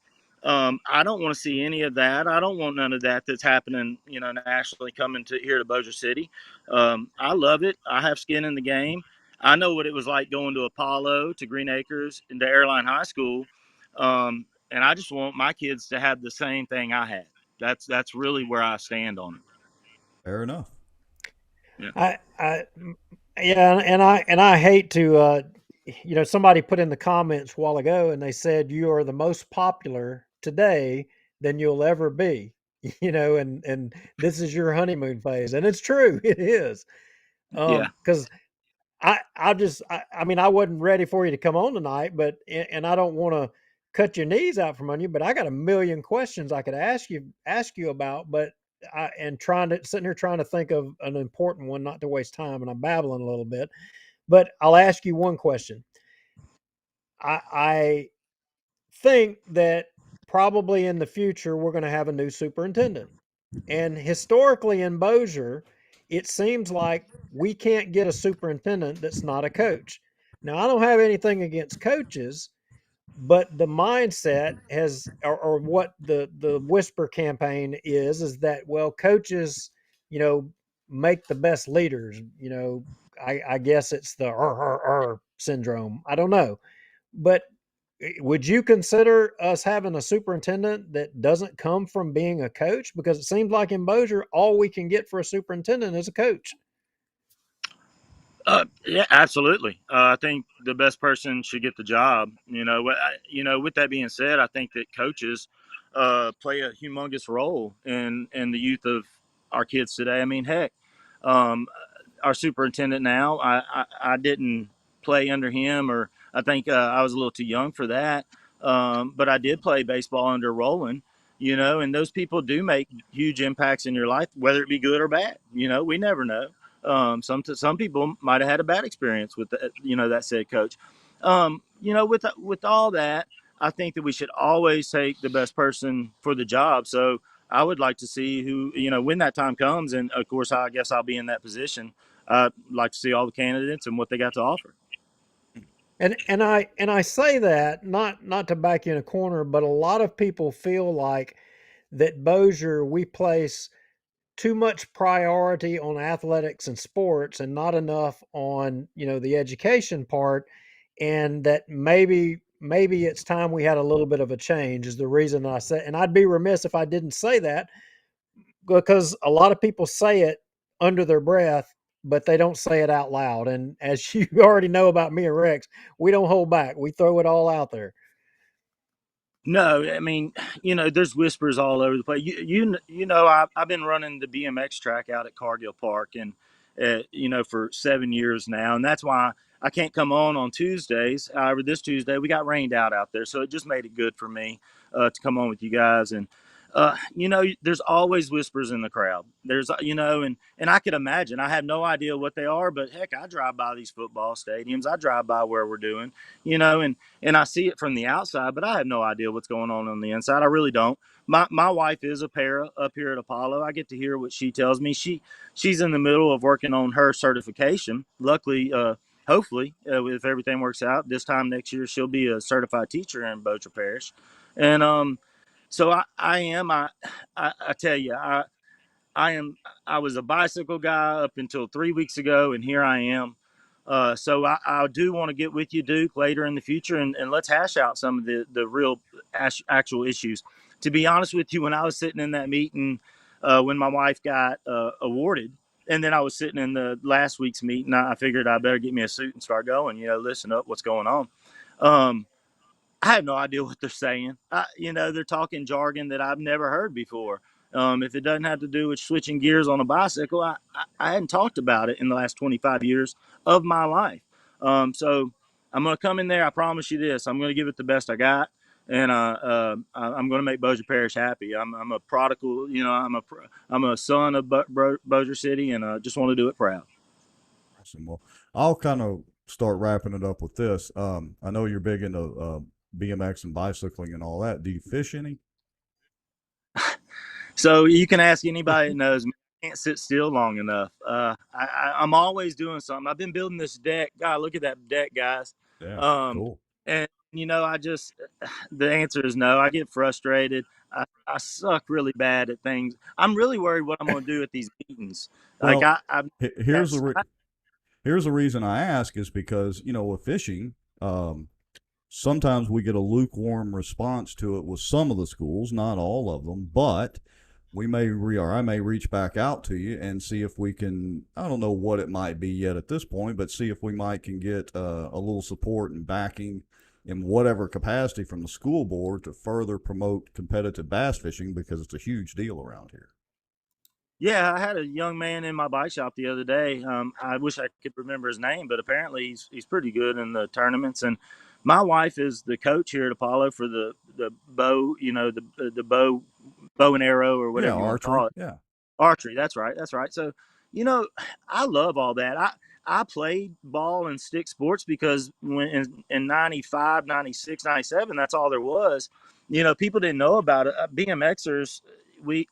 I don't want to see any of that. I don't want none of that that's happening, nationally coming to here to Bossier City. I love it. I have skin in the game. I know what it was like going to Apollo, to Green Acres, and to Airline High School, and I just want my kids to have the same thing I had. That's really where I stand on it. Fair enough. Yeah. I yeah, and I hate to somebody put in the comments a while ago and they said you are the most popular today than you'll ever be. And this is your honeymoon phase, and it's true, it is. Yeah. Because I mean, I wasn't ready for you to come on tonight, but and I don't want to cut your knees out from under you, but I got a million questions I could ask you about, but sitting here trying to think of an important one, not to waste time, and I'm babbling a little bit, but I'll ask you one question. I think that probably in the future we're going to have a new superintendent. And historically in Bossier, it seems like we can't get a superintendent that's not a coach. Now, I don't have anything against coaches, but the mindset or what the whisper campaign is that, well, coaches, you know, make the best leaders. I guess it's the syndrome. I don't know, but would you consider us having a superintendent that doesn't come from being a coach? Because it seems like in Bossier, all we can get for a superintendent is a coach. Yeah, absolutely. I think the best person should get the job. With that being said, I think that coaches play a humongous role in the youth of our kids today. I mean, heck, um, our superintendent now, I didn't play under him, or I think I was a little too young for that. But I did play baseball under Roland. And those people do make huge impacts in your life, whether it be good or bad. We never know. Some people might have had a bad experience with that said coach. With all that, I think that we should always take the best person for the job. So I would like to see who when that time comes, and of course I guess I'll be in that position. I'd like to see all the candidates and what they got to offer. And I say that not to back you in a corner, but a lot of people feel like that Bossier we place too much priority on athletics and sports and not enough on the education part, and that maybe it's time we had a little bit of a change is the reason I said. And I'd be remiss if I didn't say that, because a lot of people say it under their breath, but they don't say it out loud. And as you already know about me and Rex, we don't hold back. We throw it all out there. No, I mean, there's whispers all over the place. I've been running the BMX track out at Cargill Park, and for 7 years now, and that's why I can't come on Tuesdays. However, this Tuesday we got rained out there, so it just made it good for me to come on with you guys. And there's always whispers in the crowd. There's and I could imagine. I have no idea what they are, but heck, I drive by these football stadiums. I drive by where we're doing, and I see it from the outside, but I have no idea what's going on the inside. I really don't. My wife is a para up here at Apollo. I get to hear what she tells me. She's in the middle of working on her certification. Luckily, hopefully, if everything works out, this time next year she'll be a certified teacher in Bossier Parish, and so I am. I tell you, I am. I was a bicycle guy up until 3 weeks ago, and here I am. So I do want to get with you, Duke, later in the future, and let's hash out some of the real actual issues. To be honest with you, when I was sitting in that meeting, when my wife got awarded, and then I was sitting in the last week's meeting, I figured I better get me a suit and start going. Listen up, what's going on? I have no idea what they're saying. They're talking jargon that I've never heard before. If it doesn't have to do with switching gears on a bicycle, I hadn't talked about it in the last 25 years of my life. So I'm going to come in there. I promise you this. I'm going to give it the best I got. And I'm going to make Bossier Parish happy. I'm a prodigal, I'm a son of Bossier City, and just want to do it proud. Awesome. Well, I'll kind of start wrapping it up with this. I know you're big into BMX and bicycling and all that. Do you fish any? So you can ask anybody that knows me. I can't sit still long enough. I'm always doing something. I've been building this deck. God, look at that deck, guys. Yeah, cool. And the answer is no. I get frustrated. I suck really bad at things. I'm really worried what I'm going to do at these meetings. Like Well, I here's the reason I ask is because with fishing, sometimes we get a lukewarm response to it with some of the schools, not all of them, but I may reach back out to you and see if we can, I don't know what it might be yet at this point, but see if we can get a little support and backing in whatever capacity from the school board to further promote competitive bass fishing, because it's a huge deal around here. Yeah, I had a young man in my bike shop the other day. I wish I could remember his name, but apparently he's pretty good in the tournaments. And my wife is the coach here at Apollo for the bow, the bow and arrow, or whatever you want to call it. Yeah. Archery. That's right. That's right. So, I love all that. I played ball and stick sports because when in 95, 96, 97, that's all there was. People didn't know about it. BMXers,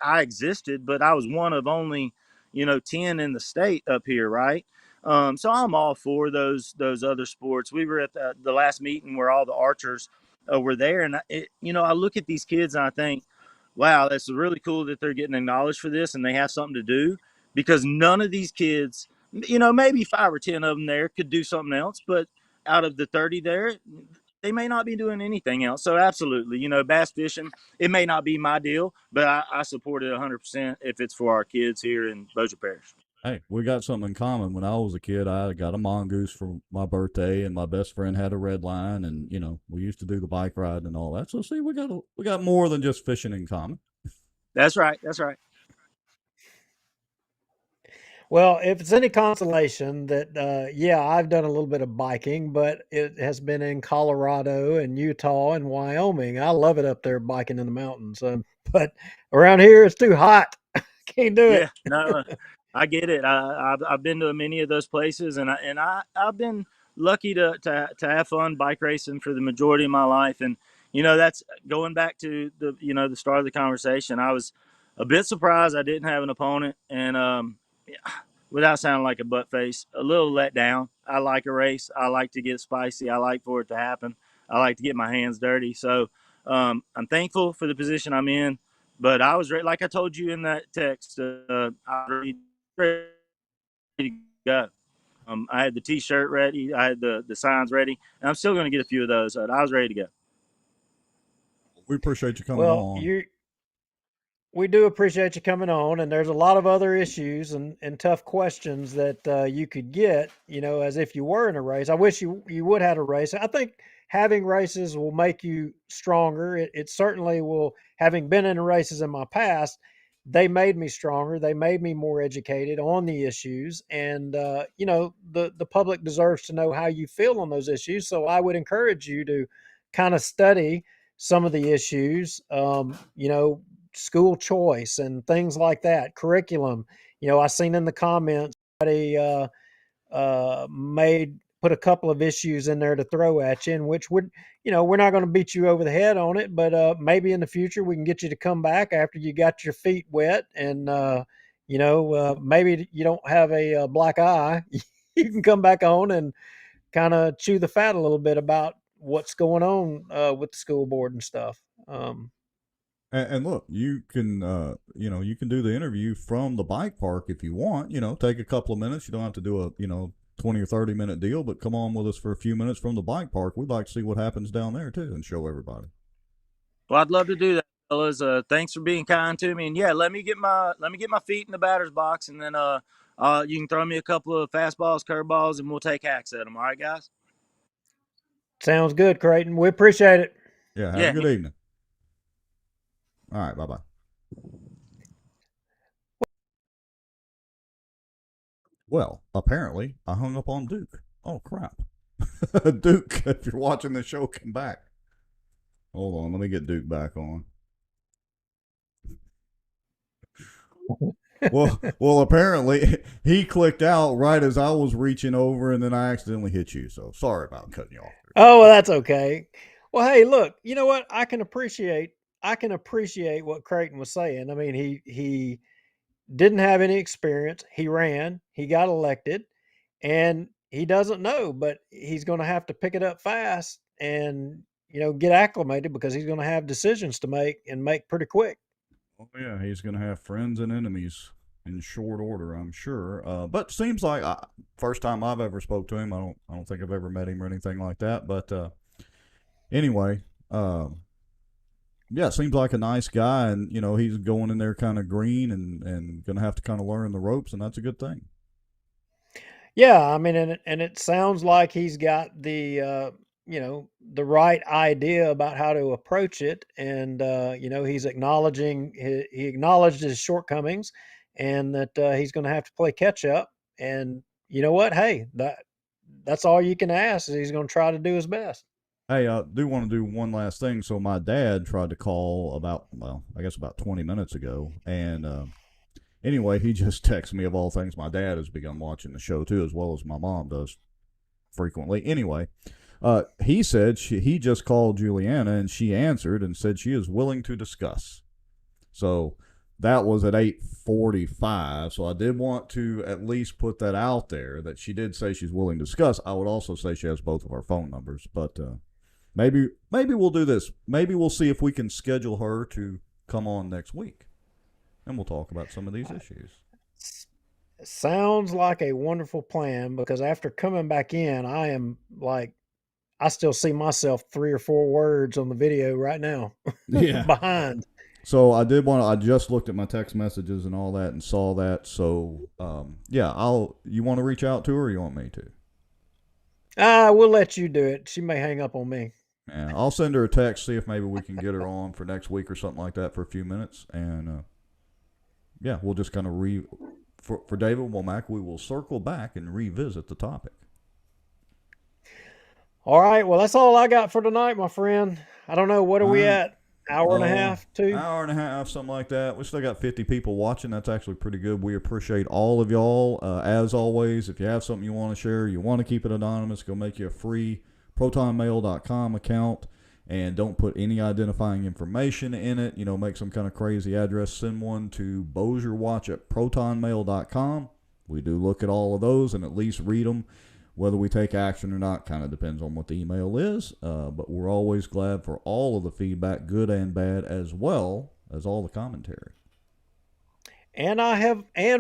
I existed, but I was one of only, 10 in the state up here, right? So I'm all for those other sports. We were at the last meeting where all the archers were there, and I look at these kids and I think, wow, that's really cool that they're getting acknowledged for this and they have something to do, because none of these kids, maybe 5 or 10 of them there could do something else, but out of the 30 there, they may not be doing anything else. So absolutely, bass fishing, it may not be my deal, but I support it 100% if it's for our kids here in Bossier Parish. Hey, we got something in common. When I was a kid, I got a mongoose for my birthday, and my best friend had a red line, and we used to do the bike ride and all that. So see, we got more than just fishing in common. That's right. That's right. Well, if it's any consolation that, yeah, I've done a little bit of biking, but it has been in Colorado and Utah and Wyoming. I love it up there biking in the mountains. But around here, it's too hot. Can't do it. Yeah, no, I get it. I've been to many of those places, and I've been lucky to have fun bike racing for the majority of my life. And that's going back to the start of the conversation. I was a bit surprised I didn't have an opponent, and without sounding like a butt face, a little let down. I like a race. I like to get spicy. I like for it to happen. I like to get my hands dirty. So I'm thankful for the position I'm in. But I was ready, like I told you in that text, I was ready to go. I had the T-shirt ready. I had the signs ready. And I'm still going to get a few of those. I was ready to go. We appreciate you coming Well, on. we do appreciate you coming on, and there's a lot of other issues and tough questions that you could get, as if you were in a race. I wish you would have a race. I think having races will make you stronger. It certainly will. Having been in races in my past, they made me stronger. They made me more educated on the issues, and the public deserves to know how you feel on those issues. So I would encourage you to kind of study some of the issues. School choice and things like that, curriculum. I seen in the comments somebody made put a couple of issues in there to throw at you, in which would we're not going to beat you over the head on it, but maybe in the future we can get you to come back after you got your feet wet, and maybe you don't have a black eye. You can come back on and kind of chew the fat a little bit about what's going on with the school board and stuff. And look, you can you can do the interview from the bike park if you want. Take a couple of minutes. You don't have to do a 20 or 30 minute deal, but come on with us for a few minutes from the bike park. We'd like to see what happens down there too, and show everybody. Well, I'd love to do that, fellas. Thanks for being kind to me, and yeah, let me get my feet in the batter's box, and then you can throw me a couple of fastballs, curveballs, and we'll take hacks at them. All right, guys. Sounds good, Creighton. We appreciate it. Yeah, have a good evening. All right, bye-bye. Well, apparently I hung up on Duke. Oh, crap. Duke, if you're watching the show, come back. Hold on, let me get Duke back on. Well, apparently he clicked out right as I was reaching over, and then I accidentally hit you. So sorry about cutting you off. Oh, well, that's okay. Well, hey, look, you know what? I can appreciate what Creighton was saying. I mean, he didn't have any experience. He ran, he got elected, and he doesn't know, but he's going to have to pick it up fast and get acclimated, because he's going to have decisions to make, and make pretty quick. Oh yeah, he's going to have friends and enemies in short order, I'm sure. But seems like first time I've ever spoke to him. I don't think I've ever met him or anything like that. But anyway, yeah, seems like a nice guy, and he's going in there kind of green and going to have to kind of learn the ropes, and that's a good thing. Yeah, I mean, and it sounds like he's got the the right idea about how to approach it, and he's he acknowledged his shortcomings, and that he's going to have to play catch up. And you know what? Hey, that's all you can ask, is he's going to try to do his best. Hey, I do want to do one last thing. So my dad tried to call about 20 minutes ago, and anyway, he just texted me, of all things. My dad has begun watching the show too, as well as my mom does frequently. Anyway, he said he just called Julianna, and she answered and said she is willing to discuss. So that was at 8:45. So I did want to at least put that out there, that she did say she's willing to discuss. I would also say she has both of our phone numbers, but maybe we'll do this. Maybe we'll see if we can schedule her to come on next week, and we'll talk about some of these issues. Sounds like a wonderful plan, because after coming back in, I am like, I still see myself 3 or 4 words on the video right now. Yeah. Behind. So I just looked at my text messages and all that and saw that. So, yeah, you want to reach out to her, or you want me to? We'll let you do it. She may hang up on me. Yeah, I'll send her a text, see if maybe we can get her on for next week or something like that for a few minutes. And, yeah, we'll just kind of for David Womack, we will circle back and revisit the topic. All right. Well, that's all I got for tonight, my friend. I don't know. What are we at? Hour and a half, 2? Hour and a half, something like that. We still got 50 people watching. That's actually pretty good. We appreciate all of y'all. As always, if you have something you want to share, you want to keep it anonymous, go make you a free protonmail.com account, and don't put any identifying information in it. Make some kind of crazy address. Send one to bozierwatch@protonmail.com. We do look at all of those and at least read them. Whether we take action or not kind of depends on what the email is, but we're always glad for all of the feedback, good and bad, as well as all the commentary. And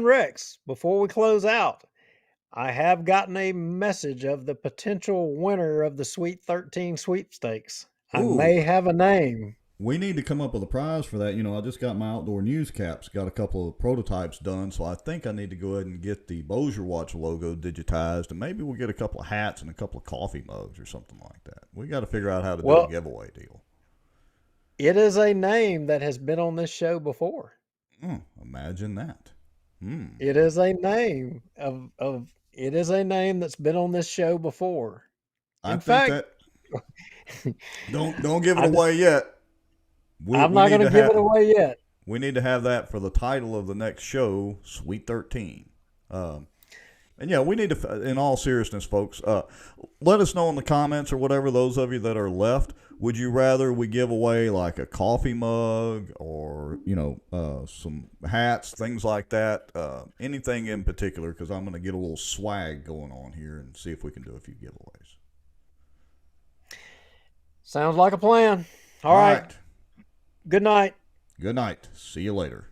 Rex, before we close out, I have gotten a message of the potential winner of the Sweet 13 sweepstakes. I may have a name. We need to come up with a prize for that. I just got my outdoor news caps, got a couple of prototypes done, so I think I need to go ahead and get the Bossier Watch logo digitized, and maybe we'll get a couple of hats and a couple of coffee mugs or something like that. We got to figure out how to do a giveaway deal. It is a name that has been on this show before. Imagine that. It is a name it is a name that's been on this show before. In fact, don't give it away yet. I'm not going to give it away yet. We need to have that for the title of the next show, Sweet 13. And yeah, we need to, in all seriousness, folks, let us know in the comments or whatever, those of you that are left, would you rather we give away like a coffee mug or, some hats, things like that, anything in particular, because I'm going to get a little swag going on here and see if we can do a few giveaways. Sounds like a plan. All right. Good night. Good night. See you later.